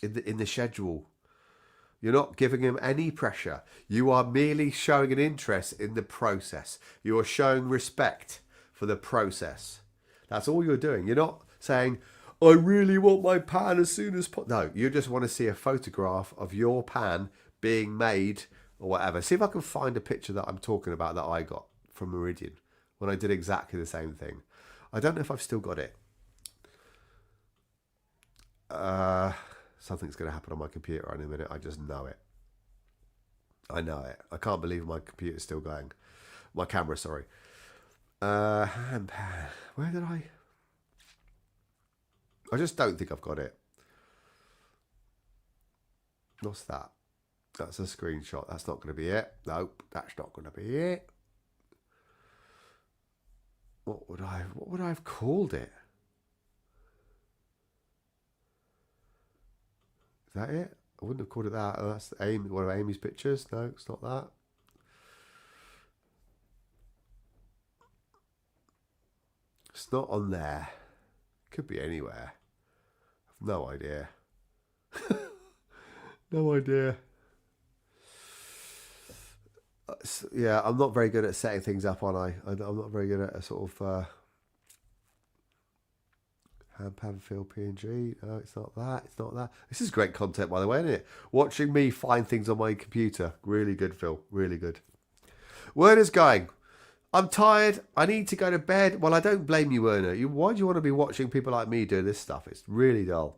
the schedule. You're not giving him any pressure. You are merely showing an interest in the process. You are showing respect for the process. That's all you're doing. You're not saying, I really want my pan as soon as possible. No, you just want to see a photograph of your pan being made or whatever. See if I can find a picture that I'm talking about that I got from Meridian when I did exactly the same thing. I don't know if I've still got it. Something's going to happen on my computer in a minute. I just know it. I know it. I can't believe my computer's still going. My camera, sorry. Handpan. Where did I just don't think I've got it. What's that? That's a screenshot. That's not going to be it. Nope, that's not going to be it. What would I have called it? Is that it? I wouldn't have called it that. Oh, that's Amy, one of Amy's pictures. No, it's not that. It's not on there. Could be anywhere. I've no idea. No idea. Yeah, I'm not very good at setting things up, am I? I'm not very good at a sort of handpan feel PNG. No, it's not that. It's not that. This is great content, by the way, isn't it? Watching me find things on my computer. Really good, Phil. Really good. Word is going. I'm tired. I need to go to bed. Well, I don't blame you, Werner. Why do you want to be watching people like me do this stuff? It's really dull.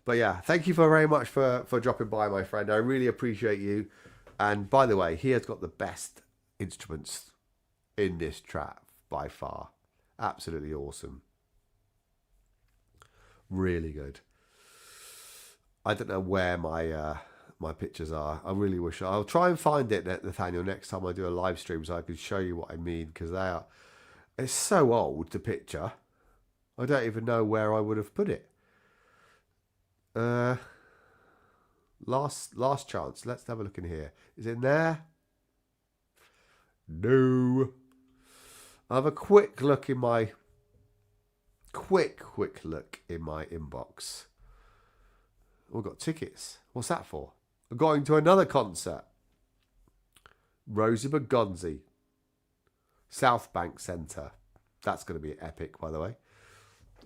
But yeah, thank you very much for dropping by, my friend. I really appreciate you. And by the way, he has got the best instruments in this track by far. Absolutely awesome. Really good. I don't know where my my pictures are. I really wish I'll try and find it, Nathaniel, next time I do a live stream so I can show you what I mean, because it's so old, the picture. I don't even know where I would have put it. Last chance. Let's have a look in here. Is it in there? No. I'll have a quick look in my quick look in my inbox. We've got tickets. What's that for? We're going to another concert. Rosie McGonzie. South Bank Centre. That's going to be epic, by the way.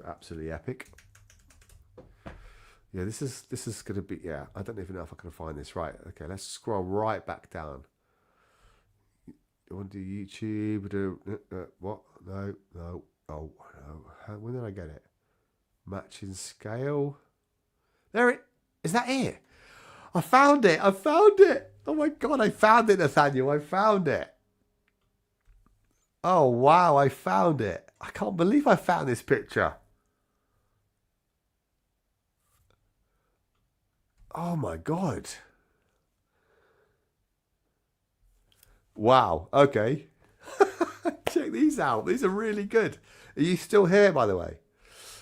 Absolutely epic. Yeah, this is going to be, yeah, I don't even know if I can find this. Right, okay, let's scroll right back down. I want to do YouTube. What? No. Oh, no. When did I get it? Matching scale. There it is. That it? I found it. Oh my God, I found it, Nathaniel. I found it. Oh, wow, I found it. I can't believe I found this picture. Oh my God. Wow. Okay. Check these out. These are really good. Are you still here, by the way?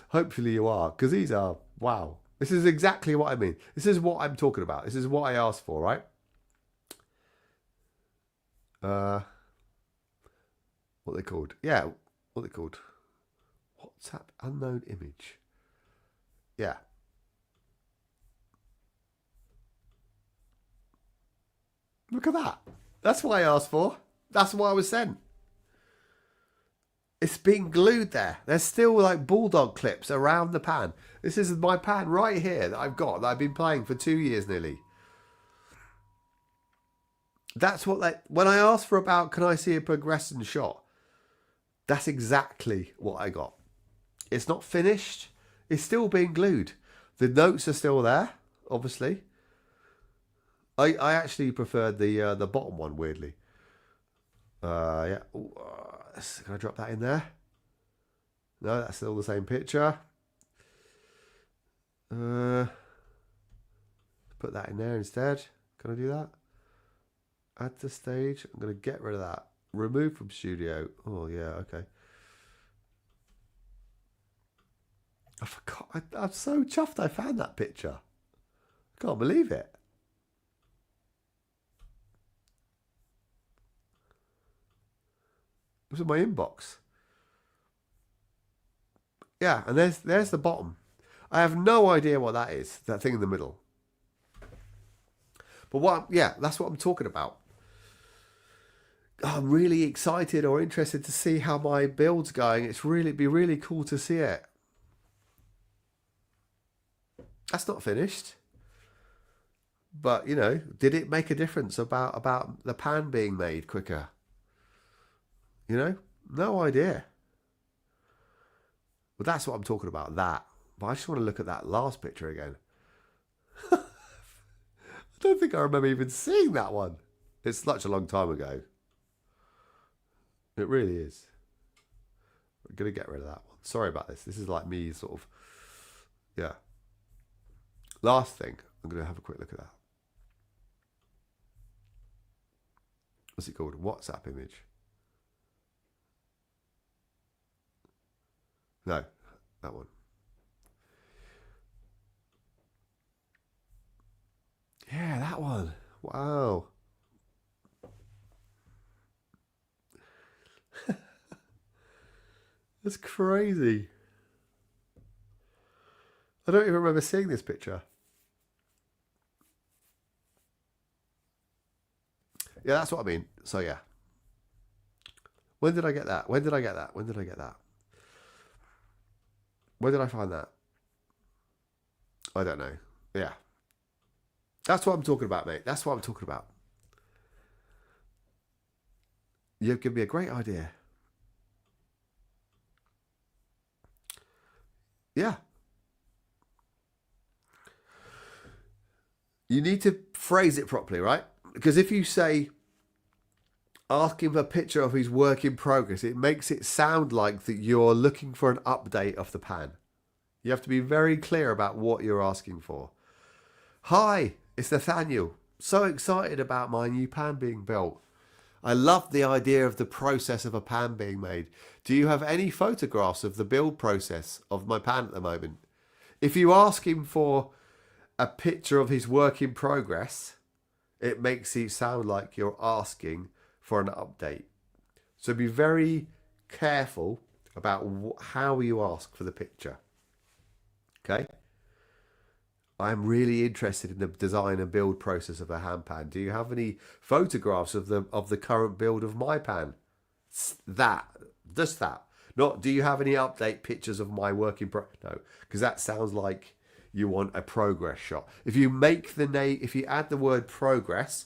Hopefully you are, because these are, wow. This is exactly what I mean. This is what I'm talking about. This is what I asked for, right? What they called? Yeah, what they called? WhatsApp unknown image. Yeah. Look at that. That's what I asked for. That's what I was sent. It's been glued there. There's still like bulldog clips around the pan. This is my pan right here that I've got, that I've been playing for 2 years nearly. That's what they, when I asked for about, can I see a progression shot? That's exactly what I got. It's not finished. It's still being glued. The notes are still there, obviously. I actually preferred the bottom one, weirdly. Yeah. Ooh, can I drop that in there? No, that's still the same picture. Put that in there instead. Can I do that? Add to stage. I'm going to get rid of that. Remove from studio. Oh, yeah, okay. I forgot. I'm so chuffed I found that picture. I can't believe it. It was in my inbox. Yeah, and there's the bottom. I have no idea what that is, that thing in the middle. But that's what I'm talking about. I'm really excited or interested to see how my build's going. It'd be really cool to see it. That's not finished. But, you know, did it make a difference about the pan being made quicker? You know, no idea. Well, that's what I'm talking about, that. But I just want to look at that last picture again. I don't think I remember even seeing that one. It's such a long time ago. It really is. I'm going to get rid of that one. Sorry about this. This is like me sort of, yeah. Last thing, I'm going to have a quick look at that. What's it called? WhatsApp image. No, that one. Yeah, that one. Wow. That's crazy. I don't even remember seeing this picture. Yeah, that's what I mean. So, yeah. When did I get that? When did I get that? When did I get that? Where did I find that? I don't know. Yeah. That's what I'm talking about, mate. That's what I'm talking about. You've given me a great idea. Yeah. You need to phrase it properly, right? Because if you say, ask him for a picture of his work in progress, it makes it sound like that you're looking for an update of the pan. You have to be very clear about what you're asking for. Hi, it's Nathaniel. So excited about my new pan being built. I love the idea of the process of a pan being made. Do you have any photographs of the build process of my pan at the moment? If you ask him for a picture of his work in progress, it makes it sound like you're asking for an update. So be very careful about how you ask for the picture. Okay? I'm really interested in the design and build process of a hand pan. Do you have any photographs of the current build of my pan? Just that. Not, do you have any update pictures of my work in progress? No, because that sounds like you want a progress shot. If you if you add the word progress,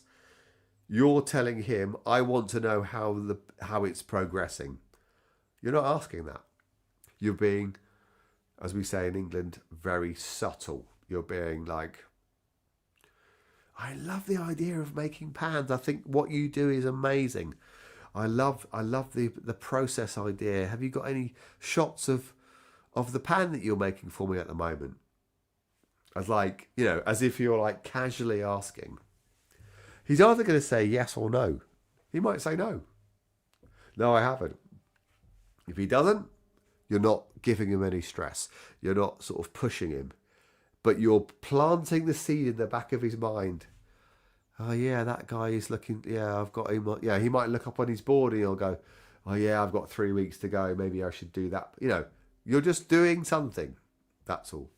you're telling him, I want to know how it's progressing. You're not asking that. You're being, as we say in England, very subtle. You're being like, I love the idea of making pans. I think what you do is amazing. I love the process idea. Have you got any shots of the pan that you're making for me at the moment? As like, as if you're like casually asking. He's either going to say yes or no. He might say no. No, I haven't. If he doesn't, you're not giving him any stress. You're not sort of pushing him. But you're planting the seed in the back of his mind. Oh yeah, that guy is looking, I've got him. Yeah, he might look up on his board and he'll go, oh yeah, I've got 3 weeks to go. Maybe I should do that. You're just doing something. That's all.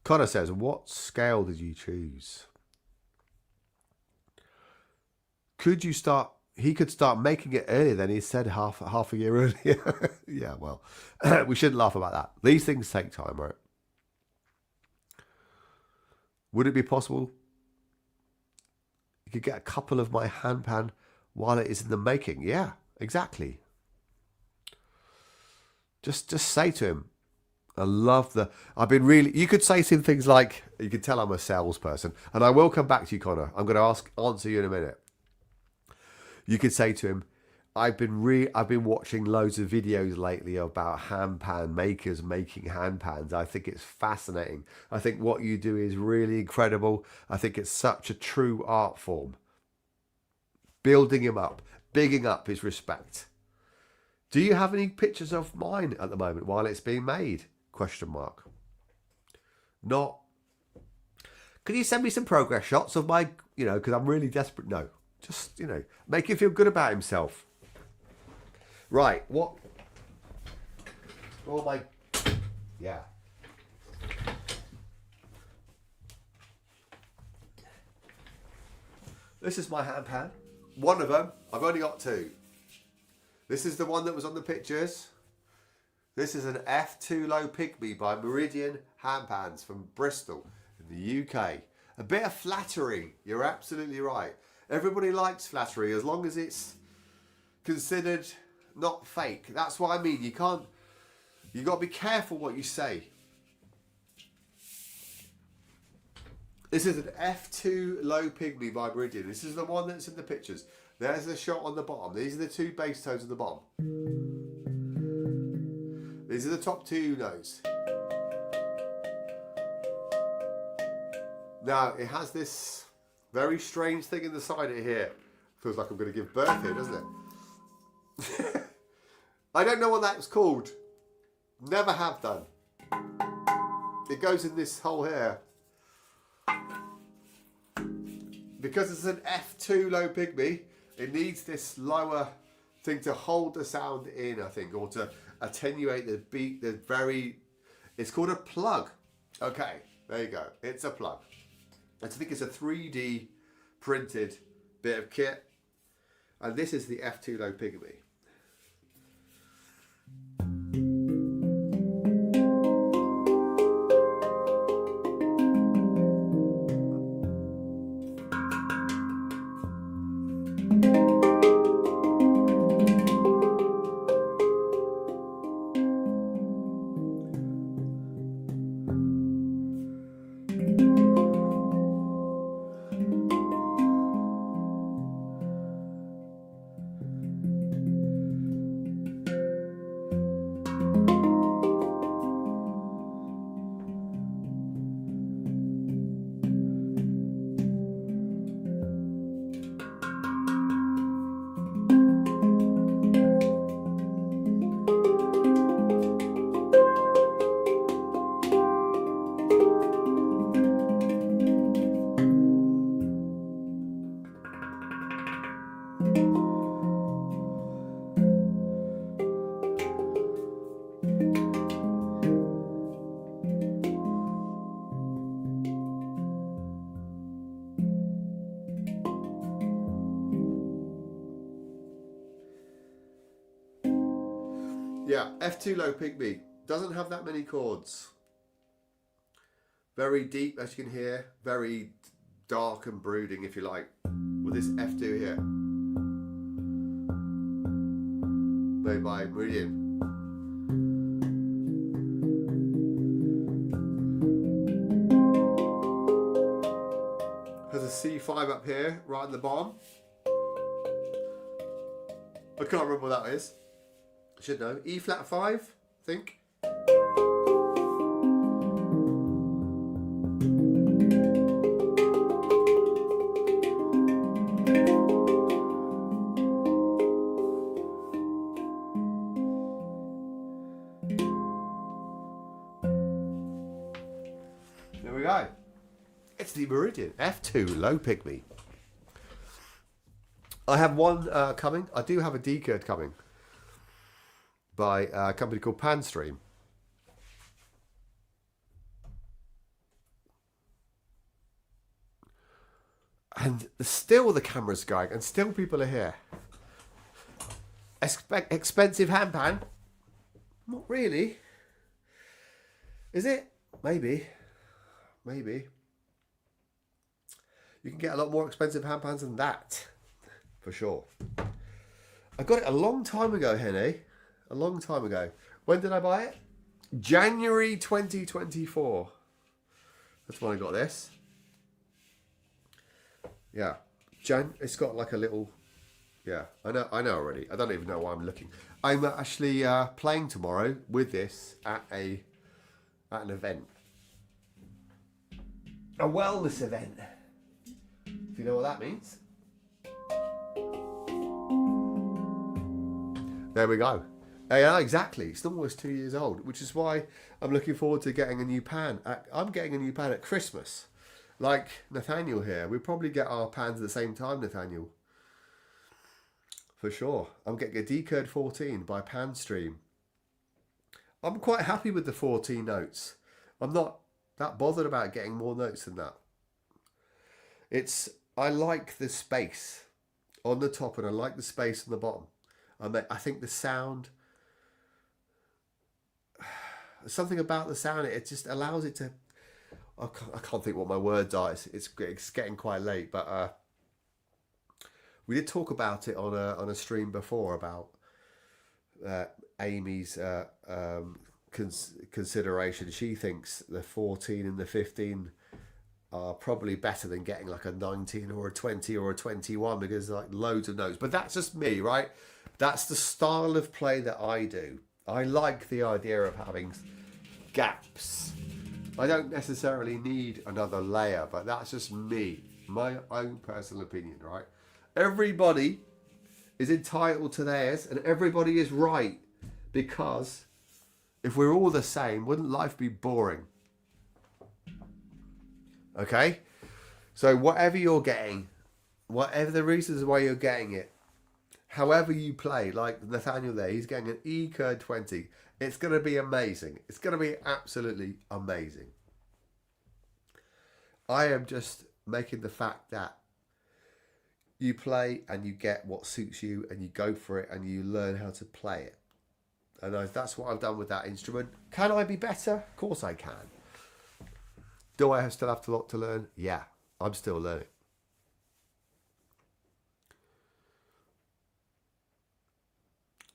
Connor says, what scale did you choose? He could start making it earlier than he said half a year earlier. Yeah, well, we shouldn't laugh about that. These things take time, right? Would it be possible you could get a couple of my hand pan while it is in the making? Yeah, exactly. Just say to him, you could say some things like, you can tell I'm a salesperson, and I will come back to you, Connor. I'm going to answer you in a minute. You could say to him, I've been watching loads of videos lately about hand pan makers making hand pans. I think it's fascinating. I think what you do is really incredible. I think it's such a true art form. Building him up, bigging up his respect. Do you have any pictures of mine at the moment while it's being made? ? Not. Could you send me some progress shots of my, because I'm really desperate. No. Just, make him feel good about himself. Right, what? Oh my, yeah. This is my hand pan. One of them. I've only got two. This is the one that was on the pictures. This is an F2 Low Pygmy by Meridian Hand Pans from Bristol in the UK. A bit of flattery. You're absolutely right. Everybody likes flattery as long as it's considered not fake. That's what I mean. You've got to be careful what you say. This is an F2 Low Pygmy by Meridian. This is the one that's in the pictures. There's the shot on the bottom. These are the two bass tones at the bottom. These are the top two notes. Now, it has this very strange thing in the side of here. Feels like I'm going to give birth here, doesn't it? I don't know what that's called. Never have done. It goes in this hole here. Because it's an F2 Low Pygmy, it needs this lower thing to hold the sound in, I think, or to attenuate the beat. It's called a plug. Okay, there you go. It's a plug. I think it's a 3D printed bit of kit. And this is the F2 Low Pygmy. Yeah, F2 low pygmy. Doesn't have that many chords. Very deep, as you can hear. Very dark and brooding, if you like, with this F2 here. Made by Meridian. Has a C5 up here, right at the bottom. I can't remember what that is. I should know. E flat 5, I think. There we go. It's the Meridian F2 low pygmy. I have one coming. I do have a D-curd coming by a company called Panstream. And still the camera's going and still people are here. Expensive handpan? Not really. Is it? Maybe. Maybe. You can get a lot more expensive handpans than that. For sure. I got it a long time ago, Henny. A long time ago. When did I buy it? January 2024. That's when I got this. Yeah. It's got like a little... Yeah, I know already. I don't even know why I'm looking. I'm actually playing tomorrow with this at an event. A wellness event. If you know what that means. There we go. Yeah, exactly. It's almost 2 years old, which is why I'm looking forward to getting a new pan. I'm getting a new pan at Christmas. Like Nathaniel here. We probably get our pans at the same time, Nathaniel. For sure. I'm getting a D-curd 14 by Panstream. I'm quite happy with the 14 notes. I'm not that bothered about getting more notes than that. I like the space on the top and I like the space on the bottom. I think the sound, something about the sound, it just allows it to, I can't think what my words are. It's getting quite late, but we did talk about it on a stream before about Amy's consideration. She thinks the 14 and the 15 are probably better than getting like a 19 or a 20 or a 21 because like loads of notes. But that's just me, right? That's the style of play that I do. I like the idea of having gaps. I don't necessarily need another layer, but that's just me, my own personal opinion, right? Everybody is entitled to theirs and everybody is right, because if we're all the same, wouldn't life be boring? Okay? So whatever you're getting, whatever the reasons why you're getting it, however you play, like Nathaniel there, he's getting an E-curd 20. It's going to be amazing. It's going to be absolutely amazing. I am just making the fact that you play and you get what suits you and you go for it and you learn how to play it. And that's what I've done with that instrument. Can I be better? Of course I can. Do I still have a lot to learn? Yeah, I'm still learning.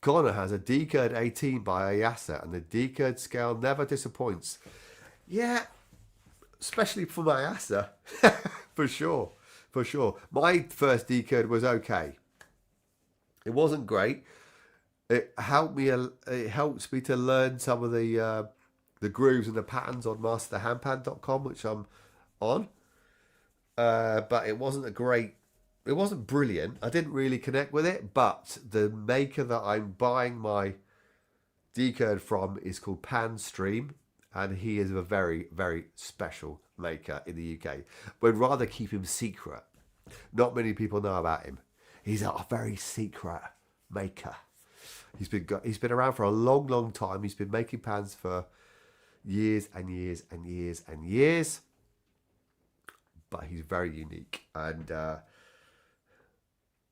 Connor has a D-curd 18 by Ayasa, and the D-curd scale never disappoints. Yeah, especially for my Ayasa, for sure, for sure. My first D-curd was okay. It wasn't great. It helped me. It helps me to learn some of the grooves and the patterns on masterhandpan.com, which I'm on. But it wasn't a great. It wasn't brilliant. I didn't really connect with it, but the maker that I'm buying my D-curd from is called Panstream, and he is a very, very special maker in the UK. We'd rather keep him secret. Not many people know about him. He's a very secret maker. He's been around for a long, long time. He's been making pans for years and years and years and years. But he's very unique, and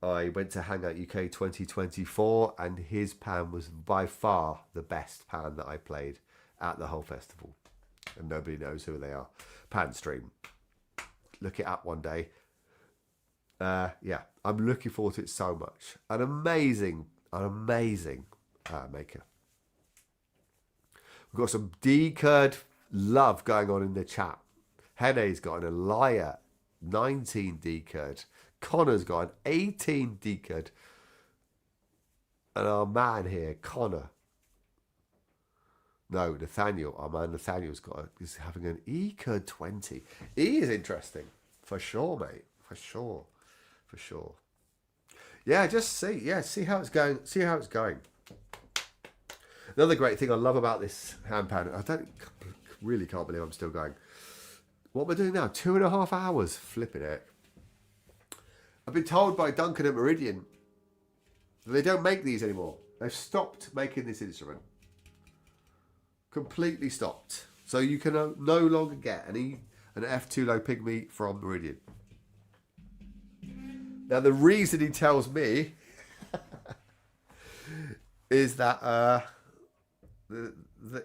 I went to Hangout UK 2024 and his pan was by far the best pan that I played at the whole festival. And nobody knows who they are. Pan Stream. Look it up one day. Yeah, I'm looking forward to it so much. An amazing maker. We've got some decurred love going on in the chat. Hene's got an Elia 19 decurred. Connor's got an 18 decurred. And our man here, Connor. No, Nathaniel. Our man Nathaniel's is having an E-curd 20. E is interesting. For sure, mate. For sure. Yeah, just see how it's going. See how it's going. Another great thing I love about this Handpanion, I really can't believe I'm still going. What am I doing now? 2.5 hours. Flipping it. I've been told by Duncan and Meridian that they don't make these anymore. They've stopped making this instrument. Completely stopped. So you can no longer get an F2 low pygmy from Meridian. Now the reason he tells me is that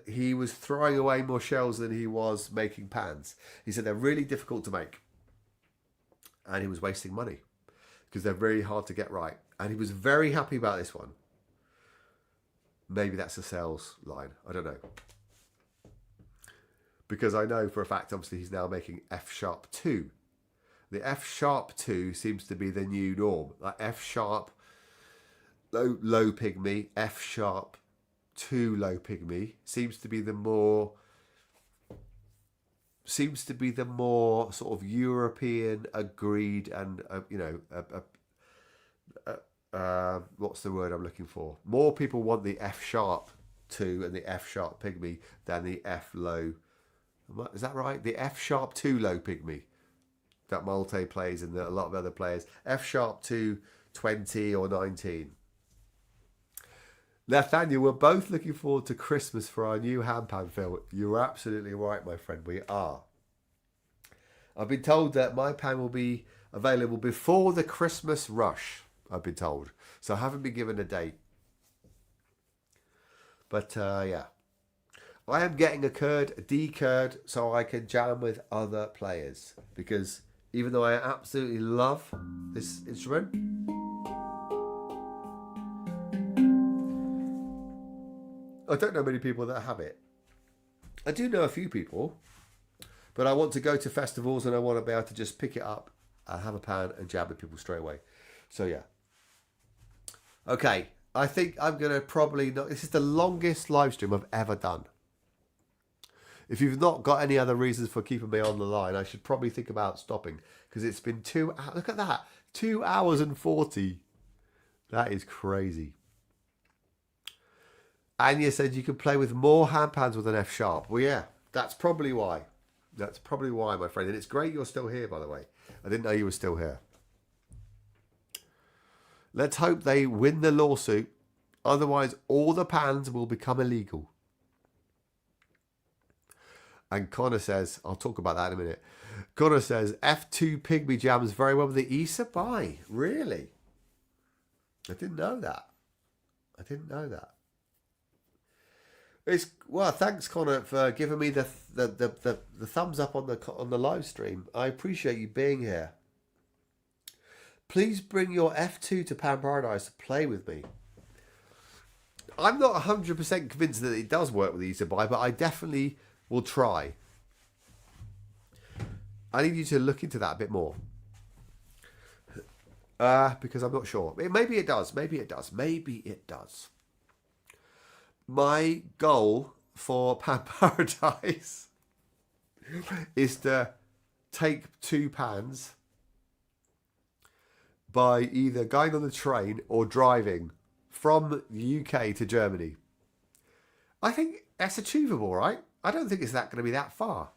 he was throwing away more shells than he was making pans. He said they're really difficult to make. And he was wasting money because they're very hard to get right. And he was very happy about this one. Maybe that's a sales line. I don't know. Because I know for a fact, obviously, he's now making F sharp 2. The F sharp 2 seems to be the new norm. Like F sharp low pygmy, F sharp 2 low pygmy seems to be the more sort of European agreed and what's the word I'm looking for? More people want the F sharp 2 and the F sharp pygmy than the F low. Is that right? The F sharp 2 low pygmy that Malte plays and a lot of other players. F sharp 2, 20 or 19. Nathaniel, we're both looking forward to Christmas for our new handpan film. You're absolutely right, my friend. We are. I've been told that my pan will be available before the Christmas rush, I've been told. So I haven't been given a date. But, yeah. I am getting a decurred, so I can jam with other players. Because even though I absolutely love this instrument, I don't know many people that have it. I do know a few people, but I want to go to festivals and I want to be able to just pick it up and have a pan and jam with people straight away. So yeah. Okay, I think I'm going to probably not. This is the longest live stream I've ever done. If you've not got any other reasons for keeping me on the line, I should probably think about stopping because it's been 2 hours. Look at that, 2 hours and 40. That is crazy. Anya said you can play with more handpans with an F sharp. Well, yeah, that's probably why. That's probably why, my friend. And it's great you're still here, by the way. I didn't know you were still here. Let's hope they win the lawsuit. Otherwise, all the pans will become illegal. And Connor says, I'll talk about that in a minute. Connor says, F2 Pygmy jams very well with the Issa Bai. Really? I didn't know that. Well, thanks, Connor, for giving me the thumbs up on the live stream. I appreciate you being here. Please bring your F2 to Pan Paradise to play with me. I'm not 100% convinced that it does work with the Issa Bai, but I definitely will try. I need you to look into that a bit more. Because I'm not sure. Maybe it does. My goal for Pan Paradise is to take 2 pans by either going on the train or driving from the UK to Germany. I think that's achievable, right? I don't think it's going to be that far.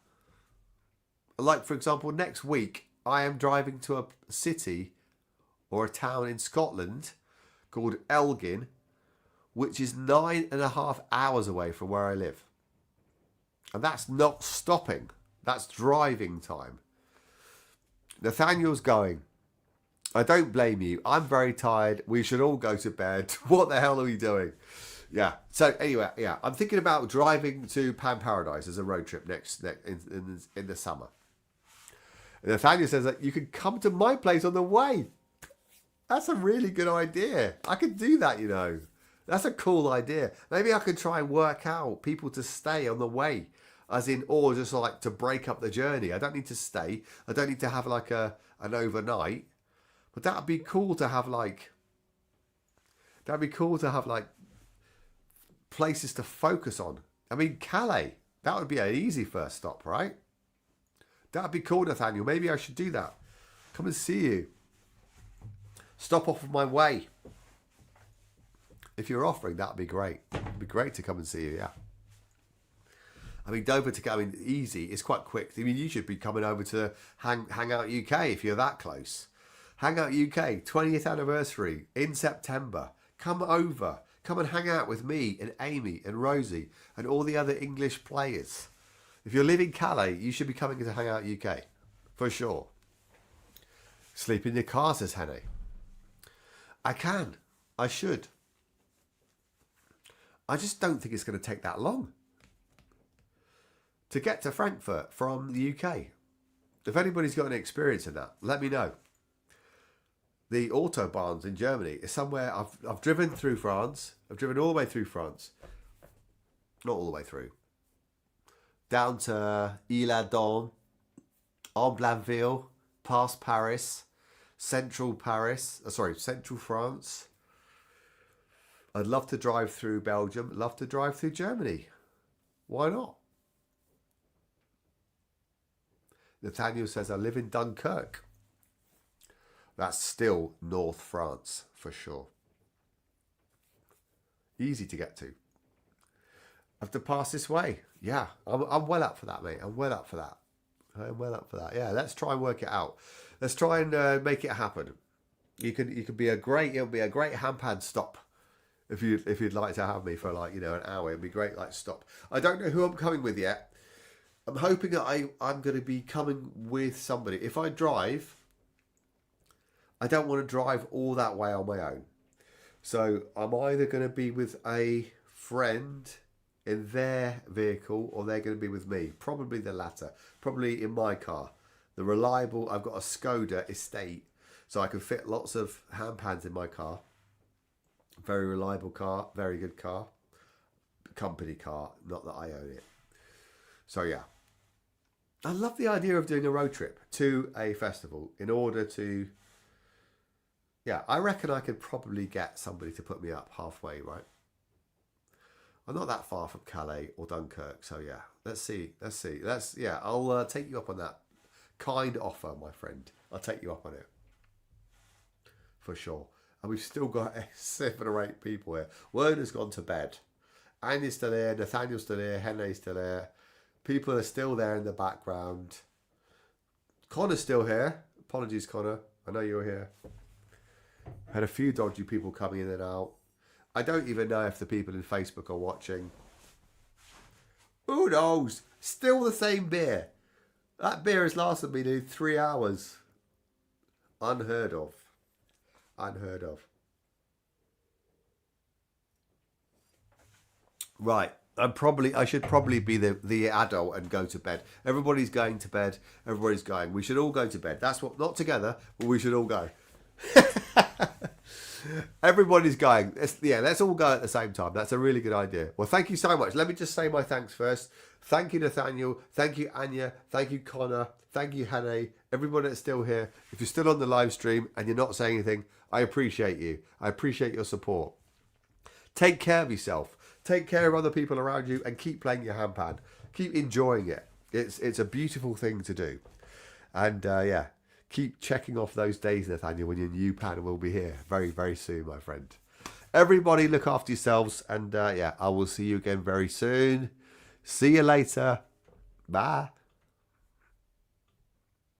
Like, for example, next week, I am driving to a city or a town in Scotland called Elgin, which is 9.5 hours away from where I live. And that's not stopping. That's driving time. Nathaniel's going. I don't blame you. I'm very tired. We should all go to bed. What the hell are we doing? Yeah. So anyway, yeah, I'm thinking about driving to Pan Paradise as a road trip next in the summer. And Nathaniel says that you can come to my place on the way. That's a really good idea. I could do that, you know. That's a cool idea. Maybe I could try and work out people to stay on the way, as in, or just like to break up the journey. I don't need to stay. I don't need to have like an overnight. But that'd be cool to have like. That'd be cool to have like places to focus on. I mean, Calais. That would be an easy first stop, right? That'd be cool, Nathaniel. Maybe I should do that. Come and see you. Stop off of my way. If you're offering, that'd be great. It'd be great to come and see you, yeah. I mean, Dover to go, I mean, easy. It's quite quick. I mean, you should be coming over to Hangout UK if you're that close. Hangout UK, 20th anniversary in September. Come over. Come and hang out with me and Amy and Rosie and all the other English players. If you're living Calais, you should be coming to Hangout UK. For sure. Sleep in your car, says Henny. I can. I should. I just don't think it's going to take that long to get to Frankfurt from the UK. If anybody's got any experience in that, let me know. The Autobahns in Germany is somewhere I've driven through France. I've driven all the way through France. Not all the way through. Down to Isle-Adam, Blainville, past Paris, central France. I'd love to drive through Belgium, love to drive through Germany. Why not? Nathaniel says, I live in Dunkirk. That's still North France, for sure. Easy to get to. I have to pass this way. Yeah, I'm well up for that, mate. I'm well up for that. Yeah, let's try and work it out. Let's try and make it happen. It'll be a great handpan stop. If you'd like to have me for like, you know, an hour, it'd be great, like stop. I don't know who I'm coming with yet. I'm hoping that I'm going to be coming with somebody. If I drive, I don't want to drive all that way on my own. So I'm either going to be with a friend in their vehicle or they're going to be with me. Probably the latter. Probably in my car. The reliable, I've got a Skoda estate, so I can fit lots of handpans in my car. Very reliable car, very good car. Company car, not that I own it. So yeah. I love the idea of doing a road trip to a festival in order to... Yeah, I reckon I could probably get somebody to put me up halfway, right? I'm not that far from Calais or Dunkirk, so yeah. Let's see. I'll take you up on that kind offer, my friend. I'll take you up on it. For sure. And we've still got 7 or 8 people here. Werner's gone to bed. Andy's still here. Nathaniel's still here. Henry's still here. People are still there in the background. Connor's still here. Apologies, Connor. I know you're here. Had a few dodgy people coming in and out. I don't even know if the people in Facebook are watching. Who knows? Still the same beer. That beer has lasted me nearly 3 hours. Unheard of. Right. I should probably be the adult and go to bed. Everybody's going to bed. Everybody's going. We should all go to bed. That's what, not together, but we should all go. Everybody's going. Let's all go at the same time. That's a really good idea. Well, thank you so much. Let me just say my thanks first. Thank you, Nathaniel. Thank you, Anya. Thank you, Connor. Thank you, Hannah. Everybody that's still here. If you're still on the live stream and you're not saying anything, I appreciate you. I appreciate your support. Take care of yourself. Take care of other people around you and keep playing your handpan. Keep enjoying it. It's a beautiful thing to do. And keep checking off those days, Nathaniel, when your new pan will be here very, very soon, my friend. Everybody look after yourselves. And I will see you again very soon. See you later. Bye.